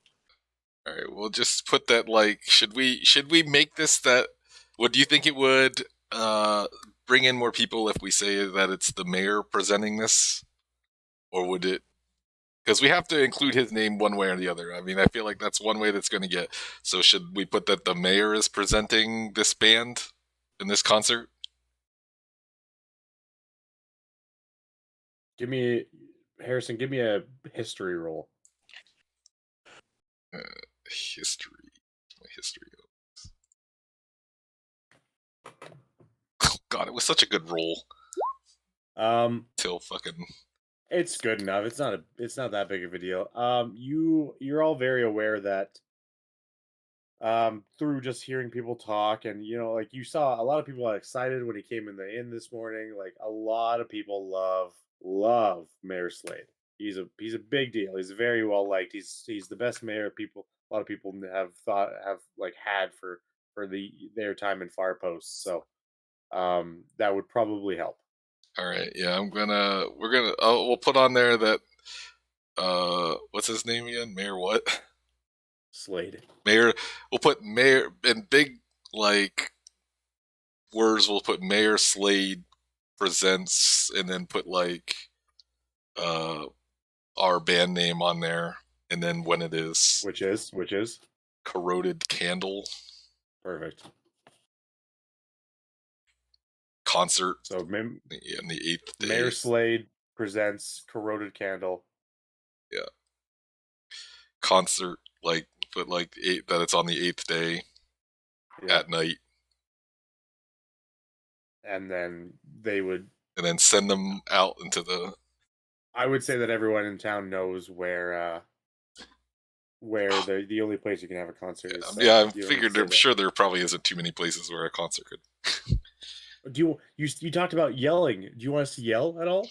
All right, we'll just put that. Like, should we make this that? What do you think it would bring in more people if we say that it's the mayor presenting this, or would it? Because we have to include his name one way or the other. I mean, I feel like that's one way that's going to get. So should we put that the mayor is presenting this band in this concert? Harrison, give me a history roll. History. My history. Oh, God, it was such a good roll. Till fucking. It's good enough. It's not that big of a deal. You're all very aware that through just hearing people talk, and like you saw a lot of people are excited when he came in the inn this morning. Like a lot of people love Mayor Slade. He's a big deal. He's very well liked. He's the best mayor a lot of people have had for their time in far posts. So that would probably help. All right, yeah, we'll put on there that what's his name again? Mayor what? Slade. Mayor. We'll put Mayor in big like words. We'll put Mayor Slade presents, and then put like our band name on there, and then when it is, which is Corroded Candle. Perfect. Concert. So in the 8th day. Mayor Slade presents Corroded Candle. Yeah. Concert, like put like that it's on the 8th day at night. And then they would. And then send them out into the. I would say that everyone in town knows where the only place you can have a concert is. So yeah, I figured. I'm sure there probably isn't too many places where a concert could. Do you talked about yelling? Do you want us to yell at all?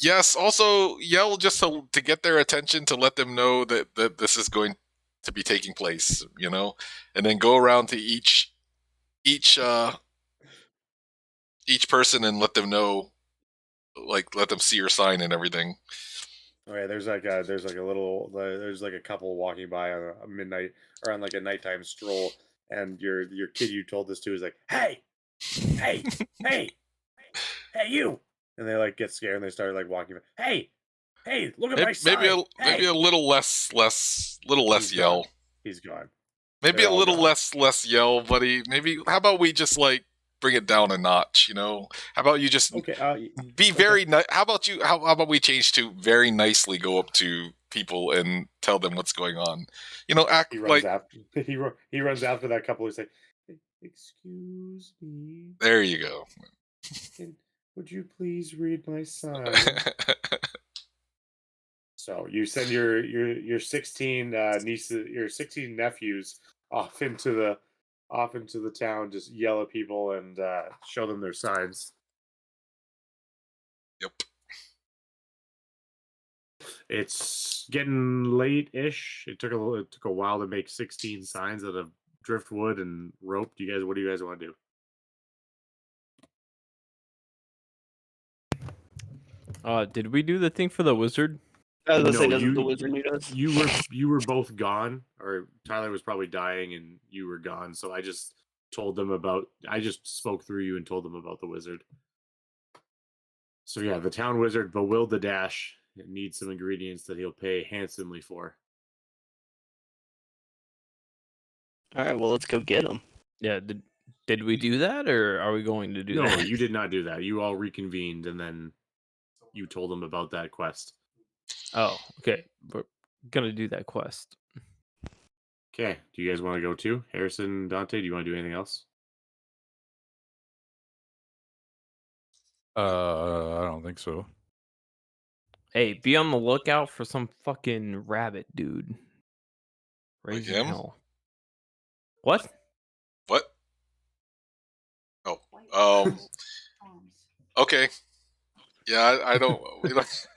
Yes. Also, yell just to get their attention, to let them know that this is going to be taking place. And then go around to each person and let them know, like let them see your sign and everything. Okay, there's like a couple walking by on a midnight or on like a nighttime stroll, and your kid you told this to is like, hey, you, and they like get scared and they start like walking. Hey, look at my sign. Maybe a little less yell. He's gone. Maybe a little less yell, buddy. Maybe how about we just like bring it down a notch? How about you just be very nice? How about we change to very nicely go up to people and tell them what's going on? Act he runs like after he runs after that couple. He's like, Excuse me. There you go. Would you please read my sign? So you send your 16 nieces, your 16 nephews off into the town, just yell at people and show them their signs. Yep. It's getting late-ish. It took a while to make 16 signs out of driftwood and rope. What do you guys want to do? Did we do the thing for the wizard? I was gonna say, No, doesn't the wizard need us? you were both gone, or Tyler was probably dying and you were gone. So I just spoke through you and told them about the wizard. So yeah, the town wizard Bewil the Dash needs some ingredients that he'll pay handsomely for. All right, well, let's go get him. Yeah. Did we do that, or are we going to do No, that? you did not do that. You all reconvened and then you told them about that quest. Oh, okay. We're gonna do that quest. Okay, do you guys want to go too? Harrison, Dante, do you want to do anything else? I don't think so. Hey, be on the lookout for some fucking rabbit dude. Like Raising him? hell. What? What? Oh. White Um. arms. Okay. Yeah, I don't. We don't.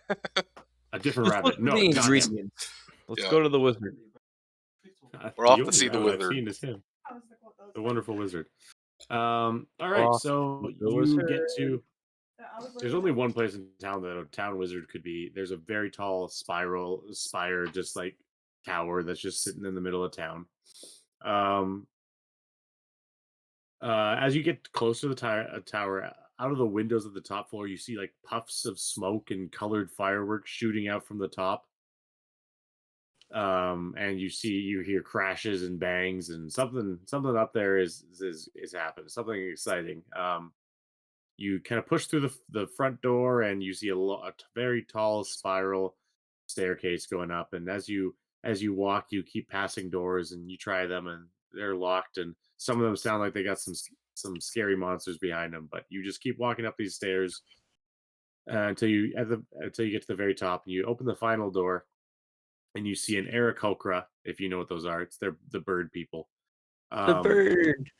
A different Let's rabbit. look for No, the not him. ingredients. Let's Yeah. go to the wizard. We're off to only see the rabbit I've wizard. seen is him, I was like, what those the like? wonderful wizard. All right, Off so to the you get wizard. to. I was There's looking only at- one place in town that a town wizard could be. There's a very tall spire, just like tower that's just sitting in the middle of town. As you get closer to the tower, out of the windows of the top floor, you see like puffs of smoke and colored fireworks shooting out from the top. And you hear crashes and bangs, and something up there is happening. Something exciting. You kind of push through the front door, and you see a very tall spiral staircase going up. And as you walk, you keep passing doors, and you try them, and they're locked. And some of them sound like they got some scary monsters behind them. But you just keep walking up these stairs until you get to the very top, and you open the final door, and you see an Aarakocra, if you know what those are. It's the bird people. The bird.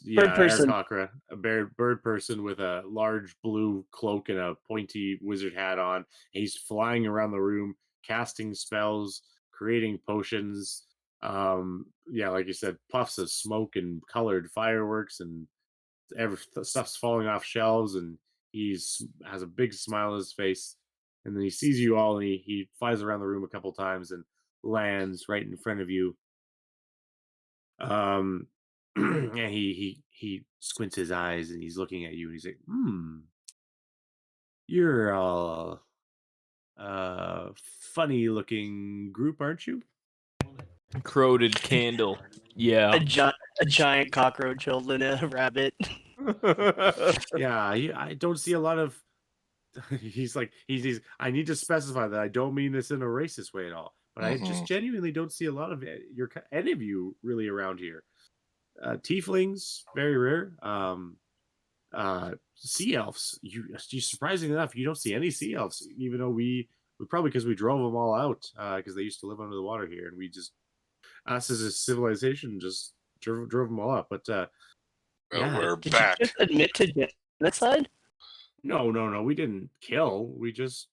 Yeah, person. Aarakocra, a bird person with a large blue cloak and a pointy wizard hat on. He's flying around the room, casting spells, creating potions. Yeah, like you said, puffs of smoke and colored fireworks, and stuff's falling off shelves, and has a big smile on his face. And then he sees you all, and he flies around the room a couple times and lands right in front of you. And he squints his eyes, and he's looking at you, and he's like, you're all funny looking group, aren't you? Corroded candle. Yeah. A giant cockroach holding a rabbit. Yeah, I don't see a lot of. He's I need to specify that I don't mean this in a racist way at all, but I just genuinely don't see a lot of any of you really around here. Tieflings, very rare. Sea elves, you surprisingly enough, you don't see any sea elves, even though we probably, because we drove them all out, because they used to live under the water here, and we just, us as a civilization, just drove them all out. But yeah, We're Did back. you just admit to genocide? no, we didn't kill. We just,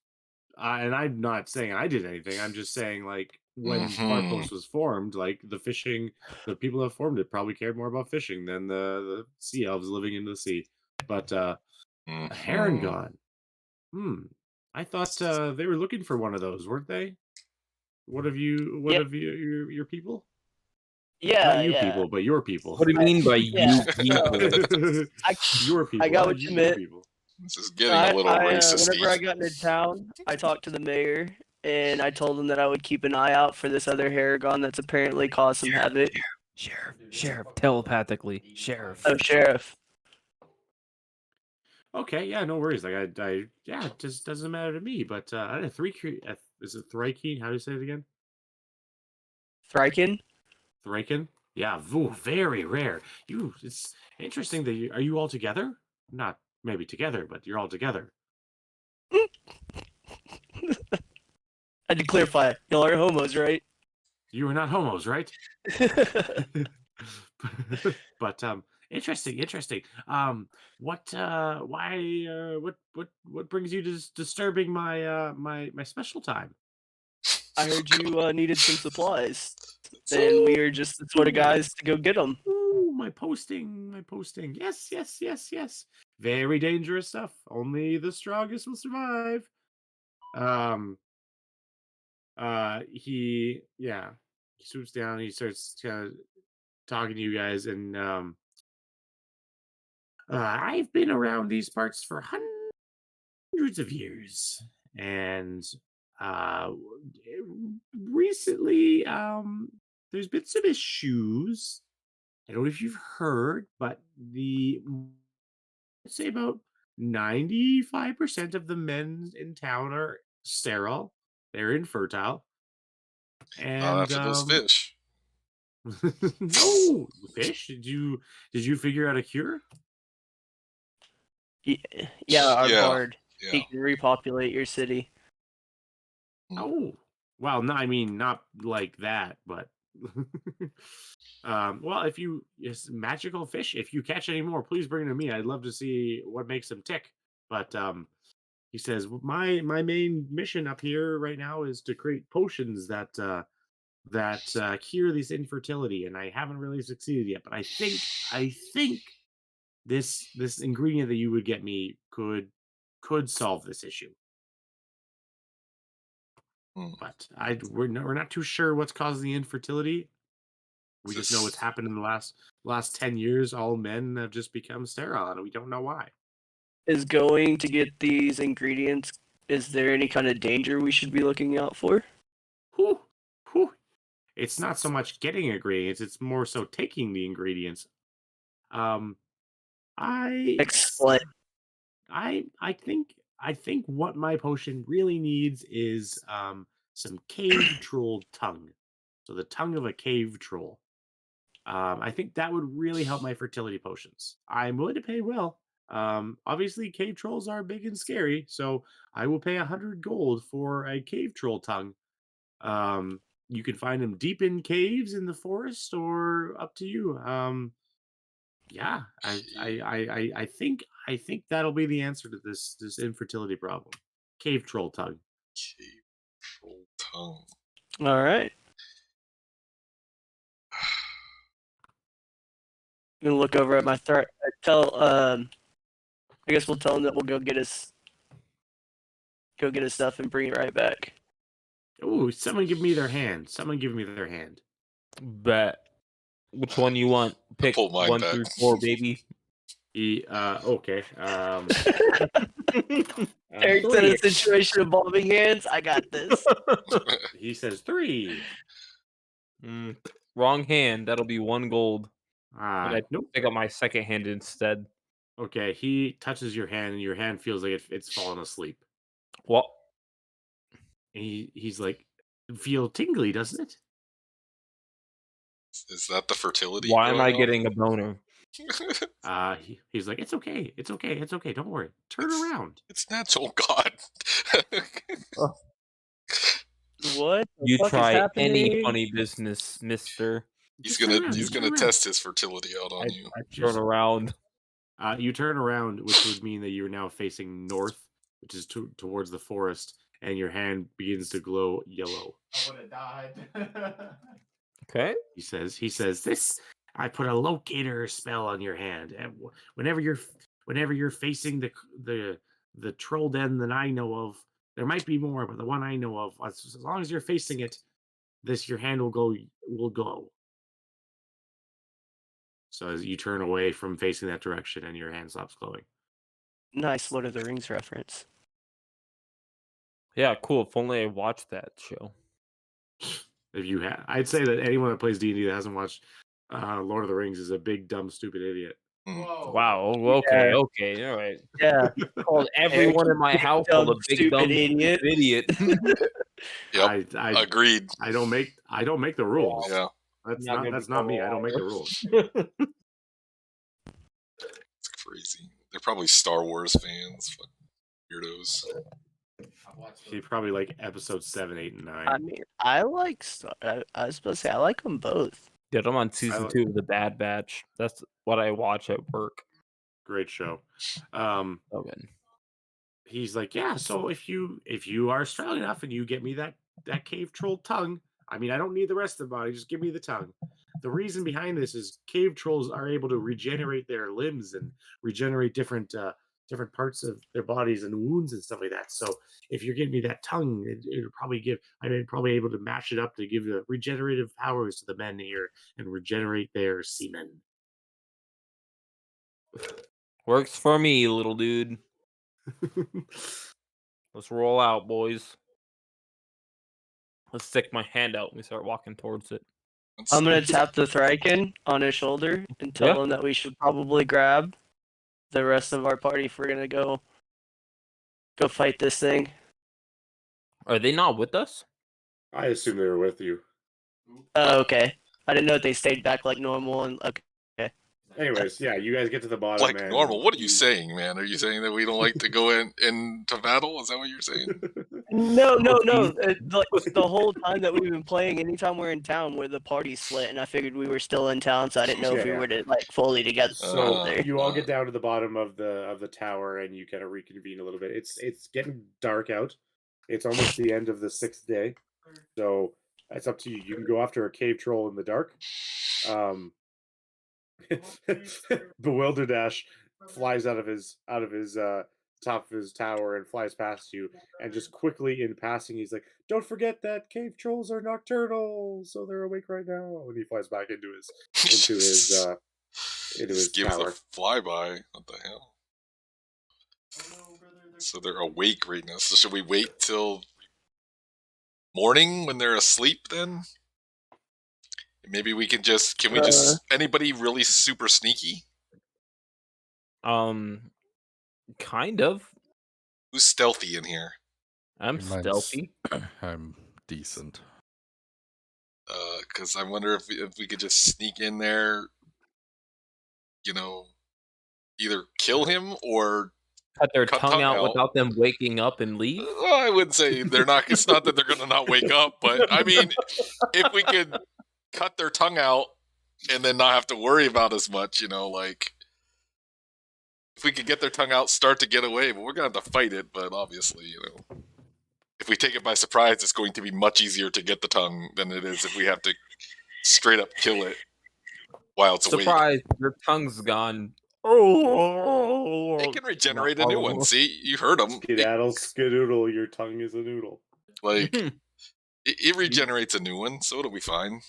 and I'm not saying I did anything. I'm just saying, like, when Farpost was formed, like, the people that formed it probably cared more about fishing than the sea elves living in the sea. But a heron gone. I thought they were looking for one of those, weren't they? What of you? What of your people? Yeah, Not you yeah. people, but your people. What do you mean by Yeah. you people? Your people. I got not what you your meant. people. This is getting a little racist. Whenever I got into town, I talked to the mayor, and I told him that I would keep an eye out for this other Haragon that's apparently caused some havoc. Sheriff, telepathically, sheriff. Oh, sheriff. Okay, yeah, no worries. Like yeah, it just doesn't matter to me. But I had a is it Thryken? How do you say it again? Thryken? Thryken? Yeah, very rare. It's interesting that are you all together? Not maybe together, but you're all together. I had to clarify. Y'all are homos, right? You are not homos, right? But interesting. What what brings you to disturbing my special time? I heard you needed some supplies, and we are just the sort of guys to go get them. Ooh, my posting. Yes. Very dangerous stuff. Only the strongest will survive. He swoops down. He starts kind of talking to you guys, and I've been around these parts for hundreds of years, and uh, recently, there's been some issues. I don't know if you've heard, but I'd say about 95% of the men in town are sterile. They're infertile, Not and after those fish. no fish. Did you figure out a cure? Yeah, our Yeah, bard. yeah. He can repopulate your city. Oh, well, no, I mean not like that, but well, if you yes, magical fish, if you catch any more, please bring them to me. I'd love to see what makes them tick. But he says my main mission up here right now is to create potions that cure this infertility, and I haven't really succeeded yet. But I think this ingredient that you would get me could solve this issue. Hmm. But we're not too sure what's causing the infertility. We just know what's happened in the last 10 years. All men have just become sterile, and we don't know why. Is going to get these ingredients. Is there any kind of danger we should be looking out for? Whew, whew. It's not so much getting ingredients; it's more so taking the ingredients. Um, I Explain. I think what my potion really needs is some cave troll tongue. So the tongue of a cave troll. I think that would really help my fertility potions. I'm willing to pay well. Obviously, cave trolls are big and scary, so I will pay 100 gold for a cave troll tongue. You can find them deep in caves in the forest, or up to you. Yeah, I think that'll be the answer to this infertility problem. Cave troll tongue. Cave troll tongue. All right. I'm gonna look over at my threat. I guess we'll tell him that we'll go get his stuff and bring it right back. Oh, someone give me their hand. Someone give me their hand. Bet. Which one you want? Pick pull mine 1 back. through 4, baby. Okay. Eric's in a situation involving hands. I got this. He says 3. Wrong hand. That'll be 1 gold. I Nope. pick up my second hand instead. Okay, he touches your hand, and your hand feels like it's fallen asleep. What? And he's like, feel tingly, doesn't it? Is that the fertility? Why am I going on? getting a boner? He's like, it's okay. Don't worry. Turn around. It's natural, God. What? the You fuck is try any happening? funny business, mister. He's Just turn around, gonna just turn around. test his fertility out on you. I turn around. You turn around, which would mean that you're now facing north, which is towards the forest, and your hand begins to glow yellow. I would have died. Okay. He says this. I put a locator spell on your hand, and whenever you're facing the troll den that I know of, there might be more, but the one I know of, as long as you're facing it, your hand will glow. So as you turn away from facing that direction, and your hand stops glowing. Nice Lord of the Rings reference. Yeah, cool. If only I watched that show. If you have, I'd say that anyone that plays D&D that hasn't watched Lord of the Rings is a big, dumb, stupid idiot. Whoa. Wow. Okay. Okay. All right. Yeah. Called everyone in my household a big dumb stupid idiot. idiot. Yep. I Agreed. I don't make the rules. Yeah. That's not me. I don't make the rules. It's crazy. They're probably Star Wars fans. Fucking weirdos. He probably like episode 7, 8, and 9. I mean, I like. I was supposed to say I like them both. Dude, I'm on season like- 2 of The Bad Batch. That's what I watch at work. Great show. So good. He's like, yeah. So if you are strong enough and you get me that cave troll tongue, I mean, I don't need the rest of the body. Just give me the tongue. The reason behind this is cave trolls are able to regenerate their limbs and regenerate different parts of their bodies and wounds and stuff like that. So if you're getting me that tongue, it'll probably I'm probably able to mash it up to give the regenerative powers to the men here and regenerate their semen. Works for me, little dude. Let's roll out, boys. Let's stick my hand out and we start walking towards it. I'm gonna tap the Thryken on his shoulder and tell him that we should probably grab the rest of our party if we're gonna go fight this thing. Are they not with us? I assume they were with you. Oh, okay. I didn't know if they stayed back like normal and okay. Anyways, yeah, you guys get to the bottom. Like and normal. What are you saying, man? Are you saying that we don't like to go into battle? Is that what you're saying? No. The whole time that we've been playing, anytime we're in town, where the party's split, and I figured we were still in town, so I didn't know if we Yeah. were to like fully together. So there. you all get down to the bottom of the tower and you kind of reconvene a little bit. It's getting dark out. It's almost the end of the 6th day, so it's up to you. You can go after a cave troll in the dark. Bewilderdash flies out of his top of his tower and flies past you, and just quickly in passing, he's like, "Don't forget that cave trolls are nocturnal, so they're awake right now." And he flies back into his Just gives tower. a flyby. What the hell? So they're awake right now. So should we wait till morning when they're asleep then? Maybe we can just anybody really super sneaky? Kind of. Who's stealthy in here? I'm Mine's- stealthy. I'm decent. Because I wonder if we could just sneak in there, either kill him or Cut their cut tongue out without them waking up and leave. Well, I would say they're not. It's not that they're going to not wake up, but I mean, if we could cut their tongue out and then not have to worry about as much, like if we could get their tongue out, start to get away, but we're going to have to fight it. But obviously, if we take it by surprise, it's going to be much easier to get the tongue than it is if we have to straight up kill it while it's awake. Surprise! Your tongue's gone. Oh, It can regenerate a new one. See, you heard them. Skedaddle, skedoodle, your tongue is a noodle. Like, it regenerates a new one, so it'll be fine.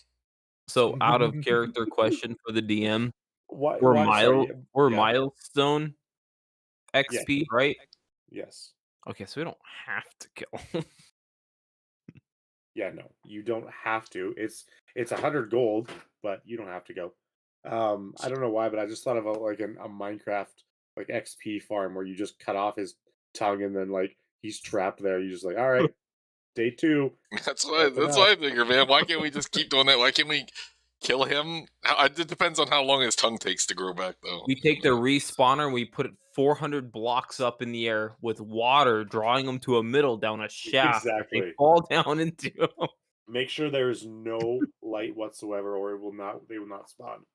So, out of character question for the DM: Why? We're milestone XP, right? Yes. Okay, so we don't have to kill. Yeah, no, you don't have to. It's 100 gold, but you don't have to go. I don't know why, but I just thought of a Minecraft like XP farm where you just cut off his tongue and then like he's trapped there. You just like, all right, day 2. That's what I figure, man. Why can't we just keep doing that? Why can't we kill him? It depends on how long his tongue takes to grow back, though. We take the respawner and we put it 400 blocks up in the air with water, drawing them to a middle down a shaft. Exactly. They fall down into. Make sure there is no light whatsoever, or they will not spawn.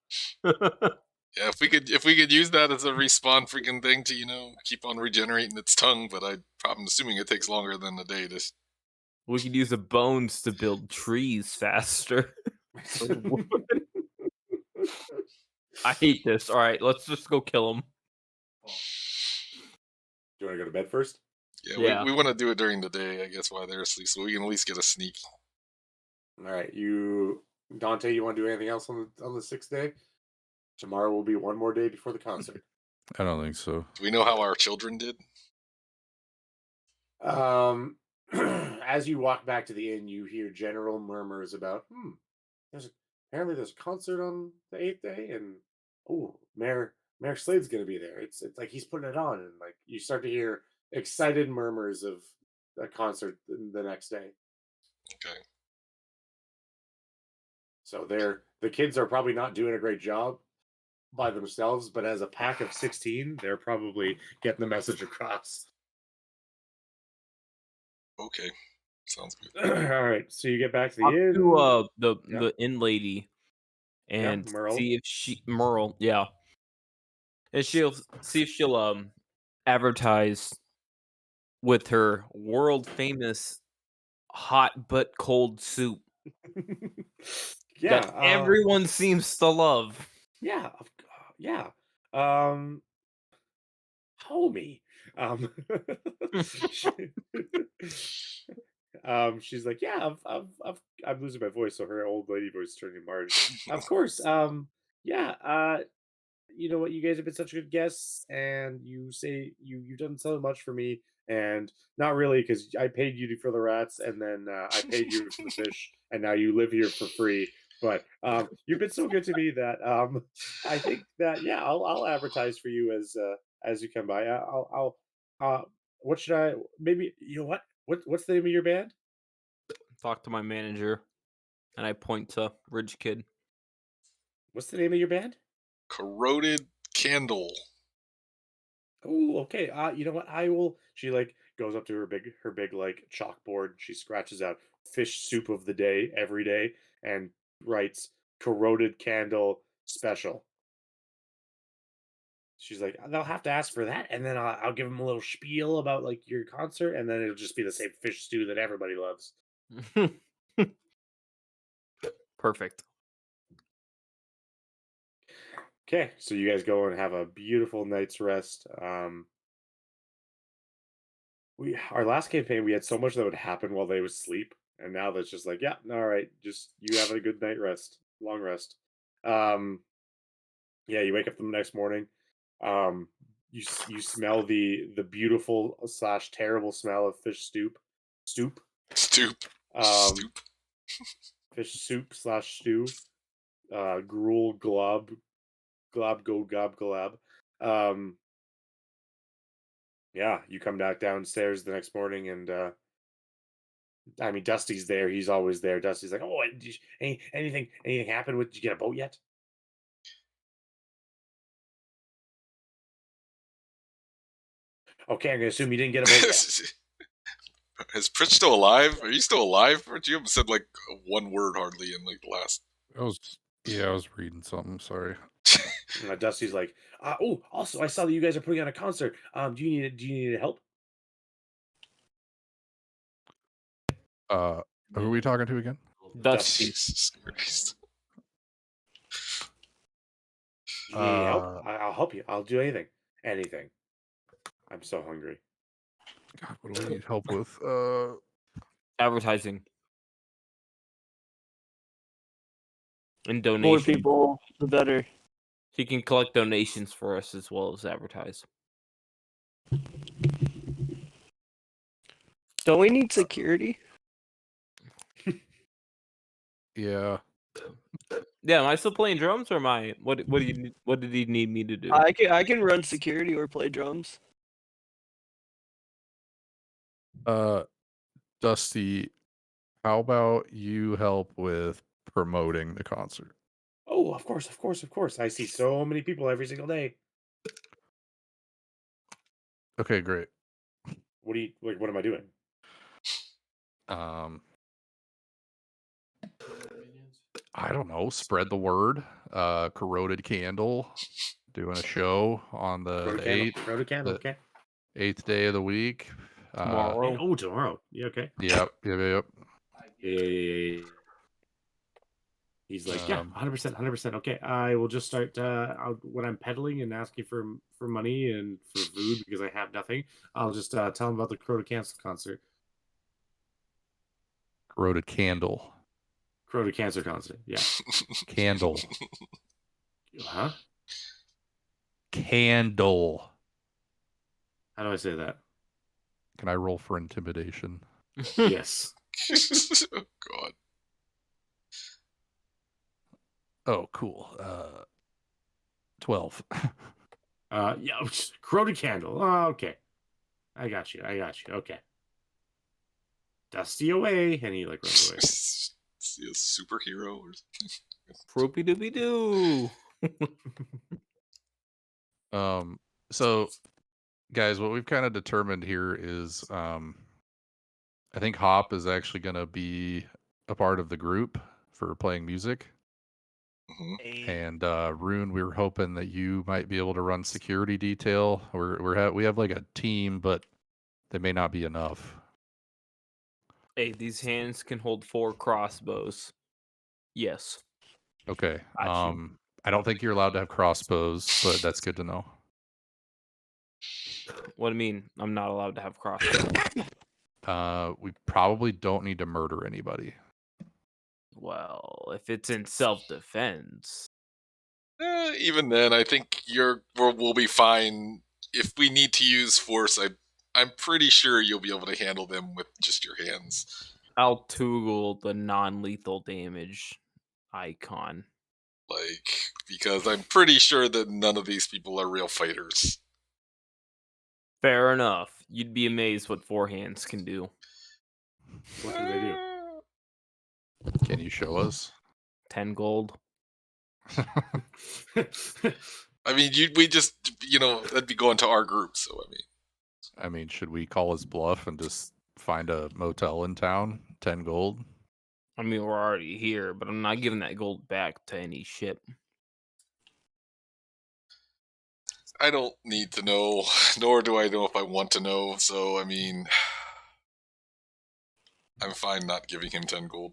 Yeah, if we could use that as a respawn freaking thing to keep on regenerating its tongue, but I'm assuming it takes longer than a day to. We could use the bones to build trees faster. I hate this. All right, let's just go kill him. Do you want to go to bed first? Yeah. We want to do it during the day, I guess, while they're asleep, so we can at least get a sneak. All right, Dante, you want to do anything else on the 6th day? Tomorrow will be one more day before the concert. I don't think so. Do we know how our children did? As you walk back to the inn, you hear general murmurs about, apparently there's a concert on the 8th day, and Mayor Slade's gonna be there. It's like he's putting it on, and like you start to hear excited murmurs of a concert the next day. Okay. So they're the kids are probably not doing a great job by themselves, but as a pack of 16, they're probably getting the message across. Okay, sounds good. All right, so you get back to the Talk inn. to Yeah. the inn lady and Merle. see if she Merle, yeah, and she'll see if she'll advertise with her world famous hot but cold soup Yeah, that everyone seems to love. yeah, yeah. Um, homie. She- she's like, yeah, I'm losing my voice, so her old lady voice is turning Marge. Of course. Yeah. You know what? You guys have been such good guests, and you say you've done so much for me, and not really because I paid you for the rats, and then I paid you for the fish, and now you live here for free. But you've been so good to me that I think that yeah, I'll advertise for you as you come by. I'll what should I maybe you know what's the name of your band? Talk to my manager, and I point to Ridge Kid. What's the name of your band? Corroded candle. Oh, okay. You know what? I will. She like goes up to her big like chalkboard. She scratches out fish soup of the day every day and writes corroded candle special. She's like, they'll have to ask for that, and then I'll give them a little spiel about like your concert, and then it'll just be the same fish stew that everybody loves. Perfect. Okay, so you guys go and have a beautiful night's rest. Our last campaign we had so much that would happen while they would sleep, and now that's just like, yeah, all right, just you have a good night rest, long rest. Um, yeah, you wake up the next morning. You smell the beautiful slash terrible smell of fish soup, Stoop. um, Stoop. fish soup slash stew, gruel glob go gob glab. Um, yeah, you come back downstairs the next morning and I mean, Dusty's there. He's always there. Dusty's like, "Oh, anything happen with? Did you get a boat yet?" Okay, I'm gonna assume you didn't get a boat yet. Is Pritch still alive? Are you still alive? Pritch? You haven't said like one word hardly in like the last. I was reading something. Sorry. Dusty's like, "Oh, also, I saw that you guys are putting on a concert. Do you need help? Who are we talking to again? Dusty. Jesus Christ. Do you need help? I'll help you. I'll do anything. I'm so hungry. God, what do we need help with? Advertising and More donation. people, the better. He can collect donations for us as well as advertise. Don't we need security? Yeah. Yeah, am I still playing drums or am I? What did he need me to do? I can run security or play drums. Dusty, how about you help with promoting the concert? Oh, of course. I see so many people every single day. Okay, great. What do you like? What am I doing? I don't know. Spread the word. Corroded Candle doing a show on the Corroded candle. Okay. 8th day of the week. Tomorrow. Oh, tomorrow. Yeah. Okay. Yep. Yeah. He's like, yeah, 100%. Okay, I will just start when I'm peddling and asking for money and for food because I have nothing. I'll just tell him about the Crota Cancel concert. Corroded Candle. Crota Cancer concert. Yeah. Candle. Huh? Candle. How do I say that? Can I roll for intimidation? Yes. Oh God. Oh, cool. 12. Yeah, Crota Candle. Oh, okay. I got you. Okay. Dusty away, and he like runs away. Is he a superhero or something? Whoopie doopie doo. So guys, what we've kind of determined here is I think Hop is actually going to be a part of the group for playing music. Mhm. And Rune, we were hoping that you might be able to run security detail. We have like a team, but they may not be enough. Hey, these hands can hold 4 crossbows. Yes. Okay. Got you. I don't think you're allowed to have crossbows, but that's good to know. What do you mean? I'm not allowed to have crossbows. We probably don't need to murder anybody. Well, if it's in self-defense. Even then, I think we'll be fine. If we need to use force, I'm pretty sure you'll be able to handle them with just your hands. I'll toggle the non-lethal damage icon. Like, because I'm pretty sure that none of these people are real fighters. Fair enough. You'd be amazed what 4 hands can do. What do they do? Can you show us? 10 gold. I mean, we just, that'd be going to our group, so I mean, should we call his bluff and just find a motel in town? 10 gold? I mean, we're already here, but I'm not giving that gold back to any ship. I don't need to know, nor do I know if I want to know, so, I mean, I'm fine not giving him 10 gold.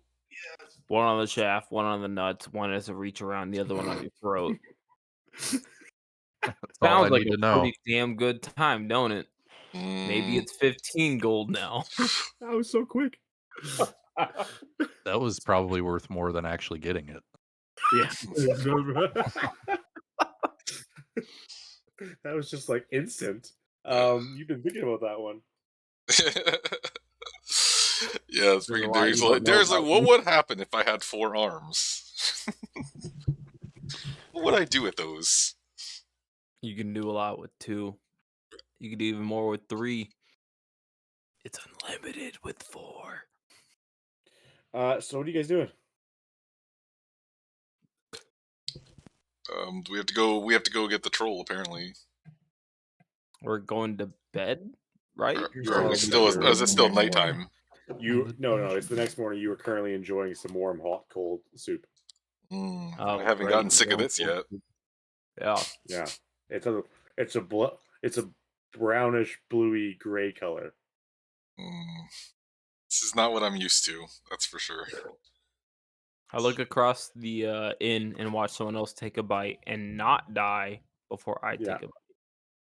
One on the shaft, one on the nuts, one as a reach around, the other one on your throat. That's all I Sounds like need a to know. pretty damn good time, don't it? Maybe it's 15 gold now. That was so quick. That was probably worth more than actually getting it. Yeah. That was just like instant. You've been thinking about that one. Yeah, it's There's a freaking lot Derek's you don't like, know Derek's like, about what me. would happen if I had 4 arms? What would I do with those? You can do a lot with 2. You can do even more with 3. It's unlimited with 4. So what are you guys doing? We have to go. We have to go get the troll. Apparently, We're going to bed, right? or You're still still- is it still nighttime? No, it's the next morning. You were currently enjoying some warm, hot, cold soup. I haven't right. gotten sick of Warm this yet. Yeah. Yeah, it's a brownish, bluey, gray color. This is not what I'm used to. That's for sure. I look across the inn and watch someone else take a bite and not die before I Yeah. take a bite.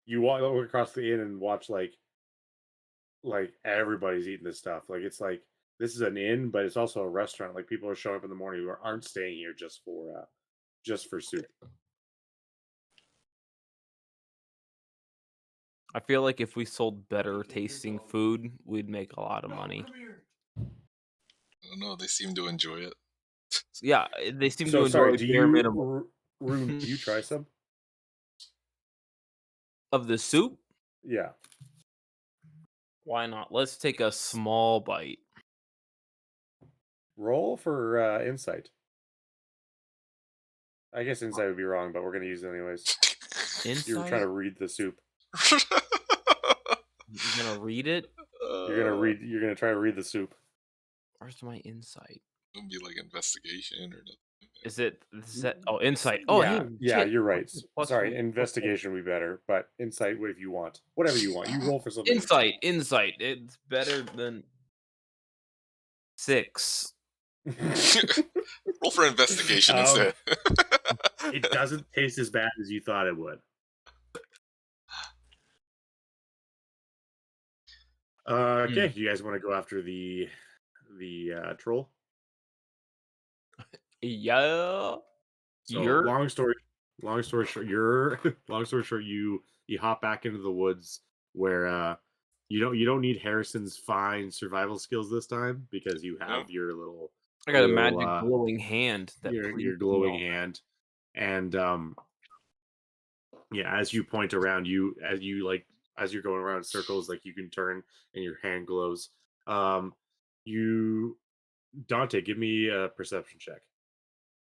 You look across the inn and watch like everybody's eating this stuff. Like it's like this is an inn, but it's also a restaurant. Like people are showing up in the morning who aren't staying here just for soup. I feel like if we sold better tasting food, we'd make a lot of money. I don't know. They seem to enjoy it. Yeah, they seem to So enjoy sorry, the do bare you, minimum Rune? Do you try some? of the soup. Yeah. Why not? Let's take a small bite. Roll for insight. I guess insight would be wrong, but we're gonna use it anyways. You were trying to read the soup. You're gonna read it? You're gonna try to read the soup. Where's my insight? It'll be like investigation or nothing. Is it? Oh, insight. Oh, yeah, hey, yeah, shit. you're right. Plus Sorry, one. investigation would be better, but insight if you want. Whatever you want. You roll for something. Insight. It's better than 6. Roll for investigation instead. It doesn't taste as bad as you thought it would. Okay, you guys want to go after the troll? Yeah. So You're long story short, you hop back into the woods where you don't need Harrison's fine survival skills this time because you have your little I got a little, magic glowing hand that your pleases glowing all. hand, and yeah, as you point around, as you're going around in circles, like you can turn and your hand glows. You Dante, give me a perception check.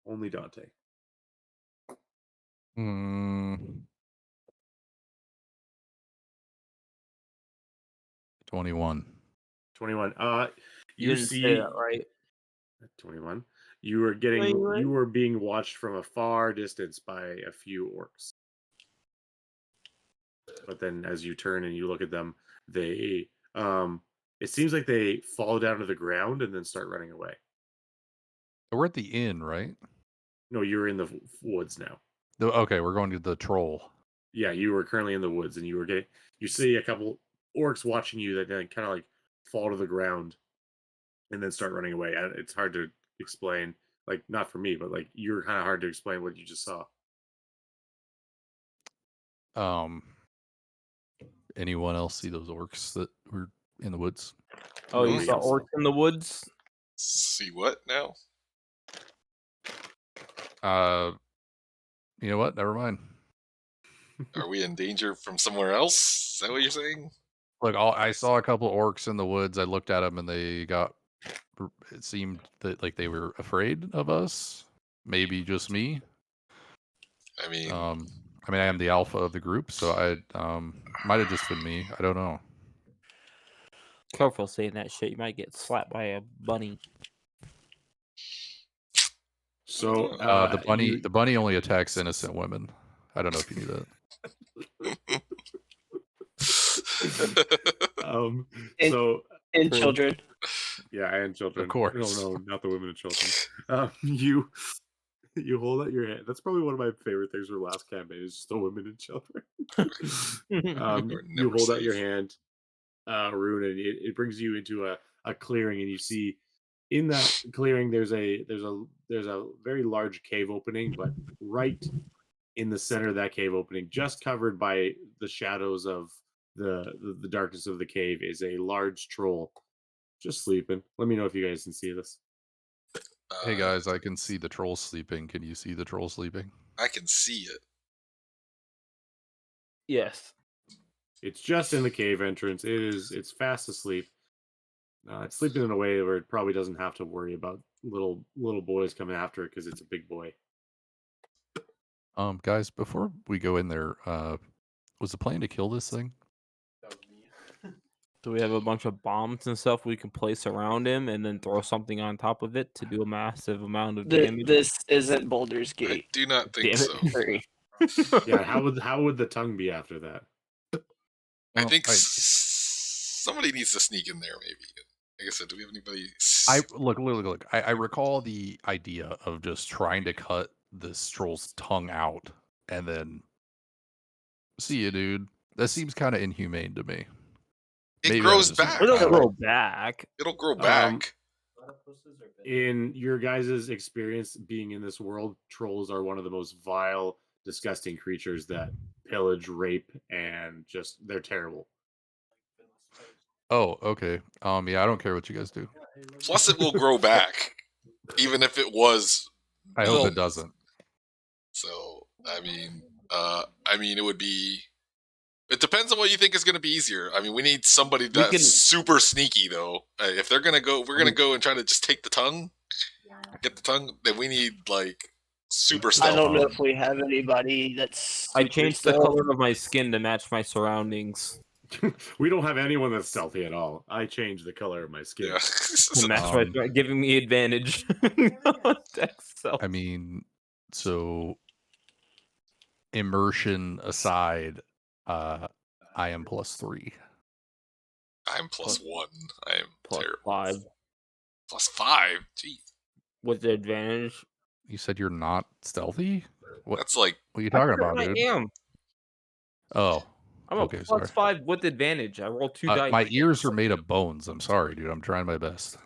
Only Dante. 21. 21. You You didn't say see that right. 21. You were being watched from a far distance by a few orcs. But then as you turn and you look at them, they it seems like they fall down to the ground and then start running away. We're at the inn, right? No, you're in the woods now. Okay, we're going to the troll. Yeah, you were currently in the woods and you see a couple orcs watching you that then kind of like fall to the ground and then start running away. It's hard to explain, like not for me, but like you're kind of hard to explain what you just saw. Anyone else see those orcs that were in the woods? Oh, you Nobody saw else. orcs in the woods? See what now? You know what? Never mind. Are we in danger from somewhere else? Is that what you're saying? Look, I saw a couple orcs in the woods. I looked at them and they got. It seemed that like they were afraid of us. Maybe just me. I mean, I am the alpha of the group, so I might have just been me. I don't know. Careful saying that shit. You might get slapped by a bunny. So the bunny only attacks innocent women. I don't know if you knew that. And children. Yeah, and children. Of course. No, not the women and children. You hold out your hand. That's probably one of my favorite things from last campaign is just the women and children. You hold out your hand, Rune, and it brings you into a clearing, and you see in that clearing there's a very large cave opening, but right in the center of that cave opening, just covered by the shadows of the darkness of the cave, is a large troll just sleeping. Let me know if you guys can see this. Hey guys, I can see the troll sleeping. Can you see the troll sleeping? I can see it. Yes. It's just in the cave entrance. It's fast asleep. It's sleeping in a way where it probably doesn't have to worry about little boys coming after it because it's a big boy. Guys, before we go in there, was the plan to kill this thing? Do we have a bunch of bombs and stuff we can place around him and then throw something on top of it to do a massive amount of damage? This isn't Boulder's I Gate. do not think Damn so. it, Curry. Yeah, how would the tongue be after that? I think somebody needs to sneak in there, maybe. Like I said, do we have anybody? Look. I recall the idea of just trying to cut this troll's tongue out and then see you, dude. That seems kind of inhumane to me. It grows back. It'll grow back. It'll grow back. In your guys' experience being in this world, trolls are one of the most vile, disgusting creatures that pillage, rape, and they're terrible. Oh, okay. Yeah, I don't care what you guys do. Plus, it will grow back, even if it was. I hope it doesn't. So, I mean, it would be. It depends on what you think is going to be easier. I mean, we need somebody that's super sneaky, though. If they're going to go, we're going to go and try to just take the tongue, get the tongue. Then we need like super stealth. I don't know if we have anybody that's. I changed the color of my skin to match my surroundings. We don't have anyone that's stealthy at all. I changed the color of my skin. Yeah. To match my, giving me advantage. I mean, so immersion aside, I am +3. I'm +1. I am terrible. +5. +5? Jeez. With the advantage? You said you're not stealthy? What? That's like... What are you talking about, dude? I am. Oh. I'm okay, a sorry. +5 with advantage. I roll 2 dice. My ears are made of bones. I'm sorry, dude. I'm trying my best.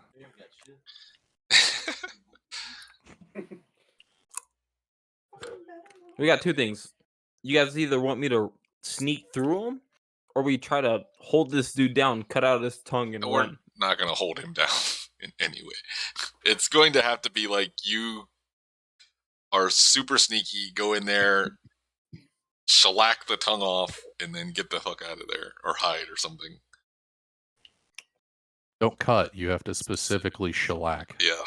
We got 2 things. You guys either want me to sneak through them, or we try to hold this dude down, cut out his tongue, and We're run. not going to hold him down in any way. It's going to have to be like you are super sneaky, go in there, shellac the tongue off, and then get the fuck out of there, or hide or something. Don't cut. You have to specifically shellac. Yeah.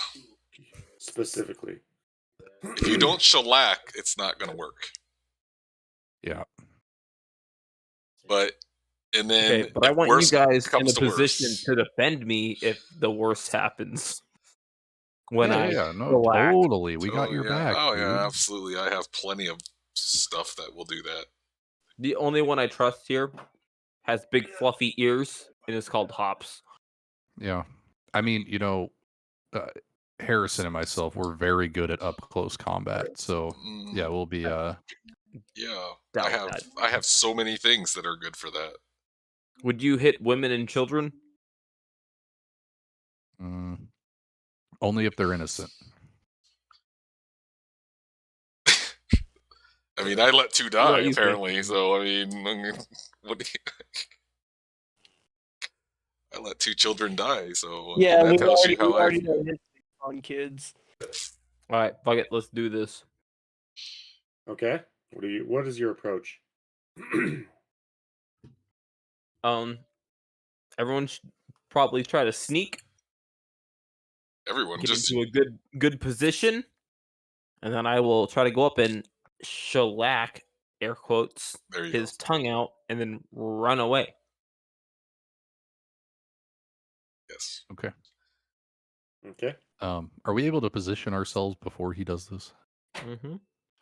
Specifically. If you don't shellac, it's not going to work. Yeah. But and then Okay, but I if want you worse guys in comes a to position worse, to defend me if the worst happens. When I No, shellac. totally. We got Oh, your yeah. back, Oh dude. yeah, absolutely. I have plenty of stuff that will do that. The only one I trust here has big fluffy ears and is called Hops. Yeah. I mean, Harrison and myself, we're very good at up close combat. So yeah, we'll be Yeah, Doubt that. I have so many things that are good for that. Would you hit women and children? only if they're innocent. I mean, I let 2 What die you think? apparently. So I mean, what do you, I let 2 children die. So Yeah, that we tells you how I already feel. know his on kids. All right, fuck it, let's do this. Okay. What is your approach? Everyone should probably try to sneak, Everyone get just into a good position, and then I will try to go up and shellac, air quotes, there you his tongue out, and then run away. go. Yes. Okay. Okay. Are we able to position ourselves before he does this? Mm-hmm.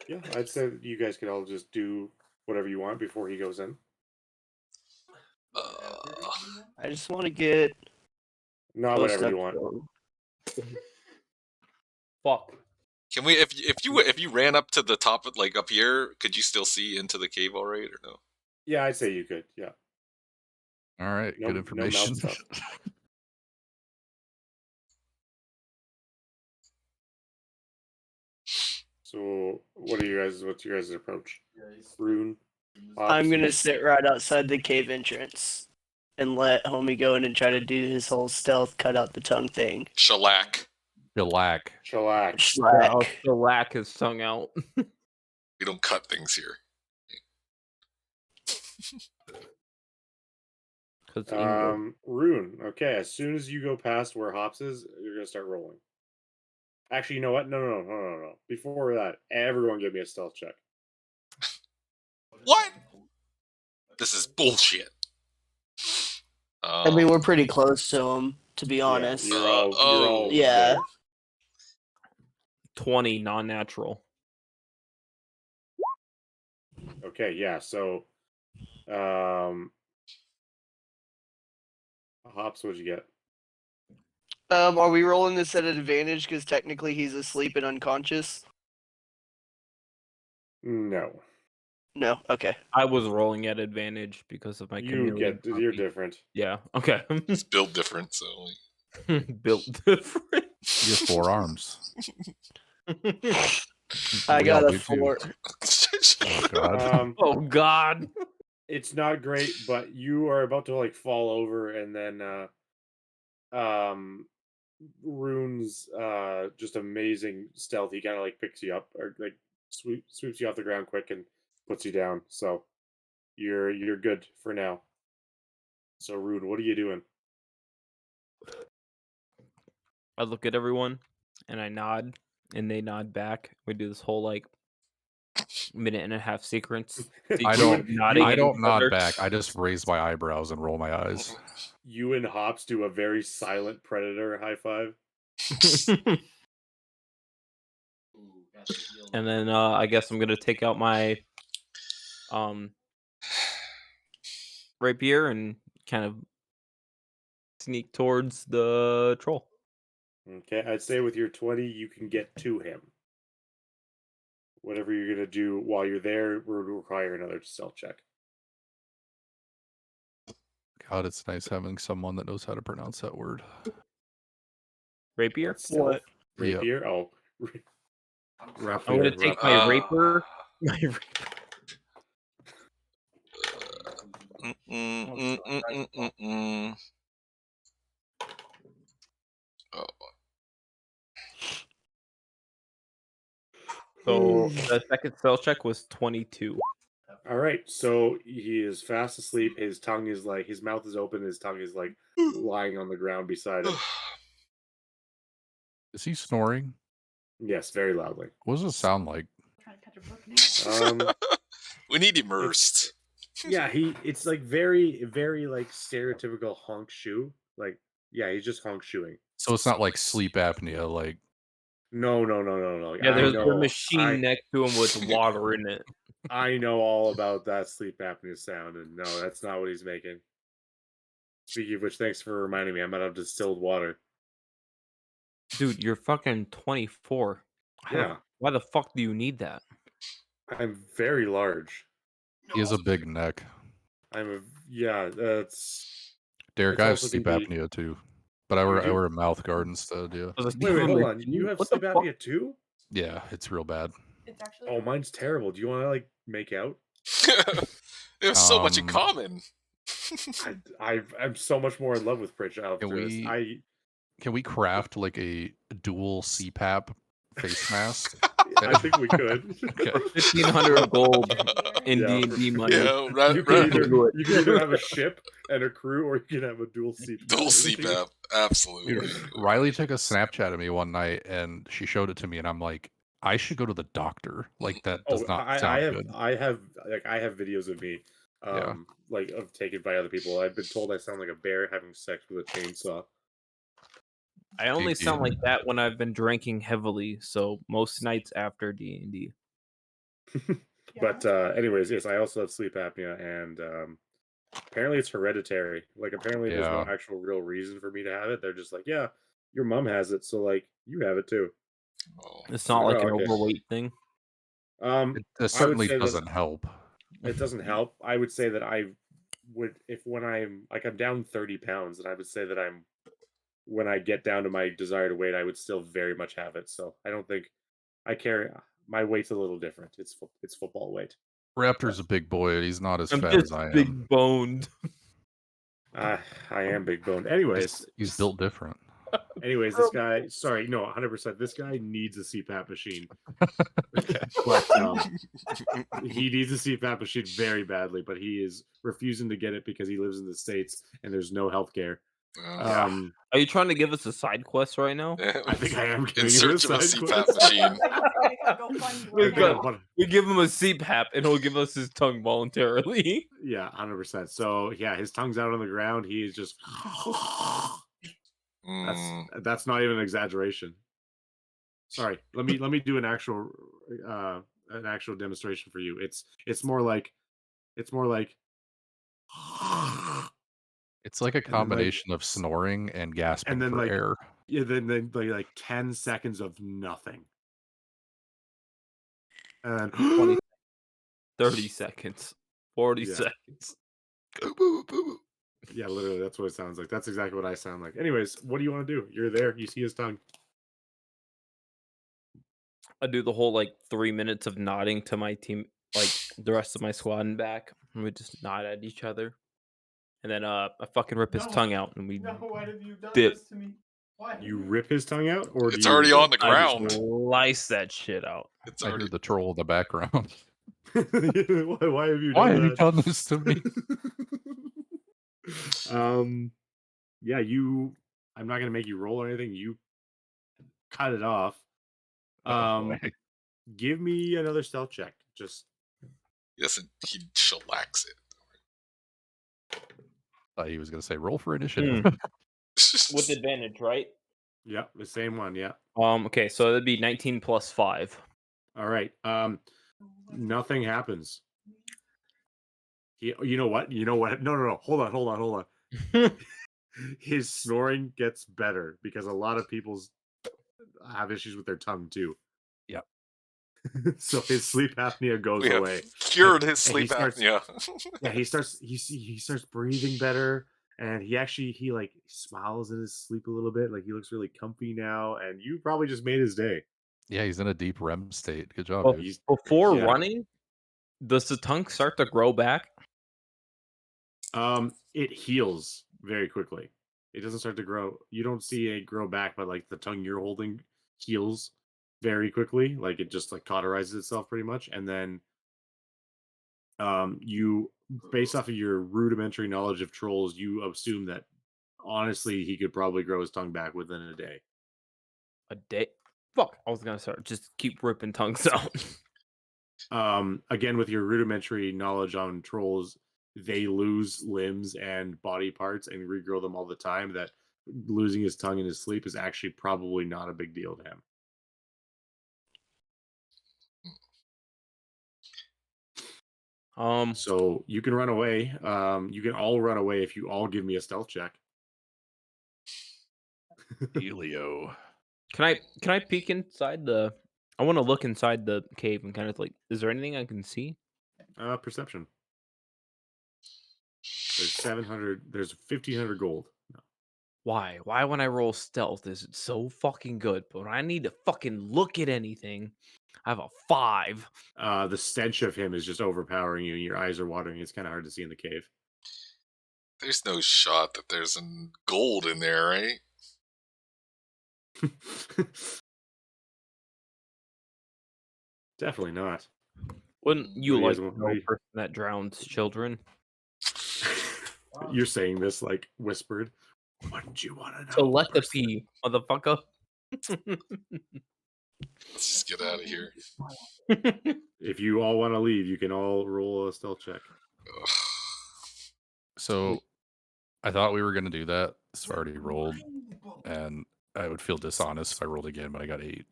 Yeah, I'd say that you guys could all just do whatever you want before he goes in. I just want to get Not close whatever up you want. to him. Fuck. Can we if you ran up to the top of like up here, could you still see into the cave all right or no? Yeah, I'd say you could. Yeah. All right, No- good no information. mouth stuff. So, what's your guys' approach? Rune? I'm Hops? gonna sit right outside the cave entrance and let homie go in and try to do his whole stealth cut out the tongue thing. Shellac. Shellac. Shellac. Yeah, I'll Schlack. shellac his tongue out. We don't cut things here. 'Cause England. Rune. Okay, as soon as you go past where Hops is, you're gonna start rolling. Actually, you know what? No. Before that, everyone give me a stealth check. What? This is bullshit. I mean, we're pretty close to him, to be Yeah, honest. you're all Yeah. there. 20 non-natural. Okay, yeah. So, Hops, what'd you get? Are we rolling this at an advantage because technically he's asleep and unconscious? No, No. Okay. I was rolling at advantage because of my you're chameleon. different. Yeah. Okay. it's built different, so Built different. You have 4 arms. I We got all a do too. 4. Oh God. Oh God. It's not great, but you are about to like fall over, and then Rune's just amazing stealth. He kind of like picks you up or like sweeps you off the ground quick and puts you down. So you're good for now. So Rune, what are you doing? I look at everyone and I nod and they nod back. We do this whole like minute and a half sequence. I sequence don't. of nodding I at don't each nod other. back. I just raise my eyebrows and roll my eyes. You and Hops do a very silent predator high five. And then I guess I'm gonna take out my rapier and kind of sneak towards the troll. Okay, I'd say with your 20, you can get to him. Whatever you're gonna do while you're there would require another stealth check. God, it's nice having someone that knows how to pronounce that word. Rapier? Stealth? What? Rapier? Oh. I'm Rapier. gonna take my rapier. My Oh, So the second stealth check was 22. All right, so he is fast asleep. His tongue is like, his mouth is open. His tongue is like lying on the ground beside him. Is he snoring? Yes, very loudly. What does it sound like? Trying to catch a book now. We need immersed. Yeah, it's like very, very like stereotypical honk shoe. Like, yeah, he's just honk shoeing. So it's not like sleep apnea, like No. Yeah, I there's know. a machine next to him with water in it. I know all about that sleep apnea sound, and no, that's not what he's making. Speaking of which, thanks for reminding me. I'm out of distilled water. Dude, you're fucking 24. Yeah, Why the fuck do you need that? I'm very large. he has a big neck. That's. Derek, It's I have also sleep can be- apnea too, but I You wear do? a mouth guard instead. Yeah, Wait, hold on. You have What the sleep fuck? apnea too? yeah, it's real bad. It's actually. Oh, mine's terrible. Do you want to like make out? They have so much in Um, common. I'm so much more in love with Pritch after this. Can we craft like a dual CPAP face mask? I think we could. Okay. 1,500 gold in Yeah, D&D for- money. Yeah, You can either have a ship and a crew, or you can have a dual CPAP. dual CPAP. Absolutely. Dude, Riley took a Snapchat of me one night and she showed it to me, and I'm like, I should go to the doctor. Like that does not sound good. I have videos of me, Yeah. like of taken by other people. I've been told I sound like a bear having sex with a chainsaw. I only GG. sound like that when I've been drinking heavily, so most nights after D&D. But anyways, yes, I also have sleep apnea, and apparently it's hereditary. Like, apparently there's no Yeah. actual real reason for me to have it. They're just like, yeah, your mom has it, so like you have it too. Oh. It's not like an okay. overweight thing. It certainly doesn't help. It doesn't help. I would say that I would, if when I'm like I'm down 30 pounds, and I would say that when I get down to my desired weight, I would still very much have it. So I don't think I carry my weight's a little different. It's football weight. Raptor's a big boy. He's not as I'm fat just as I am. big boned. I am big boned. Anyways, He's built different. Anyways, this guy, sorry, no, 100%. This guy needs a CPAP machine. Okay. But he needs a CPAP machine very badly, but he is refusing to get it because he lives in the States and there's no health care. Are you trying to give us a side quest right now? I think I am In giving you search of a side CPAP quest. machine. We give him a CPAP and he'll give us his tongue voluntarily. Yeah, 100%. So yeah, his tongue's out on the ground. He is just. That's not even an exaggeration. Sorry, let me do an actual demonstration for you. It's more like It's like a combination of snoring and gasping and then for air. Yeah, then like 10 seconds of nothing. And 20, 30 seconds, 40 Yeah. seconds. Yeah, literally, that's what it sounds like. That's exactly what I sound like. Anyways, what do you want to do? You're there. You see his tongue. I do the whole like 3 minutes of nodding to my team, like the rest of my squad and back, and we just nod at each other. And then I fucking rip his tongue out, and we No, why have you done dip. this to me? Why? You rip his tongue out, or It's do you already on the I ground. slice that shit out. It's I already. heard the troll in the background. why have you done Why have you that? done this to me? Yeah, I'm not gonna make you roll or anything. You cut it off. Give me another stealth check. Just Yes, he shellacks it. Thought he was going to say roll for initiative. With advantage, right? yeah, the same one. Yeah. Okay, so that'd be 19 plus 5. All right. Nothing happens. You know what? No. Hold on. His snoring gets better because a lot of people have issues with their tongue too. Yep. So his sleep apnea goes We have away. cured his And he sleep starts- apnea. Yeah, he starts breathing better, and he like smiles in his sleep a little bit. Like he looks really comfy now, and you probably just made his day. Yeah, he's in a deep REM state. Good job, Well, dude. Before Yeah. running, does the tongue start to grow back? It heals very quickly. It doesn't start to grow. You don't see it grow back, but like the tongue you're holding heals very quickly. Like it just like cauterizes itself pretty much, and then you, based off of your rudimentary knowledge of trolls, you assume that honestly he could probably grow his tongue back within a day. A day? Fuck. I was gonna start. Just keep ripping tongues out. Again, with your rudimentary knowledge on trolls, they lose limbs and body parts and regrow them all the time. That losing his tongue in his sleep is actually probably not a big deal to him. So you can run away. You can all run away if you all give me a stealth check. Elio. Can I peek inside the? I want to look inside the cave and kind of like, is there anything I can see? Perception. There's 700. There's 1,500 gold. No. Why? Why when I roll stealth is it so fucking good, but when I need to fucking look at anything, I have a 5. The stench of him is just overpowering you. Your eyes are watering. It's kind of hard to see in the cave. There's no shot that there's some gold in there, right? Definitely not. Wouldn't you What do you like guys to want- know a person that drowns children? You're saying this like whispered. Wouldn't you want to know? Telepathy, motherfucker. Let's just get out of here. If you all want to leave, you can all roll a stealth check. Ugh. So I thought we were going to do that. So I already rolled. And I would feel dishonest if I rolled again, but I got 8.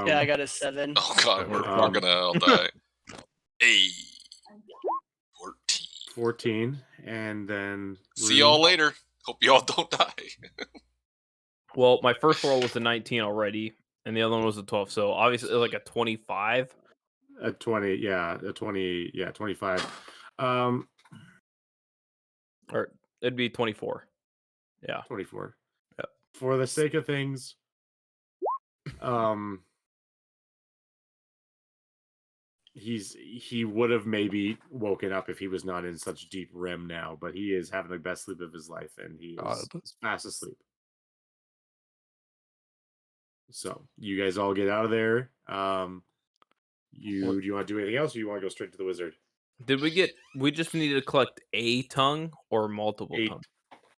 Yeah, I got a 7. Oh god, we're Um, gonna all die. Hey, 14. 14, and then See y'all later. Hope y'all don't die. Well, my first roll was a 19 already, and the other one was a 12. So obviously, like a 25. A 20. Yeah, a 20. Yeah, 25. Or it'd be 24. Yeah. 24. Yep. For the sake of things, he would have maybe woken up if he was not in such deep REM now, but he is having the best sleep of his life, and he is fast asleep. So you guys all get out of there. Do you want to do anything else, or you want to go straight to the wizard? Did we get? We just needed to collect a tongue or multiple tongues?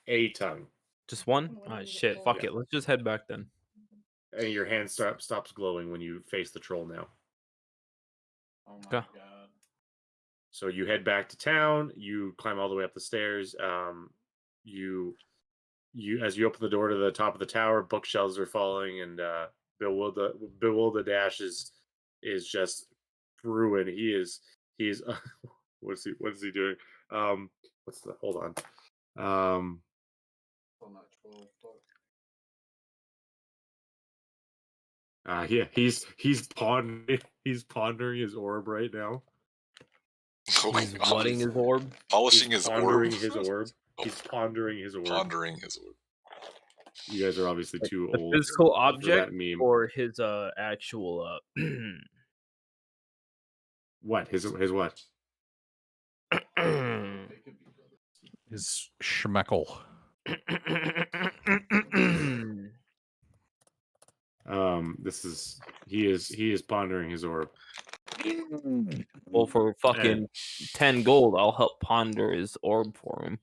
A tongue. Just one? Oh shit! Fuck it. Let's just head back then. And your hand stops glowing when you face the troll now. Oh my Okay. god. So you head back to town. You climb all the way up the stairs. You as you open the door to the top of the tower, bookshelves are falling, and Bewilda Dash is just ruined. He's what is he doing? Hold on. Still not 12 bucks. Yeah, he's pondering his orb right now. Oh my He's god. wetting his orb. Polishing He's his pondering orb. his orb. He's pondering his orb. Pondering his orb. You guys are obviously too The old physical for object that meme. or his actual What? His what? His schmeckle. He is pondering his orb. Well, for fucking 10 gold, I'll help ponder his orb for him.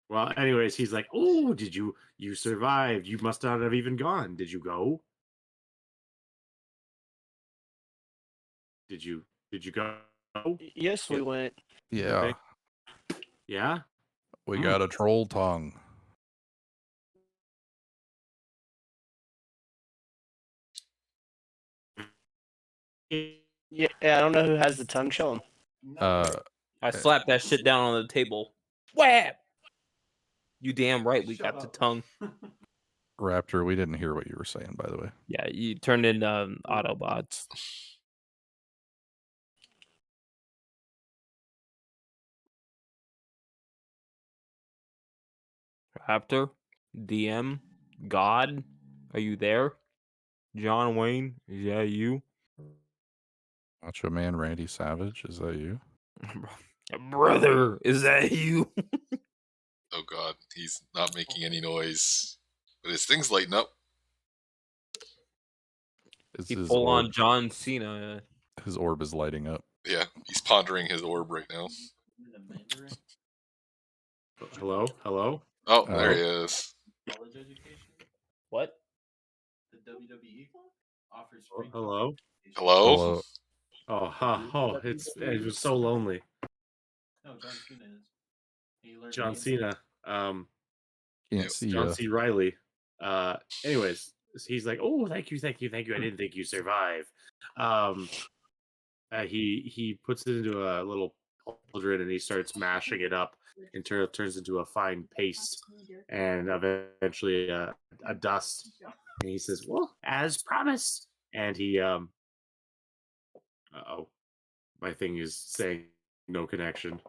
Well, anyways, he's like, "Oh, you survived? You must not have even gone. Did you go? Did you go? Yes, we went. Yeah. Okay. Yeah. We got a troll tongue. Yeah, I don't know who has the tongue. Show him. I slapped that shit down on the table. Whap! You damn right we got the tongue. Raptor, we didn't hear what you were saying, by the way. Yeah, you turned into Autobots. Raptor, DM, God, are you there? John Wayne, is that you? Macho Man Randy Savage, is that you? Brother, is that you? Oh god, he's not making any noise. But his thing's lighting up. Is He his full on orb- John Cena. His orb is lighting up. Yeah, he's pondering his orb right now. Hello. Oh, there he is. What? WWE offers free Hello. Hello? Hello. It was so lonely. No, John Cena is. He learned John the inside. Cena. Can't Yep. see John ya. C. Riley. Anyways, he's like, oh, thank you. I didn't think you survive. He puts it into a little cauldron and he starts mashing it up until it turns into a fine paste and eventually a dust. And he says, "Well, as promised." And he oh, my thing is saying no connection.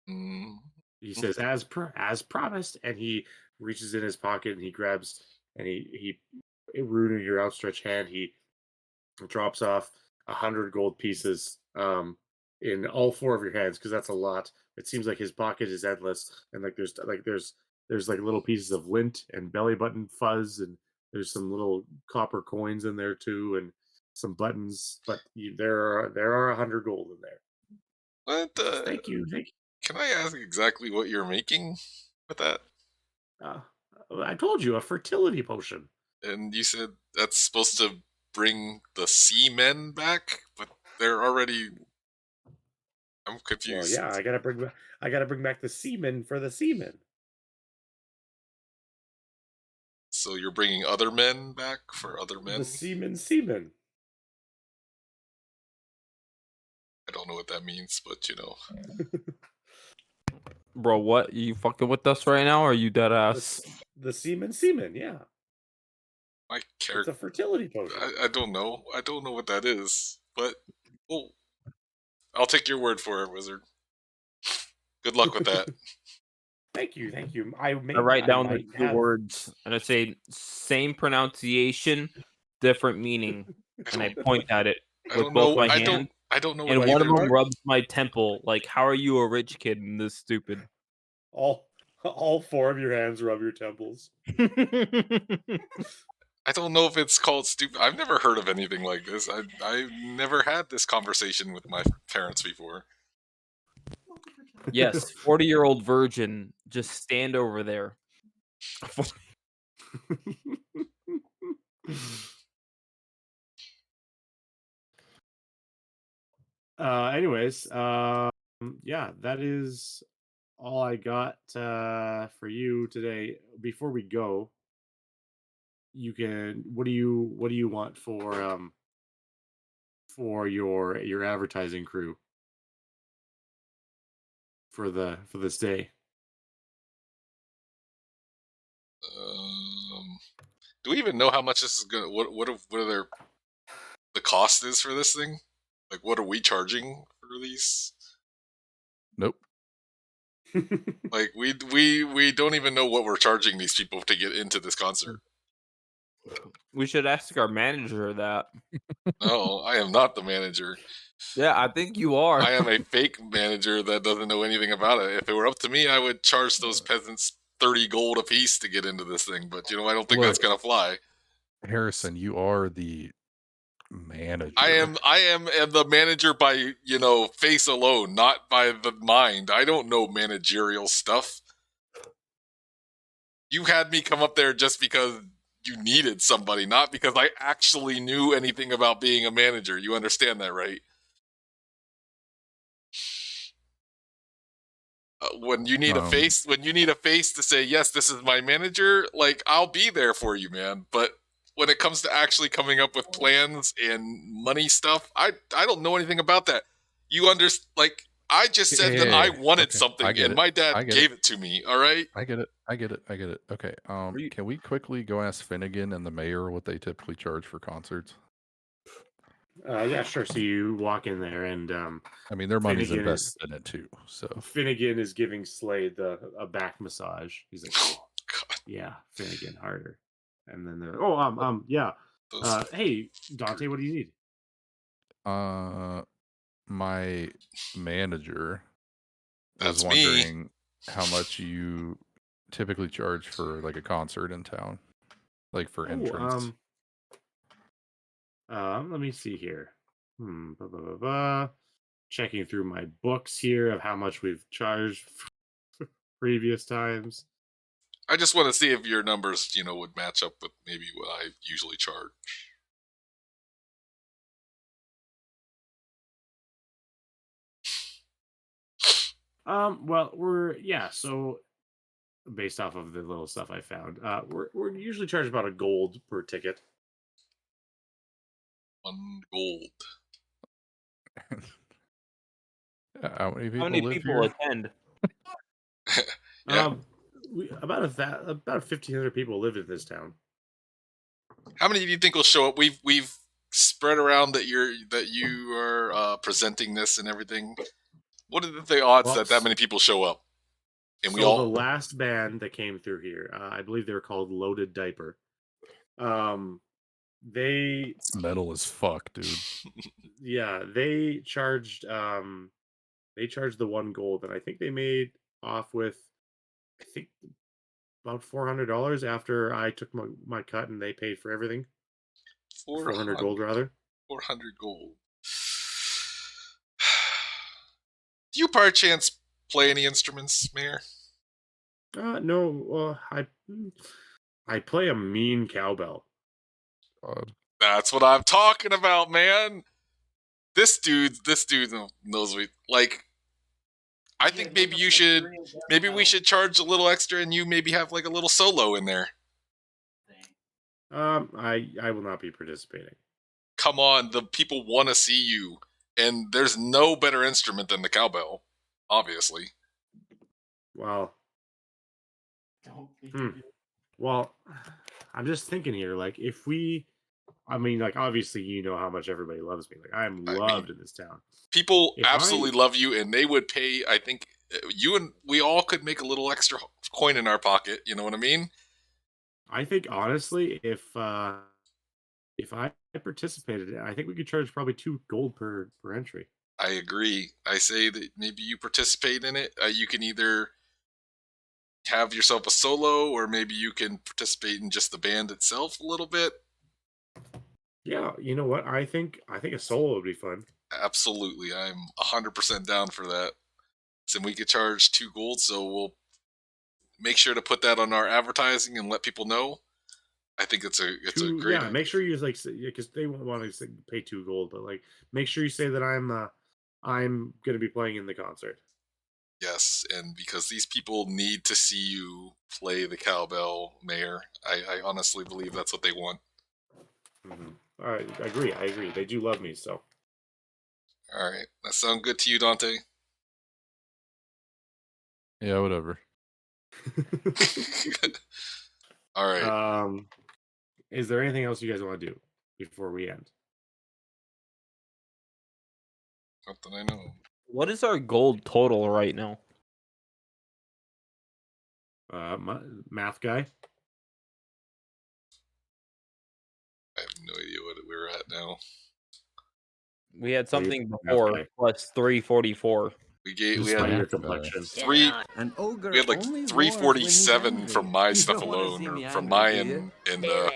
Mm. He says, as promised," and he reaches in his pocket and he grabs and ruining your outstretched hand, he drops off 100 gold pieces in all four of your hands because that's a lot. It seems like his pocket is endless, and there's like little pieces of lint and belly button fuzz, and there's some little copper coins in there too, and some buttons. But there are 100 gold in there. What He says, the? thank you. Can I ask exactly what you're making with that? I told you, a fertility potion. And you said that's supposed to bring the seamen back, but they're already. I'm confused. Well, yeah, I gotta bring back the semen for the semen. So you're bringing other men back for other men? The semen. I don't know what that means, but you know. Bro, what? You fucking with us right now? Or are you dead ass? The semen, yeah. My It's character. a fertility potion. I don't know. I don't know what that is, but well, I'll take your word for it, wizard. Good luck with that. Thank you. I write down the words and I say same pronunciation, different meaning, and I point at it I with don't both know. my I hands. don't know And what one of either. them rubs my temple. Like, how are you a rich kid and this stupid? All four of your hands rub your temples. I don't know if it's called stupid. I've never heard of anything like this. I've never had this conversation with my parents before. Yes, 40-year-old virgin, just stand over there. Anyways, yeah, that is all I got for you today. Before we go, you can what do you want for your advertising crew for this day? Do we even know how much this is gonna? What are the cost is for this thing? Like, what are we charging for these? Nope. Like, we don't even know what we're charging these people to get into this concert. We should ask our manager that. No, I am not the manager. Yeah, I think you are. I am a fake manager that doesn't know anything about it. If it were up to me, I would charge those peasants 30 gold apiece to get into this thing. But I don't think that's gonna fly. Harrison, you are the manager. I am the manager by face alone, not by the mind. I don't know managerial stuff. You had me come up there just because you needed somebody, not because I actually knew anything about being a manager. You understand that, right? When you need a face to say, yes, this is my manager, like, I'll be there for you, man. But when it comes to actually coming up with plans and money stuff, I don't know anything about that. You understand? Like, I just said that I wanted something, and my dad gave it to me. All right. I get it. Okay. Can we quickly go ask Finnegan and the mayor what they typically charge for concerts? Yeah, sure. So you walk in there, and I mean, their money's invested in it too. So Finnegan is giving Slade a back massage. He's like, oh, yeah, Finnegan, harder. And then they're, yeah. Hey, Dante, what do you need? My manager was That's wondering how much you typically charge for like a concert in town, like for entrance. Let me see here. Checking through my books here of how much we've charged previous times. I just want to see if your numbers, would match up with maybe what I usually charge. Well, so based off of the little stuff I found, we're usually charged about $1 per ticket. 1 gold. How many people How many live people here? attend? Yeah. About 1,500 people live in this town. How many do you think will show up? We've spread around that you are presenting this and everything. What are the odds Well, that many people show up? And so we all the last band that came through here, I believe they were called Loaded Diaper. They It's metal as fuck, dude. they charged the 1 gold, and I think they made off with about $400 after I took my cut and they paid for everything. 400 gold rather. 400 gold. Do you by chance play any instruments, Mayor? No. I play a mean cowbell. God. That's what I'm talking about, man. This dude knows me. Like, I think maybe we should charge a little extra, and you maybe have like a little solo in there. I will not be participating. Come on, the people want to see you, and there's no better instrument than the cowbell, obviously. Well, well, I'm just thinking here, like if we, like obviously how much everybody loves me. Like I'm loved in this town. People absolutely love you, and they would pay. I think you and we all could make a little extra coin in our pocket. You know what I mean? I think honestly, if I participated, I think we could charge probably 2 gold per entry. I agree. I say that maybe you participate in it. You can either have yourself a solo, or maybe you can participate in just the band itself a little bit. Yeah, you know what? I think a solo would be fun. Absolutely, I'm 100% down for that. So we could charge 2 gold, so we'll make sure to put that on our advertising and let people know. I think it's a great idea. Make sure you because they won't want to pay 2 gold, but like make sure you say that I'm going to be playing in the concert. Yes, and because these people need to see you play the cowbell, Mayor. I honestly believe that's what they want. Mm-hmm. All right, I agree. They do love me, so. All right, that sound good to you, Dante? Yeah, whatever. All right. Is there anything else you guys want to do before we end? Not that I know. What is our gold total right now? Math guy. I have no idea what we're at now. We had something before plus 344. We had your complexion. An ogre. We had like 347 from my stuff alone, or from my in the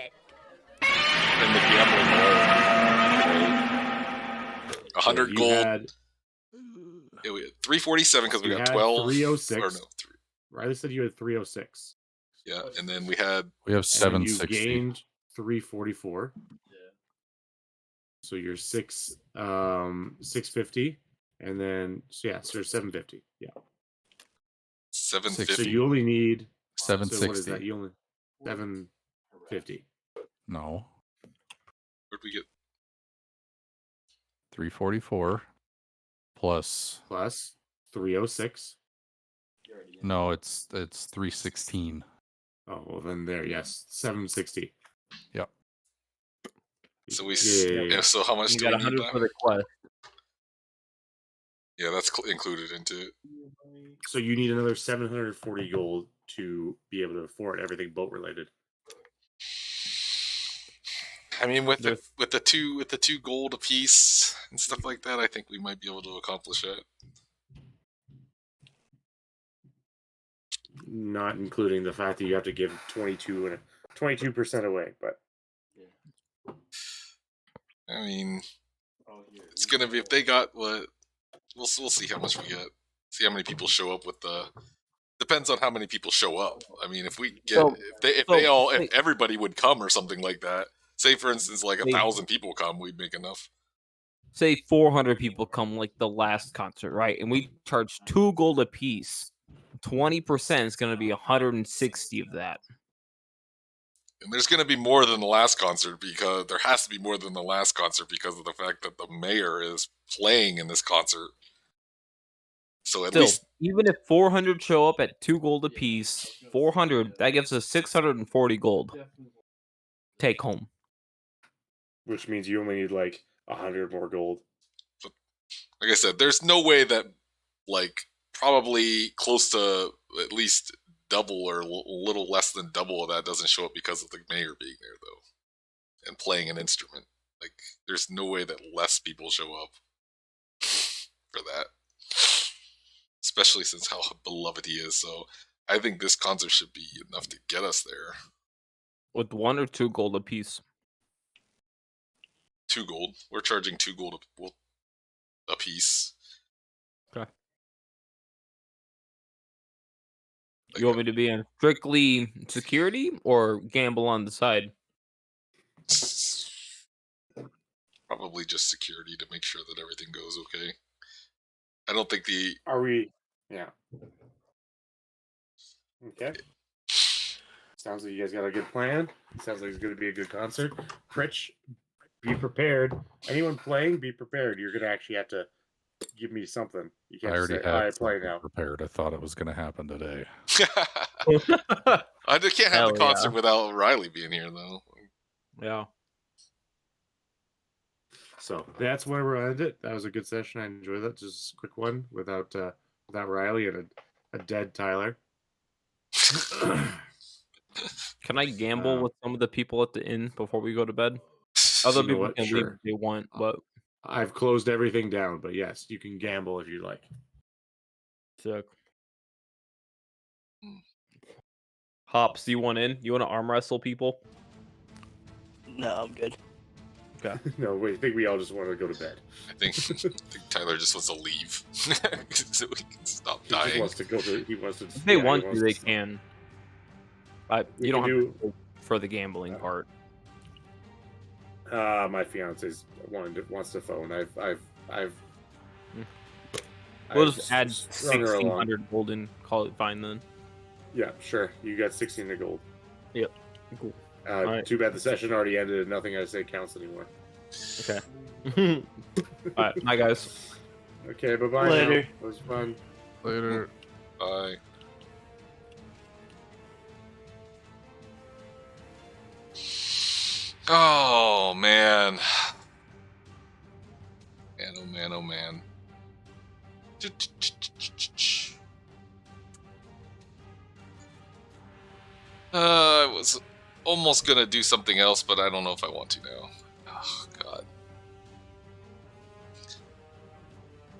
gambling alone. 100 gold. Yeah, we had 347 because we got 12. 306. Or no, Riley said you had 306. Yeah, and then we have 760. You gained 344. Yeah. So you're 650, and then so 750. Yeah. 750. So you only need 760. So what is that? You only 750. No. Where'd we get? 344 plus 306. No, it's 316. Oh well, then there, yes, 760. Yep. So we so how much you do got we 100 need for the quest? Yeah, that's included into it. So you need another 740 gold to be able to afford everything boat related. I mean, with the two gold apiece and stuff like that, I think we might be able to accomplish that. Not including the fact that you have to give 22% away, but I mean, it's gonna be if they got what we'll see how much we get. See how many people show up with the Depends on how many people show up. I mean, if we get So- if everybody would come or something like that. Say for instance, like Say- 1,000 people come, we'd make enough. Say 400 people come like the last concert, right? And we charge 2 gold a piece. 20% is going to be 160 of that. And there's going to be more than the last concert because there has to be more than the last concert because of the fact that the mayor is playing in this concert. So at Still, least even if 400 show up at 2 gold a piece, 400, that gives us 640 gold. Take home. Which means you only need like 100 more gold. like I said, there's no way that like probably close to at least double or a little less than double of that doesn't show up because of the mayor being there though and playing an instrument. Like there's no way that less people show up for that. Especially since how beloved he is. So I think this concert should be enough to get us there. With 1 or 2 gold a piece. 2 gold. We're charging 2 gold a piece. Okay. You want me to be in strictly security or gamble on the side? Probably just security to make sure that everything goes okay. I don't think the Are we? Yeah. Okay. Sounds like you guys got a good plan. Sounds like it's going to be a good concert. Pritch, be prepared. Anyone playing, be prepared. You're going to actually have to give me something. You I can't just already say, had I play something now. prepared. I thought it was going to happen today. I can't have Hell the concert yeah. without Riley being here though. Yeah. So that's where we'll end it. That was a good session. I enjoyed that. Just a quick one without Riley and a dead Tyler. Can I gamble with some of the people at the inn before we go to bed? Other You know people what? can leave Sure. if they want, but I've closed everything down, but yes, you can gamble if you like. sick. Hops, do you want in? You want to arm wrestle people? No, I'm good. Okay. No, wait, I think we all just want to go to bed. I think Tyler just wants to leave so we can stop He just dying. wants to go to. He wants to. If they yeah, he want to, wants they stop. can. We You don't can have do- to go for the gambling part. My fiance's wants to phone. I've We'll I've just add strung her along. 1,600 gold and call it fine then. Yeah, sure. You got 16 to gold. Yep. Cool. Alright. Too bad the session already ended and nothing I say counts anymore. Okay. Alright, bye guys. Okay, bye-bye. Later. Now. It was fun. Later. Bye. Oh man. Man, oh man, oh man. I was almost gonna do something else, but I don't know if I want to now. Oh god.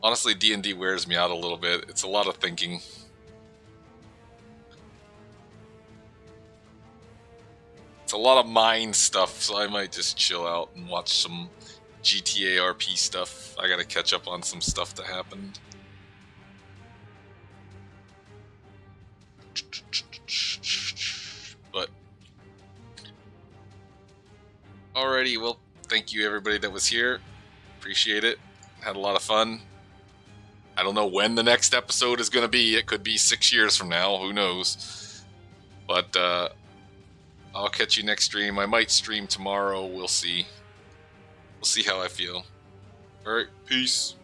Honestly, D&D wears me out a little bit. It's a lot of thinking. It's a lot of mind stuff, so I might just chill out and watch some GTA RP stuff. I gotta catch up on some stuff that happened. But alrighty, well, thank you everybody that was here. Appreciate it. Had a lot of fun. I don't know when the next episode is gonna be. It could be 6 years from now. Who knows? But I'll catch you next stream. I might stream tomorrow. We'll see. We'll see how I feel. Alright, peace.